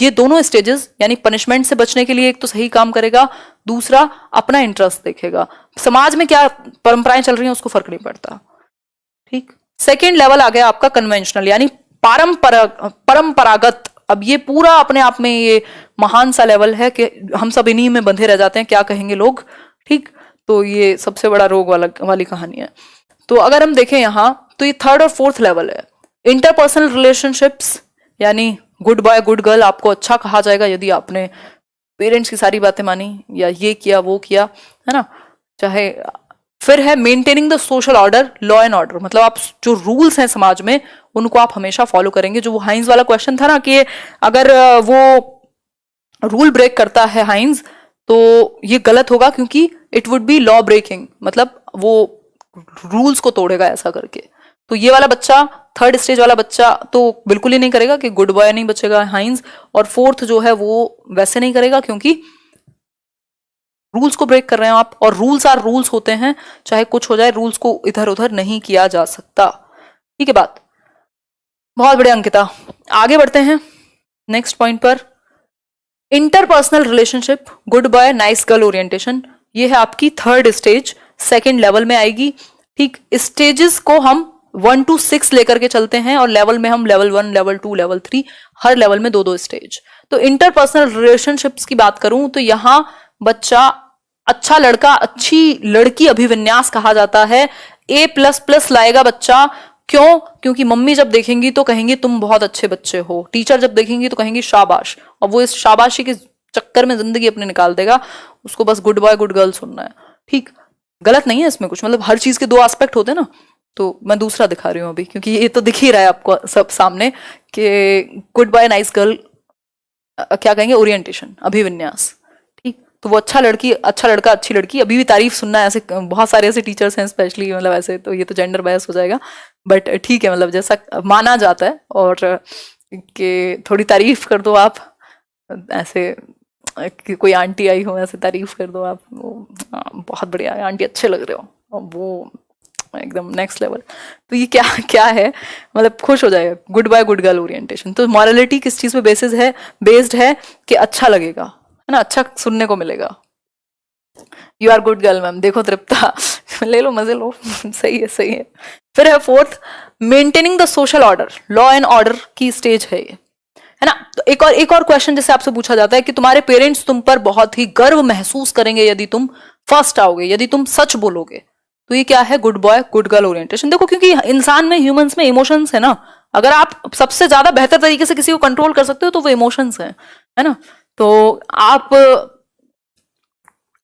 ये दोनों स्टेजेस यानी पनिशमेंट से बचने के लिए एक तो सही काम करेगा, दूसरा अपना इंटरेस्ट देखेगा, समाज में क्या परंपराएं चल रही हैं उसको फर्क नहीं पड़ता। ठीक, सेकेंड लेवल आ गया आपका कन्वेंशनल यानी परंपरागत। अब ये पूरा अपने आप में ये महान सा लेवल है कि हम सब इन्हीं में बंधे रह जाते हैं, क्या कहेंगे लोग। ठीक, तो ये सबसे बड़ा रोग वाली कहानी है। तो अगर हम देखें यहाँ तो ये थर्ड और फोर्थ लेवल है। इंटरपर्सनल रिलेशनशिप्स यानी गुड बॉय गुड गर्ल, आपको अच्छा कहा जाएगा यदि आपने पेरेंट्स की सारी बातें मानी या ये किया वो किया, है ना, चाहे। फिर है maintaining the social order, law and order, मतलब आप जो रूल्स हैं समाज में उनको आप हमेशा फॉलो करेंगे। जो वो हाइंस वाला क्वेश्चन था ना कि अगर वो रूल ब्रेक करता है हाइंस तो ये गलत होगा क्योंकि it would be law breaking, मतलब वो रूल्स को तोड़ेगा ऐसा करके। तो ये वाला बच्चा, थर्ड स्टेज वाला बच्चा तो बिल्कुल ही नहीं करेगा कि गुड बॉय नहीं बचेगा हाइंस, और फोर्थ जो है वो वैसे नहीं करेगा क्योंकि रूल्स को ब्रेक कर रहे हैं आप, और रूल्स आर रूल्स होते हैं, चाहे कुछ हो जाए रूल्स को इधर उधर नहीं किया जा सकता। ठीक है बात, बहुत बढ़िया अंकिता। आगे बढ़ते हैं नेक्स्ट पॉइंट पर। Interpersonal relationship, good boy nice girl orientation, ये है आपकी थर्ड स्टेज, सेकेंड लेवल में आएगी। ठीक, स्टेजेस को हम 1 to 6 लेकर के चलते हैं और लेवल में हम लेवल 1, लेवल 2, लेवल 3, हर लेवल में 2-2 स्टेज। तो इंटरपर्सनल रिलेशनशिप्स की बात करूं तो यहां बच्चा अच्छा लड़का अच्छी लड़की अभिविन्यास कहा जाता है, A++ लाएगा बच्चा। क्यों? क्योंकि मम्मी जब देखेंगी तो कहेंगी तुम बहुत अच्छे बच्चे हो, टीचर जब देखेंगी तो कहेंगी शाबाश, और वो इस शाबाशी के चक्कर में जिंदगी अपनी निकाल देगा, उसको बस गुड बॉय गुड गर्ल सुनना है। ठीक, गलत नहीं है इसमें कुछ, मतलब हर चीज के दो एस्पेक्ट होते हैं ना, तो मैं दूसरा दिखा रही हूँ अभी क्योंकि ये तो दिख ही रहा है आपको सब सामने कि गुड बॉय नाइस गर्ल क्या कहेंगे, ओरिएंटेशन, अभिविन्यास। ठीक, तो वो अच्छा लड़का अच्छी लड़की, अभी भी तारीफ सुनना है, ऐसे बहुत सारे ऐसे टीचर्स हैं स्पेशली, मतलब ऐसे तो ये तो जेंडर बायस हो जाएगा, बट ठीक है, मतलब जैसा माना जाता है, और कि थोड़ी तारीफ कर दो आप, ऐसे कि कोई आंटी आई हो ऐसे तारीफ कर दो आप, वो बहुत बढ़िया आंटी, अच्छे लग रहे हो, वो एकदम नेक्स्ट लेवल। तो ये क्या क्या है, मतलब खुश हो जाएगा, good boy good girl orientation. तो मॉरलिटी किस चीज पे बेस्ड है कि अच्छा लगेगा, है ना, अच्छा सुनने को मिलेगा। You are good girl ma'am, देखो तृप्ता ले लो मजे लो सही है सही है। फिर है fourth, maintaining the social order, law and order की स्टेज है ये, है ना। तो एक और क्वेश्चन जैसे आपसे पूछा जाता है कि तुम्हारे पेरेंट्स तुम पर बहुत ही गर्व महसूस करेंगे यदि तुम फर्स्ट आओगे, यदि तुम सच बोलोगे। तो ये क्या है, good boy good girl orientation. देखो क्योंकि इंसान में, ह्यूमंस में इमोशंस है ना, अगर आप सबसे ज्यादा बेहतर तरीके से किसी को कंट्रोल कर सकते हो तो वो इमोशंस है ना। तो आप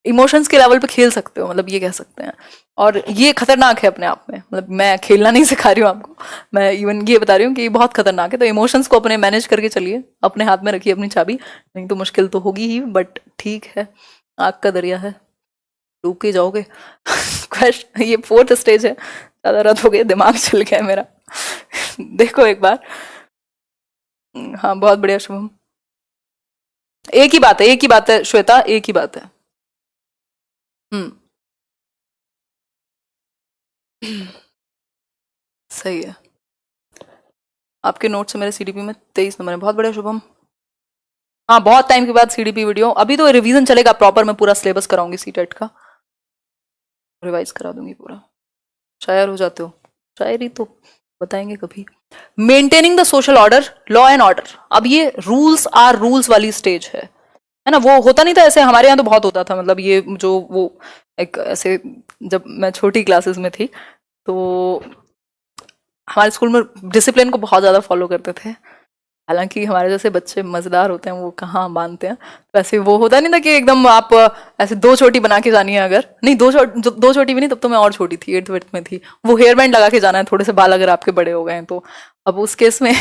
इमोशंस के लेवल पे खेल सकते हो, मतलब ये कह सकते हैं, और ये खतरनाक है अपने आप में, मतलब मैं खेलना नहीं सिखा रही हूँ आपको, मैं इवन ये बता रही हूँ कि ये बहुत खतरनाक है। तो इमोशंस को अपने मैनेज करके चलिए, अपने हाथ में रखिए अपनी चाबी, नहीं तो मुश्किल तो होगी ही, बट ठीक है, आग का दरिया है, डूब के जाओगे ये फोर्थ स्टेज है, ज्यादा रात हो गई, दिमाग चल गया मेरा देखो एक बार, हाँ बहुत बढ़िया शुभम, एक ही बात है श्वेता, एक ही बात है। सही है, आपके नोट से मेरे सीडीपी में 23 नंबर है, बहुत बढ़िया शुभम। हाँ बहुत टाइम के बाद सीडीपी वीडियो, अभी तो रिवीजन चलेगा प्रॉपर, मैं पूरा सिलेबस कराऊंगी सीटेट का, रिवाइज करा दूंगी पूरा। शायर हो जाते हो, शायरी तो बताएंगे कभी। Maintaining the social order, law and order, अब ये रूल्स आर रूल्स वाली स्टेज है ना। वो होता नहीं था ऐसे, हमारे यहाँ तो बहुत होता था, मतलब ये जो वो एक ऐसे, जब मैं छोटी क्लासेस में थी तो हमारे स्कूल में डिसिप्लिन को बहुत ज़्यादा फॉलो करते थे, हालांकि हमारे जैसे बच्चे मजेदार होते हैं वो कहाँ मानते हैं। वैसे वो होता नहीं था कि एकदम आप ऐसे 2 चोटी बना के जानी है, अगर नहीं 2 चोटी भी नहीं, तब तो मैं और छोटी थी, 8th में थी, वो हेयर बैंड लगा के जाना है, थोड़े से बाल अगर आपके बड़े हो गए हैं तो। अब उस केस में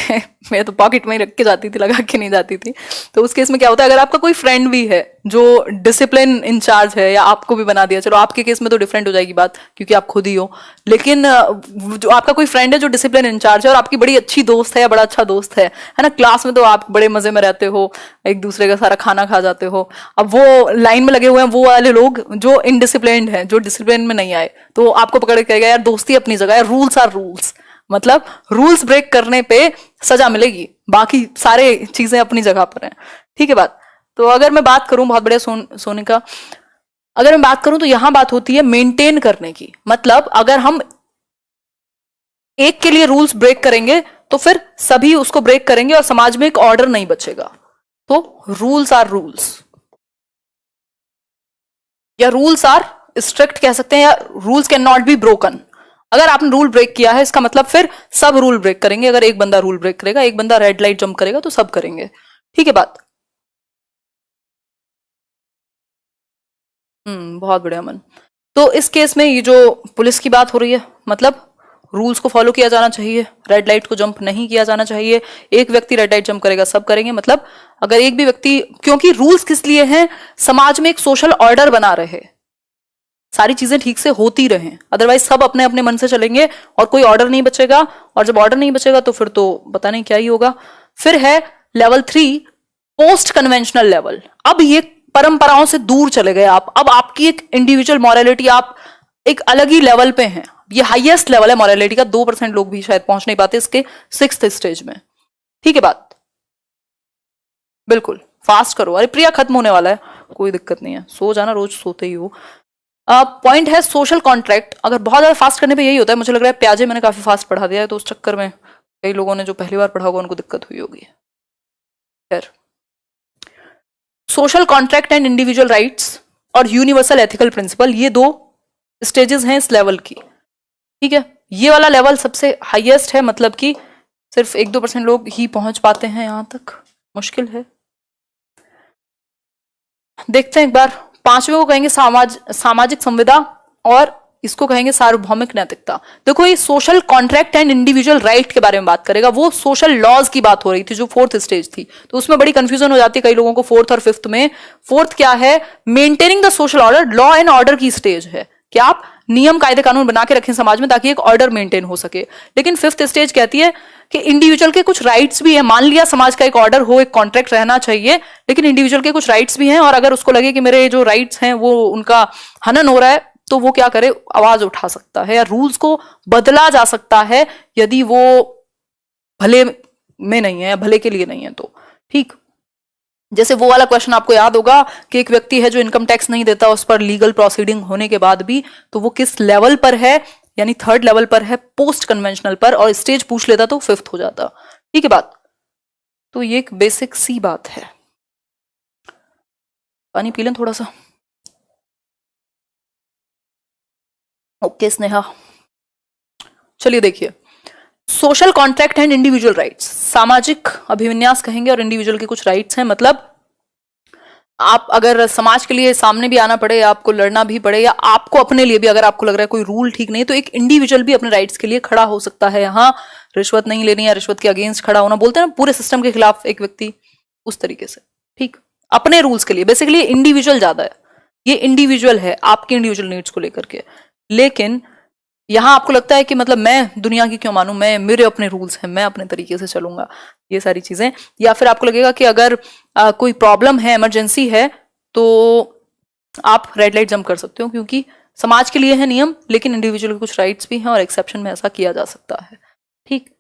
मैं तो पॉकेट में ही रख के जाती थी, लगा के नहीं जाती थी। तो उस केस में क्या होता है, अगर आपका कोई फ्रेंड भी है जो डिसिप्लिन इंचार्ज है या आपको भी बना दिया, चलो आपके केस में तो डिफरेंट हो जाएगी बात क्योंकि आप खुद ही हो, लेकिन जो आपका कोई फ्रेंड है जो डिसिप्लिन इंचार्ज है और आपकी बड़ी अच्छी दोस्त है या बड़ा अच्छा दोस्त है ना, क्लास में तो आप बड़े मजे में रहते हो, एक दूसरे का सारा खाना खा जाते हो। अब वो लाइन में लगे हुए हैं वो वाले लोग जो इनडिसिप्लिन्ड हैं, जो डिसिप्लिन में नहीं आए, तो आपको पकड़ के कहेगा यार दोस्ती अपनी जगह है, रूल्स आर रूल्स, मतलब रूल्स ब्रेक करने पे सजा मिलेगी, बाकी सारे चीजें अपनी जगह पर हैं। ठीक है बात। तो अगर मैं बात करूं, बहुत बढ़िया सोने का, अगर मैं बात करूं तो यहां बात होती है मेंटेन करने की। मतलब अगर हम एक के लिए रूल्स ब्रेक करेंगे तो फिर सभी उसको ब्रेक करेंगे और समाज में एक ऑर्डर नहीं बचेगा। तो रूल्स आर रूल्स, या रूल्स आर स्ट्रिक्ट कह सकते हैं, या rules can not be broken. अगर आपने रूल ब्रेक किया है इसका मतलब फिर सब रूल ब्रेक करेंगे। अगर एक बंदा रूल ब्रेक करेगा, एक बंदा रेड लाइट जंप करेगा, तो सब करेंगे। ठीक है बात। बहुत बढ़िया मन। तो इस केस में ये जो पुलिस की बात हो रही है, मतलब रूल्स को फॉलो किया जाना चाहिए, रेड लाइट को जंप नहीं किया जाना चाहिए। एक व्यक्ति रेड लाइट जंप करेगा, सब करेंगे। मतलब अगर एक भी व्यक्ति, क्योंकि रूल्स किस लिए हैं, समाज में एक सोशल ऑर्डर बना रहे, सारी चीजें ठीक से होती रहें। अदरवाइज सब अपने अपने मन से चलेंगे और कोई ऑर्डर नहीं बचेगा, और जब ऑर्डर नहीं बचेगा तो फिर तो पता नहीं क्या ही होगा। फिर है लेवल 3, पोस्ट कन्वेंशनल लेवल। अब ये परंपराओं से दूर चले गए आप, अब आपकी एक इंडिविजुअल मॉरलिटी, आप एक अलग ही लेवल पे हैं। ये हाईएस्ट लेवल है मॉरलिटी का, 2% लोग भी शायद पहुंच नहीं पाते इसके 6th स्टेज में। ठीक है बात। बिल्कुल फास्ट करो। अरे प्रिया खत्म होने वाला है, कोई दिक्कत नहीं है, सो जाना, रोज सोते ही हो। पॉइंट है सोशल कॉन्ट्रैक्ट। अगर बहुत ज्यादा फास्ट करने पे यही होता है, मुझे लग रहा है प्याजे मैंने काफी फास्ट पढ़ा दिया है, तो उस चक्कर में कई लोगों ने जो पहली बार पढ़ा होगा उनको दिक्कत हुई होगी। खैर, social contract and individual rights और यूनिवर्सल एथिकल प्रिंसिपल, ये 2 स्टेजेस हैं इस लेवल की। ठीक है, ये वाला लेवल सबसे हाईएस्ट है, मतलब कि सिर्फ 1-2% लोग ही पहुंच पाते हैं यहां तक, मुश्किल है। देखते हैं एक बार। 5वें को कहेंगे सामाजिक संविदा, और इसको कहेंगे सार्वभौमिक नैतिकता। देखो ये social contract and individual right के बारे में बात करेगा, वो सोशल लॉज की बात हो रही थी जो 4th स्टेज थी, तो उसमें बड़ी कंफ्यूजन हो जाती है कई लोगों को 4th और 5th में। 4th क्या है, maintaining the social order, law and order की स्टेज है कि आप नियम कायदे कानून बना के रखें समाज में ताकि एक ऑर्डर मेंटेन हो सके। लेकिन 5th स्टेज कहती है कि इंडिविजुअल के कुछ राइट्स भी है। मान लिया समाज का एक ऑर्डर हो, एक कॉन्ट्रैक्ट रहना चाहिए, लेकिन इंडिविजुअल के कुछ राइट्स भी हैं, और अगर उसको लगे कि मेरे जो राइट्स हैं वो उनका हनन हो रहा है, तो वो क्या करे, आवाज उठा सकता है, या रूल्स को बदला जा सकता है यदि वो भले में नहीं है या भले के लिए नहीं है तो। ठीक, जैसे वो वाला क्वेश्चन आपको याद होगा कि एक व्यक्ति है जो इनकम टैक्स नहीं देता, उस पर लीगल प्रोसीडिंग होने के बाद भी, तो वो किस लेवल पर है, यानी 3rd लेवल पर है, पोस्ट कन्वेंशनल पर, और स्टेज पूछ लेता तो 5th हो जाता। ठीक है बात। तो ये एक बेसिक सी बात है। पानी पी लें थोड़ा सा। ओके स्नेहा, चलिए देखिए, social contract and individual rights, सामाजिक अभिविन्यास कहेंगे, और इंडिविजुअल के कुछ राइट्स हैं। मतलब आप अगर समाज के लिए सामने भी आना पड़े, या आपको लड़ना भी पड़े, या आपको अपने लिए भी अगर आपको लग रहा है कोई रूल ठीक नहीं, तो एक इंडिविजुअल भी अपने राइट्स के लिए खड़ा हो सकता है। यहाँ रिश्वत नहीं लेनी या रिश्वत के अगेंस्ट खड़ा होना, बोलते हैं ना पूरे सिस्टम के खिलाफ एक व्यक्ति, उस तरीके से। ठीक, अपने रूल्स के लिए, बेसिकली इंडिविजुअल ज्यादा है, ये इंडिविजुअल है आपके इंडिविजुअल नीड्स को लेकर के। लेकिन यहां आपको लगता है कि मतलब मैं दुनिया की क्यों मानूं, मैं, मेरे अपने रूल्स हैं, मैं अपने तरीके से चलूंगा, ये सारी चीजें। या फिर आपको लगेगा कि अगर कोई प्रॉब्लम है, इमरजेंसी है, तो आप रेड लाइट जंप कर सकते हो, क्योंकि समाज के लिए है नियम, लेकिन इंडिविजुअल के कुछ राइट्स भी हैं, और एक्सेप्शन में ऐसा किया जा सकता है। ठीक,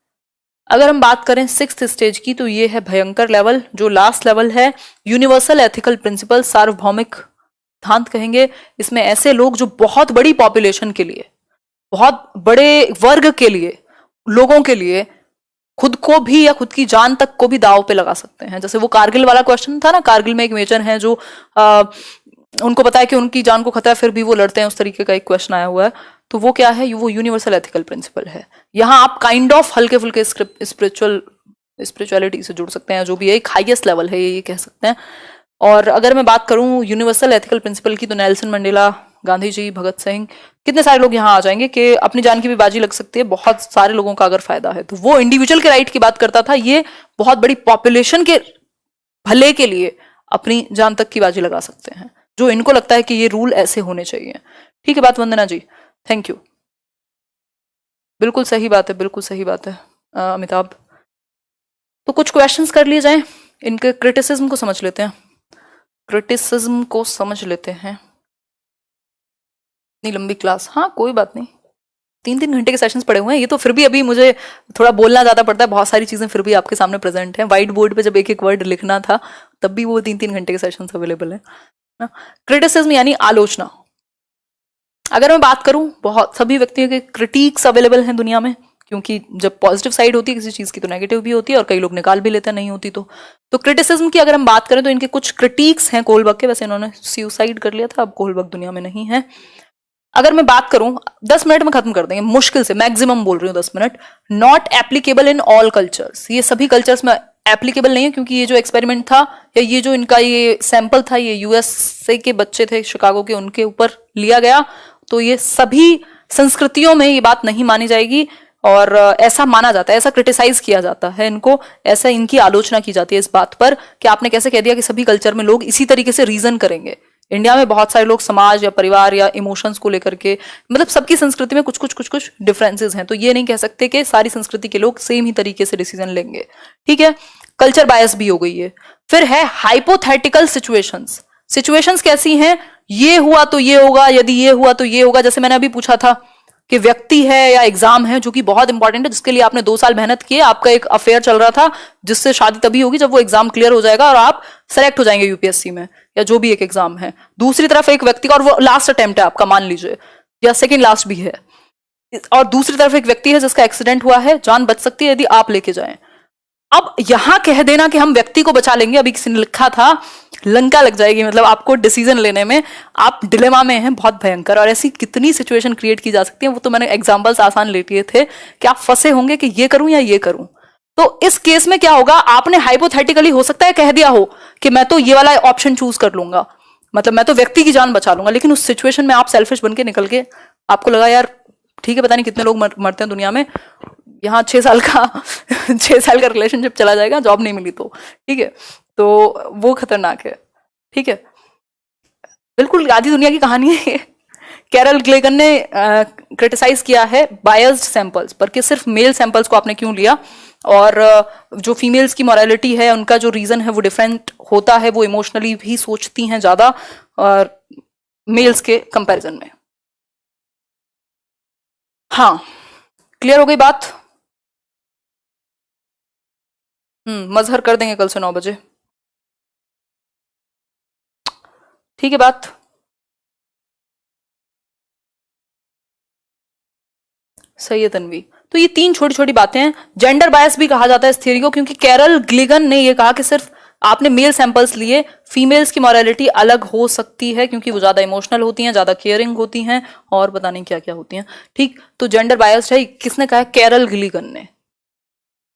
अगर हम बात करें 6th स्टेज की, तो ये है भयंकर लेवल, जो लास्ट लेवल है, यूनिवर्सल एथिकल प्रिंसिपल, सार्वभौमिक सिद्धांत कहेंगे। इसमें ऐसे लोग जो बहुत बड़ी पॉपुलेशन के लिए, बहुत बड़े वर्ग के लिए, लोगों के लिए खुद को भी या खुद की जान तक को भी दाव पे लगा सकते हैं। जैसे वो कारगिल वाला क्वेश्चन था ना, कारगिल में एक मेजर हैं जो उनको पता है कि उनकी जान को खतरा है, फिर भी वो लड़ते हैं, उस तरीके का एक क्वेश्चन आया हुआ है। तो वो क्या है, वो यूनिवर्सल एथिकल प्रिंसिपल है। यहाँ आप काइंड ऑफ हल्के फुल्के स्पिरिचुअलिटी से जुड़ सकते हैं, जो भी एक हाईएस्ट लेवल है, ये कह सकते हैं। और अगर मैं बात करूं यूनिवर्सल एथिकल प्रिंसिपल की, तो नेल्सन मंडेला, गांधी जी, भगत सिंह, कितने सारे लोग यहाँ आ जाएंगे कि अपनी जान की भी बाजी लग सकती है, बहुत सारे लोगों का अगर फायदा है। तो वो इंडिविजुअल के राइट की बात करता था, ये बहुत बड़ी पॉपुलेशन के भले के लिए अपनी जान तक की बाजी लगा सकते हैं, जो इनको लगता है कि ये रूल ऐसे होने चाहिए। ठीक है बात वंदना जी, थैंक यू। बिल्कुल सही बात है, बिल्कुल सही बात है अमिताभ। तो कुछ क्वेश्चंस कर लिए जाएं, इनके क्रिटिसिज्म को समझ लेते हैं, क्रिटिसिज्म को समझ लेते हैं। इतनी लंबी क्लास, हाँ कोई बात नहीं। तीन घंटे के सेशंस पड़े हुए हैं, ये तो फिर भी अभी मुझे थोड़ा बोलना ज्यादा पड़ता है, बहुत सारी चीजें फिर भी आपके सामने प्रेजेंट है। व्हाइट बोर्ड पे जब एक एक वर्ड लिखना था तब भी वो 3 घंटे के सेशंस अवेलेबल है ना। क्रिटिसिज्म यानी आलोचना। अगर मैं बात करूं, बहुत सभी व्यक्तियों के क्रिटिक्स अवेलेबल हैं दुनिया में, क्योंकि जब पॉजिटिव साइड होती है किसी चीज की तो नेगेटिव भी होती है, और कई लोग निकाल भी लेते हैं नहीं होती तो क्रिटिसिज्म की अगर हम बात करें तो इनके कुछ क्रिटिक्स हैं कोहलबर्ग के। वैसे इन्होंने सुसाइड कर लिया था, अब कोहलबर्ग दुनिया में नहीं है। अगर मैं बात करूं, 10 मिनट में खत्म कर देंगे मुश्किल से, मैक्सिमम बोल रही हूँ 10 minute. Not applicable in all cultures, ये सभी कल्चर्स में एप्लीकेबल नहीं है, क्योंकि ये जो एक्सपेरिमेंट था या ये जो इनका ये सैंपल था, ये यूएसए के बच्चे थे शिकागो के, उनके ऊपर लिया गया, तो ये सभी संस्कृतियों में ये बात नहीं मानी जाएगी। और ऐसा माना जाता है, ऐसा क्रिटिसाइज किया जाता है इनको, ऐसा इनकी आलोचना की जाती है इस बात पर कि आपने कैसे कह दिया कि सभी कल्चर में लोग इसी तरीके से रीजन करेंगे। इंडिया में बहुत सारे लोग समाज या परिवार या इमोशंस को लेकर के, मतलब सबकी संस्कृति में कुछ कुछ डिफरेंसेस हैं, तो ये नहीं कह सकते कि सारी संस्कृति के लोग सेम ही तरीके से डिसीजन लेंगे। ठीक है, कल्चर बायस भी हो गई है। फिर है हाइपोथेटिकल सिचुएशंस। सिचुएशंस कैसी हैं, ये हुआ तो ये होगा, यदि ये हुआ तो ये होगा। जैसे मैंने अभी पूछा था कि व्यक्ति है या एग्जाम है, जो कि बहुत इंपॉर्टेंट है, जिसके लिए आपने 2 साल मेहनत की है, आपका एक अफेयर चल रहा था, जिससे शादी तभी होगी जब वो एग्जाम क्लियर हो जाएगा और आप सेलेक्ट हो जाएंगे यूपीएससी में, या जो भी एक एग्जाम है। दूसरी तरफ एक व्यक्ति का, और वो लास्ट अटेम्प्ट है आपका मान लीजिए, या सेकेंड लास्ट भी है, और दूसरी तरफ एक व्यक्ति है जिसका एक्सीडेंट हुआ है, जान बच सकती है यदि आप लेके जाएं। अब यहां कह देना कि हम व्यक्ति को बचा लेंगे, अभी किसी ने लिखा था, लंका लग जाएगी, मतलब आपको डिसीजन लेने में आप डिलेमा में हैं, बहुत भयंकर। और ऐसी कितनी सिचुएशन क्रिएट की जा सकती है, वो तो मैंने एग्जांपल्स आसान ले लिए थे कि आप फंसे होंगे कि ये करूं या ये करूं। तो इस केस में क्या होगा, आपने हाइपोथेटिकली हो सकता है कह दिया हो कि मैं तो ये वाला ऑप्शन चूज कर लूंगा, मतलब मैं तो व्यक्ति की जान बचा लूंगा, लेकिन उस सिचुएशन में आप सेल्फिश बन के निकल के, आपको लगा यार ठीक है, पता नहीं कितने लोग मरते हैं दुनिया में, यहाँ 6 साल का 6 साल का रिलेशनशिप चला जाएगा जॉब नहीं मिली तो, ठीक है, तो वो खतरनाक है। ठीक है, बिल्कुल आधी दुनिया की कहानी है। कैरल ग्लेगन ने क्रिटिसाइज किया है बायस्ड सैंपल्स पर, कि सिर्फ मेल सैंपल्स को आपने क्यों लिया, और जो फीमेल्स की मोरालिटी है उनका जो रीजन है वो डिफरेंट होता है, वो इमोशनली भी सोचती हैं ज्यादा और मेल्स के कंपैरिजन में। हाँ, क्लियर हो गई बात। मजहर कर देंगे कल से 9 बजे, ठीक है बात। सही है तन्वी। तो ये 3 छोटी छोटी बातें हैं। जेंडर बायस भी कहा जाता है इस थियरी को, क्योंकि कैरल ग्लिगन ने ये कहा कि सिर्फ आपने मेल सैंपल्स लिए, फीमेल्स की मोरालिटी अलग हो सकती है, क्योंकि वो ज्यादा इमोशनल होती हैं, ज्यादा केयरिंग होती हैं, और पता नहीं क्या क्या होती हैं। ठीक, तो जेंडर बायस है, किसने कहा है, कैरल ग्लिगन ने।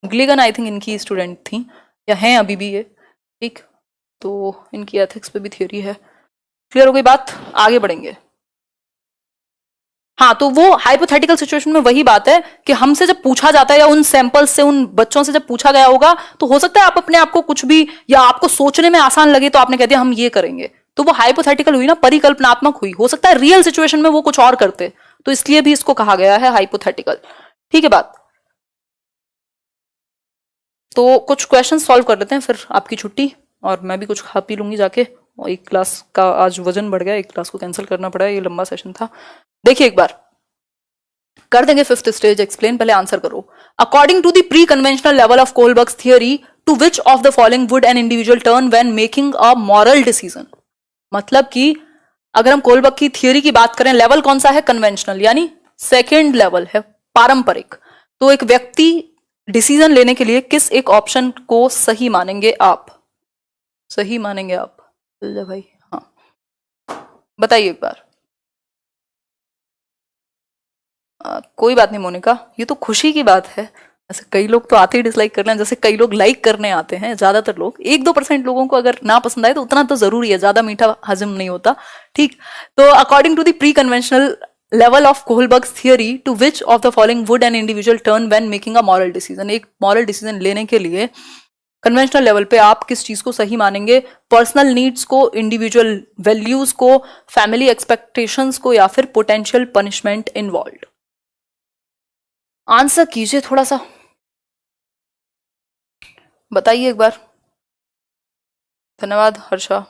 ग्लिगन आई थिंक इनकी स्टूडेंट थी या हैं अभी भी ये। ठीक, तो इनकी एथिक्स पे भी थ्योरी है। क्लियर हो गई बात, आगे बढ़ेंगे। हाँ, तो वो हाइपोथेटिकल सिचुएशन में वही बात है कि हमसे जब पूछा जाता है, या उन सैंपल्स से, उन बच्चों से जब पूछा गया होगा, तो हो सकता है आप अपने आप को कुछ भी, या आपको सोचने में आसान लगे तो आपने कह दिया हम ये करेंगे, तो वो हाइपोथेटिकल हुई ना, परिकल्पनात्मक हुई। हो सकता है रियल सिचुएशन में वो कुछ और करते, तो इसलिए भी इसको कहा गया है हाइपोथेटिकल। ठीक है बात। तो कुछ क्वेश्चन सॉल्व कर लेते हैं, फिर आपकी छुट्टी, और मैं भी कुछ खा पी लूंगी जाके। और एक क्लास का आज वजन बढ़ गया, एक क्लास को कैंसिल करना पड़ा, ये लंबा सेशन था। देखिए एक बार कर देंगे 5th स्टेज एक्सप्लेन, पहले आंसर करो। According to the pre conventional level of Kohlberg's theory, to which of the following would an individual turn when making a moral decision. मतलब कि अगर हम कोहलबर्ग की थियरी की बात करें, लेवल कौन सा है, कन्वेंशनल, यानी सेकेंड लेवल है, पारंपरिक। तो एक व्यक्ति डिसीजन लेने के लिए किस एक ऑप्शन को सही मानेंगे आप, सही मानेंगे आप भाई? हाँ, बताइए एक बार। कोई बात नहीं मोनिका, ये तो खुशी की बात है। ऐसे कई लोग तो आते ही डिसलाइक करने हैं, जैसे कई लोग लाइक करने आते हैं। ज्यादातर लोग, 1-2% लोगों को अगर ना पसंद आए तो उतना तो जरूरी है, ज्यादा मीठा हजम नहीं होता। ठीक, तो according to the pre conventional level of Kohlberg's theory, to which of the following would an individual turn when making a moral decision. एक मॉरल डिसीजन लेने के लिए कन्वेंशनल लेवल पे आप किस चीज को सही मानेंगे, पर्सनल नीड्स को, इंडिविजुअल वैल्यूज को, फैमिली एक्सपेक्टेशंस को, या फिर पोटेंशियल पनिशमेंट इन्वॉल्व? आंसर कीजिए थोड़ा सा, बताइए एक बार। धन्यवाद हर्षा।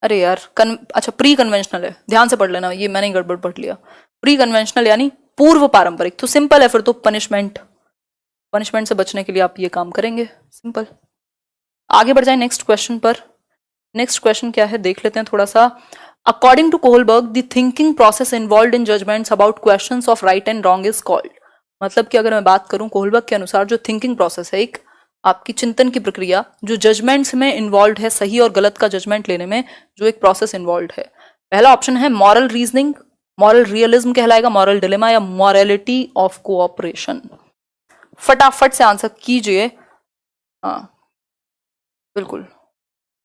अरे यार अच्छा, प्री कन्वेंशनल है, ध्यान से पढ़ लेना, ये मैंने गड़बड़ पढ़ लिया। प्री कन्वेंशनल यानी पूर्व पारंपरिक, तो सिंपल है फिर तो पनिशमेंट, पनिशमेंट से बचने के लिए आप ये काम करेंगे, सिंपल। आगे बढ़ जाए नेक्स्ट क्वेश्चन पर। नेक्स्ट क्वेश्चन क्या है देख लेते हैं थोड़ा सा। According to Kohlberg the thinking process involve in judgements about questions of right and wrong is called. मतलब कि अगर मैं बात करूं कोहलबर्ग के अनुसार जो थिंकिंग प्रोसेस है, एक आपकी चिंतन की प्रक्रिया जो जजमेंट्स में इन्वॉल्व है, सही और गलत का जजमेंट लेने में जो एक प्रोसेस इन्वॉल्व है, पहला ऑप्शन है मॉरल रीजनिंग, मॉरल रियलिज्म कहलाएगा, मॉरल डिलेमा या मॉरलिटी ऑफ कोऑपरेशन। फटाफट से आंसर कीजिए। हाँ बिल्कुल,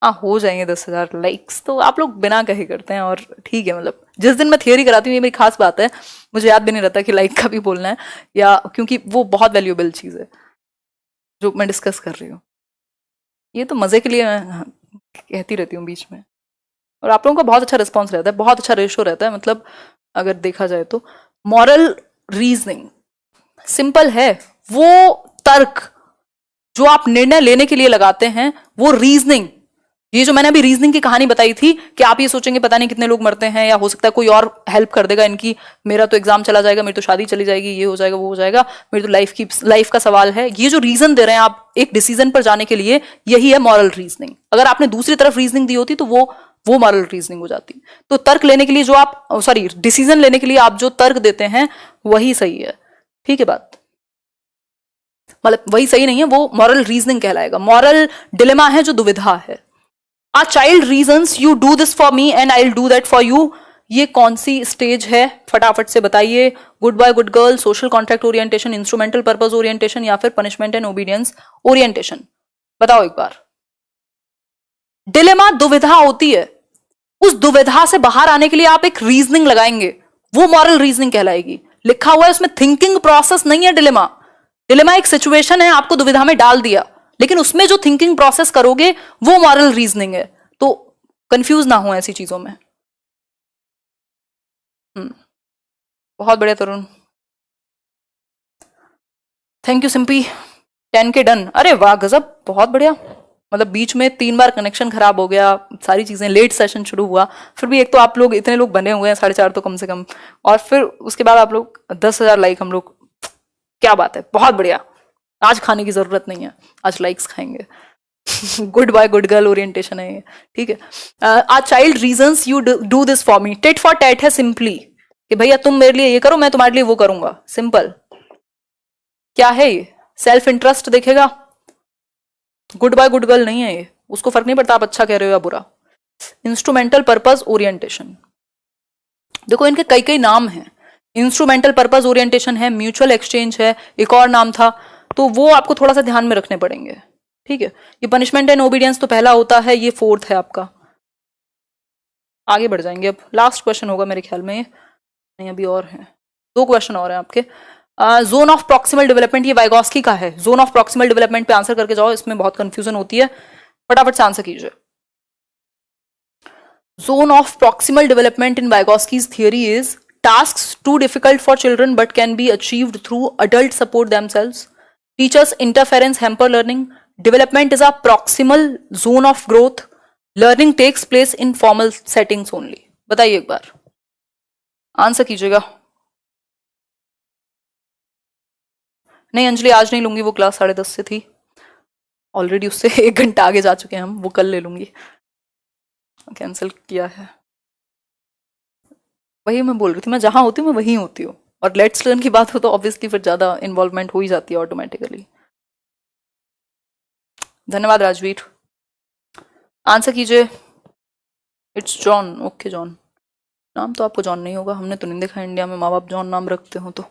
हाँ हो जाएंगे 10,000 लाइक्स, तो आप लोग बिना कहे करते हैं और ठीक है। मतलब जिस दिन मैं थियोरी कराती हूँ ये मेरी खास बात है, मुझे याद भी नहीं रहता कि लाइक का भी बोलना है, या क्योंकि वो बहुत वैल्यूएबल चीज़ है जो मैं डिस्कस कर रही हूँ। ये तो मज़े के लिए मैं कहती रहती हूँ बीच में, और आप लोगों का बहुत अच्छा रिस्पॉन्स रहता है, बहुत अच्छा रेशो रहता है। मतलब अगर देखा जाए तो मॉरल रीजनिंग सिंपल है, वो तर्क जो आप निर्णय लेने के लिए लगाते हैं, वो रीजनिंग। ये जो मैंने अभी रीजनिंग की कहानी बताई थी कि आप ये सोचेंगे पता नहीं कितने लोग मरते हैं, या हो सकता है कोई और हेल्प कर देगा इनकी, मेरा तो एग्जाम चला जाएगा, मेरी तो शादी चली जाएगी, ये हो जाएगा वो हो जाएगा, मेरी तो लाइफ का सवाल है। ये जो रीजन दे रहे हैं आप एक डिसीजन पर जाने के लिए, यही है मॉरल रीजनिंग। अगर आपने दूसरी तरफ रीजनिंग दी होती तो वो मॉरल रीजनिंग हो जाती। तो तर्क लेने के लिए जो आप डिसीजन लेने के लिए आप जो तर्क देते हैं वही सही है, ठीक है बात। मतलब वही सही नहीं है, वो मॉरल रीजनिंग कहलाएगा। मॉरल डिलेमा है जो दुविधा है। A child reasons you do this for me and I'll do that for you। ये कौन सी स्टेज है फटाफट से बताइए। Good boy good girl, social contract orientation, instrumental purpose orientation या फिर पनिशमेंट एंड ओबीडियंस ओरिएंटेशन। बताओ एक बार। डिलेमा दुविधा होती है, उस दुविधा से बाहर आने के लिए आप एक रीजनिंग लगाएंगे, वो मॉरल रीजनिंग कहलाएगी। लिखा हुआ है उसमें थिंकिंग प्रोसेस नहीं है डिलेमा। डिलेमा एक सिचुएशन है, आपको दुविधा में डाल दिया, लेकिन उसमें जो थिंकिंग प्रोसेस करोगे वो मॉरल रीजनिंग है। तो कंफ्यूज ना हो ऐसी चीजों में। बहुत बढ़िया Tarun, thank you Simpy. 10K done, अरे वाह गजब, बहुत बढ़िया। मतलब बीच में 3 बार कनेक्शन खराब हो गया, सारी चीजें, लेट सेशन शुरू हुआ, फिर भी एक तो आप लोग इतने लोग बने हुए हैं, 4.5 तो कम से कम, और फिर उसके बाद आप लोग 10,000 लाइक, हम लोग, क्या बात है, बहुत बढ़िया। आज खाने की जरूरत नहीं है, आज लाइक्स खाएंगे। Good boy good girl orientation है ये, ठीक है। A child reasons you do this for me, tit for tat है सिंपली, कि भैया तुम मेरे लिए ये करो, मैं तुम्हारे लिए वो करूंगा, सिंपल। क्या है ये? सेल्फ इंटरेस्ट देखेगा। गुड बॉय गुड गर्ल नहीं है ये, उसको फर्क नहीं पड़ता आप अच्छा कह रहे हो या बुरा। इंस्ट्रूमेंटल पर्पस ओरिएंटेशन, देखो इनके कई कई नाम हैं। इंस्ट्रूमेंटल पर्पस ओरिएंटेशन है, म्यूचुअल एक्सचेंज है, एक और नाम था, तो वो आपको थोड़ा सा ध्यान में रखने पड़ेंगे, ठीक है। ये पनिशमेंट एंड ओबीडियंस तो पहला होता है, ये 4th है आपका। आगे बढ़ जाएंगे, अब लास्ट क्वेश्चन होगा मेरे ख्याल में ये, नहीं अभी और है, 2 क्वेश्चन और हैं आपके। जोन ऑफ प्रॉक्सिमल डेवलपमेंट, ये वाइगोस्की का है। जोन ऑफ प्रॉक्सिमल डेवलपमेंट पे आंसर करके जाओ, इसमें बहुत कंफ्यूजन होती है, फटाफट से आंसर कीजिए। Zone of proximal development in Vygotsky's theory is tasks too difficult for children but can be achieved through adult support themselves, teachers interference hamper learning, development is a proximal zone of growth, learning takes place in formal settings only। बताइए एक बार, answer कीजिएगा। नहीं अंजलि आज नहीं लूंगी, वो class 10:30 से थी, ऑलरेडी उससे 1 घंटा आगे जा चुके हैं हम, वो कल ले लूंगी, कैंसिल किया है। वही मैं बोल रही थी, मैं जहां होती हूँ मैं वहीं होती हूँ, और लेट्स लर्न की बात हो तो ऑब्वियसली फिर ज्यादा इन्वॉल्वमेंट हो ही जाती है ऑटोमेटिकली। धन्यवाद राजवीर, आंसर कीजिए। इट्स जॉन, ओके जॉन, नाम तो आपको जॉन नहीं होगा, हमने तो नहीं देखा इंडिया में माँ बाप जॉन नाम रखते हो तो।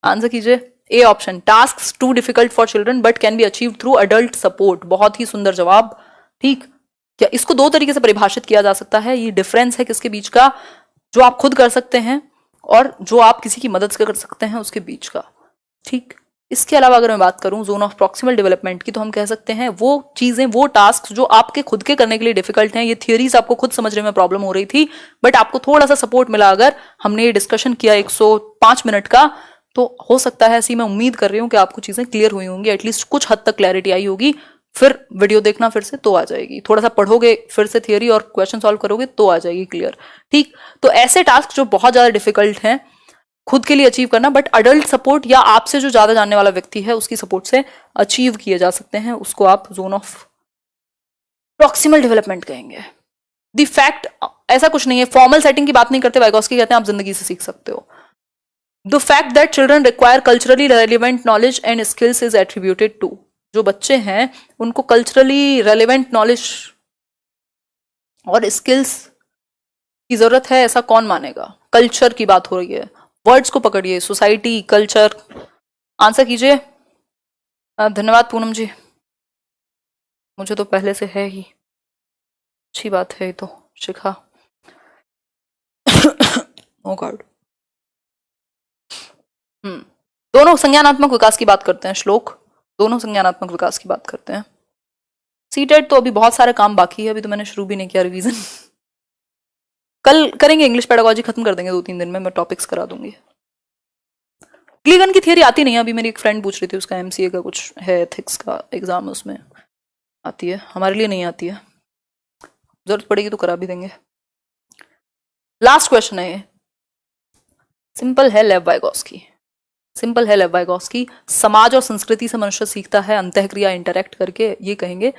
आंसर कीजिए, A option, tasks too difficult for children but can be achieved through adult support. बहुत ही सुंदर जवाब, ठीक। क्या इसको 2 तरीके से परिभाषित किया जा सकता है, ये डिफरेंस है किसके बीच का, जो आप खुद कर सकते हैं और जो आप किसी की मदद से कर सकते हैं उसके बीच का, ठीक। इसके अलावा अगर मैं बात करूं जोन ऑफ प्रॉक्सिमल डेवलपमेंट की, तो हम कह सकते हैं वो चीजें, वो टास्क जो आपके खुद के करने के लिए डिफिकल्ट हैं, ये थियरीज आपको खुद समझने में प्रॉब्लम हो रही थी, बट आपको थोड़ा सा सपोर्ट मिला, अगर हमने ये डिस्कशन किया 105 मिनट का, तो हो सकता है, ऐसी मैं उम्मीद कर रही हूँ कि आपको चीजें क्लियर हुई होंगी, एटलीस्ट कुछ हद तक क्लैरिटी आई होगी। फिर वीडियो देखना फिर से तो आ जाएगी, थोड़ा सा पढ़ोगे फिर से थियरी और क्वेश्चन सॉल्व करोगे तो आ जाएगी क्लियर। ठीक, तो ऐसे टास्क जो बहुत ज्यादा डिफिकल्ट हैं खुद के लिए अचीव करना, बट अडल्ट सपोर्ट या आपसे जो ज्यादा जानने वाला व्यक्ति है उसकी सपोर्ट से अचीव किए जा सकते हैं, उसको आप जोन ऑफ प्रॉक्सिमल डेवलपमेंट कहेंगे। द फैक्ट, ऐसा कुछ नहीं है, फॉर्मल सेटिंग की बात नहीं करते, वाइगोस्की कहते हैं आप जिंदगी से सीख सकते हो। The fact that children require culturally relevant knowledge and skills is attributed to, जो बच्चे हैं उनको कल्चरली रेलिवेंट नॉलेज और स्किल्स की जरूरत है, ऐसा कौन मानेगा? कल्चर की बात हो रही है, वर्ड्स को पकड़िए, सोसाइटी, कल्चर, आंसर कीजिए। धन्यवाद पूनम जी, मुझे तो पहले से है ही, अच्छी बात है ये तो, शिखा। ओ गॉड। दोनों संज्ञानात्मक विकास की बात करते हैं, श्लोक, दोनों संज्ञानात्मक विकास की बात करते हैं। सीटेट तो अभी बहुत सारे काम बाकी है, अभी तो मैंने शुरू भी नहीं किया रिवीजन। कल करेंगे, इंग्लिश पेडागोजी खत्म कर देंगे 2-3 दिन में, मैं टॉपिक्स करा दूंगी। क्लीगन की थियरी आती नहीं है, अभी मेरी एक फ्रेंड पूछ रही थी, उसका एमसीए का कुछ है, एथिक्स का एग्जाम, उसमें आती है, हमारे लिए नहीं आती है, जरूरत पड़ेगी तो करा भी देंगे। लास्ट क्वेश्चन है ये, सिंपल है, लेव वाइगोस्की, सिंपल है, लेव वाइगोस्की। समाज और संस्कृति से मनुष्य सीखता है अंतःक्रिया इंटरैक्ट करके, ये कहेंगे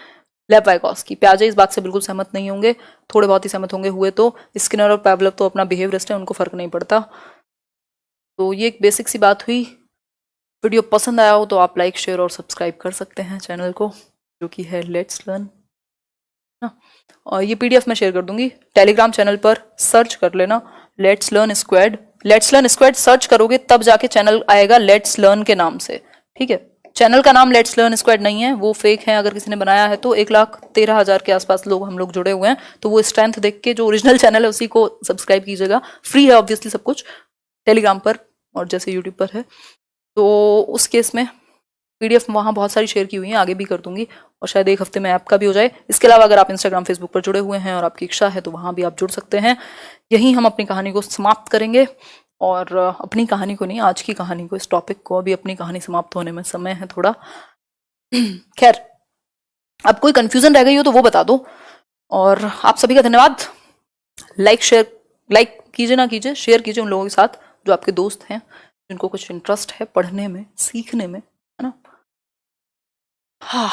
लेव वाइगोस्की। प्याजे इस बात से बिल्कुल सहमत नहीं होंगे, थोड़े बहुत ही सहमत होंगे, हुए तो। स्किनर और पैवलव तो अपना बिहेवियरिस्ट है, उनको फर्क नहीं पड़ता। तो ये एक बेसिक सी बात हुई। वीडियो पसंद आया हो तो आप लाइक, शेयर और सब्सक्राइब कर सकते हैं चैनल को, जो कि है लेट्स लर्न ना। और ये पीडीएफ मैं शेयर कर दूंगी, टेलीग्राम चैनल पर सर्च कर लेना, let's learn squad. Let's learn squad search करोगे तब जाके चैनल आएगा लेट्स लर्न के नाम से, ठीक है। चैनल का नाम लेट्स लर्न स्क्वाड नहीं है, वो फेक है, अगर किसी ने बनाया है तो 1,13,000 के आसपास लोग हम लोग जुड़े हुए हैं, तो वो स्ट्रेंथ देख के जो ओरिजिनल चैनल है उसी को सब्सक्राइब कीजिएगा। फ्री है ऑब्वियसली सब कुछ, टेलीग्राम पर और जैसे यूट्यूब पर है। तो उस केस में पीडीएफ वहाँ बहुत सारी शेयर की हुई है, आगे भी कर दूंगी, और शायद एक हफ्ते में ऐप का भी हो जाए। इसके अलावा अगर आप इंस्टाग्राम, फेसबुक पर जुड़े हुए हैं और आपकी इच्छा है तो वहाँ भी आप जुड़ सकते हैं। यहीं हम अपनी कहानी को समाप्त करेंगे, और अपनी कहानी को नहीं, आज की कहानी को, इस टॉपिक को, अभी अपनी कहानी समाप्त होने में समय है थोड़ा। खैर, अब कोई कंफ्यूजन रह गई हो तो वो बता दो, और आप सभी का धन्यवाद। लाइक शेयर, लाइक कीजिए ना कीजिए, शेयर कीजिए उन लोगों के साथ जो आपके दोस्त हैं, जिनको कुछ इंटरेस्ट है पढ़ने में, सीखने में, है ना। हाँ,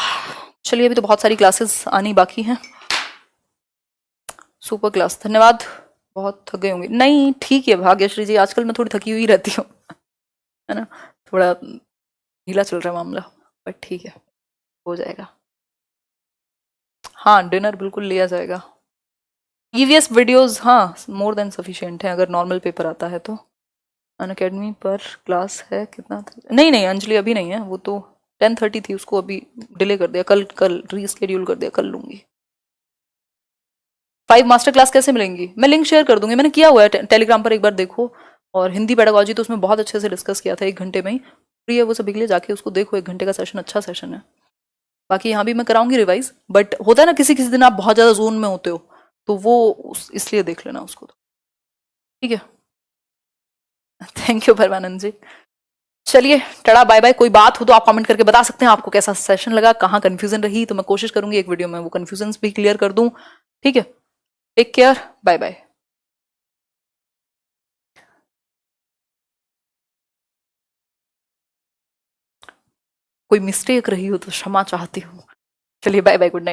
चलिए, अभी तो बहुत सारी क्लासेस आनी बाकी हैं। सुपर क्लास, धन्यवाद। बहुत थक गए होंगे, नहीं ठीक है भाग्यश्री जी, आजकल मैं थोड़ी थकी हुई रहती हूँ, है ना, थोड़ा ढीला चल रहा है मामला, बट ठीक है, हो जाएगा। हाँ, डिनर बिल्कुल लिया जाएगा। ईवीएस वीडियोस हाँ मोर देन सफिशिएंट है, अगर नॉर्मल पेपर आता है तो। अनअकैडमी पर क्लास है कितना? नहीं नहीं अंजलि अभी नहीं है, वो तो 10:30 थी, उसको अभी डिले कर दिया, कल रीस्केड्यूल कर दिया, कल लूंगी। 5 मास्टर क्लास कैसे मिलेंगी? मैं लिंक शेयर कर दूंगी, मैंने किया हुआ है टेलीग्राम पर, एक बार देखो। और हिंदी पेडागोजी तो उसमें बहुत अच्छे से डिस्कस किया था, 1 घंटे में ही फ्री है वो सभी के लिए, जाके उसको देखो, 1 घंटे का सेशन, अच्छा सेशन है। बाकी यहाँ भी मैं कराऊंगी रिवाइज, बट होता है ना किसी किसी दिन आप बहुत ज्यादा जोन में होते हो, तो वो इसलिए देख लेना उसको, ठीक है। थैंक यू परमानंद जी। चलिए टड़ा बाय बाय। कोई बात हो तो आप कमेंट करके बता सकते हैं आपको कैसा सेशन लगा, कहाँ कंफ्यूजन रही, तो मैं कोशिश करूंगी एक वीडियो में वो कंफ्यूजन भी क्लियर कर दूं, ठीक है। Take care, bye bye. कोई मिस्टेक रही हो तो क्षमा चाहती हूँ। चलिए बाय बाय, गुड नाइट।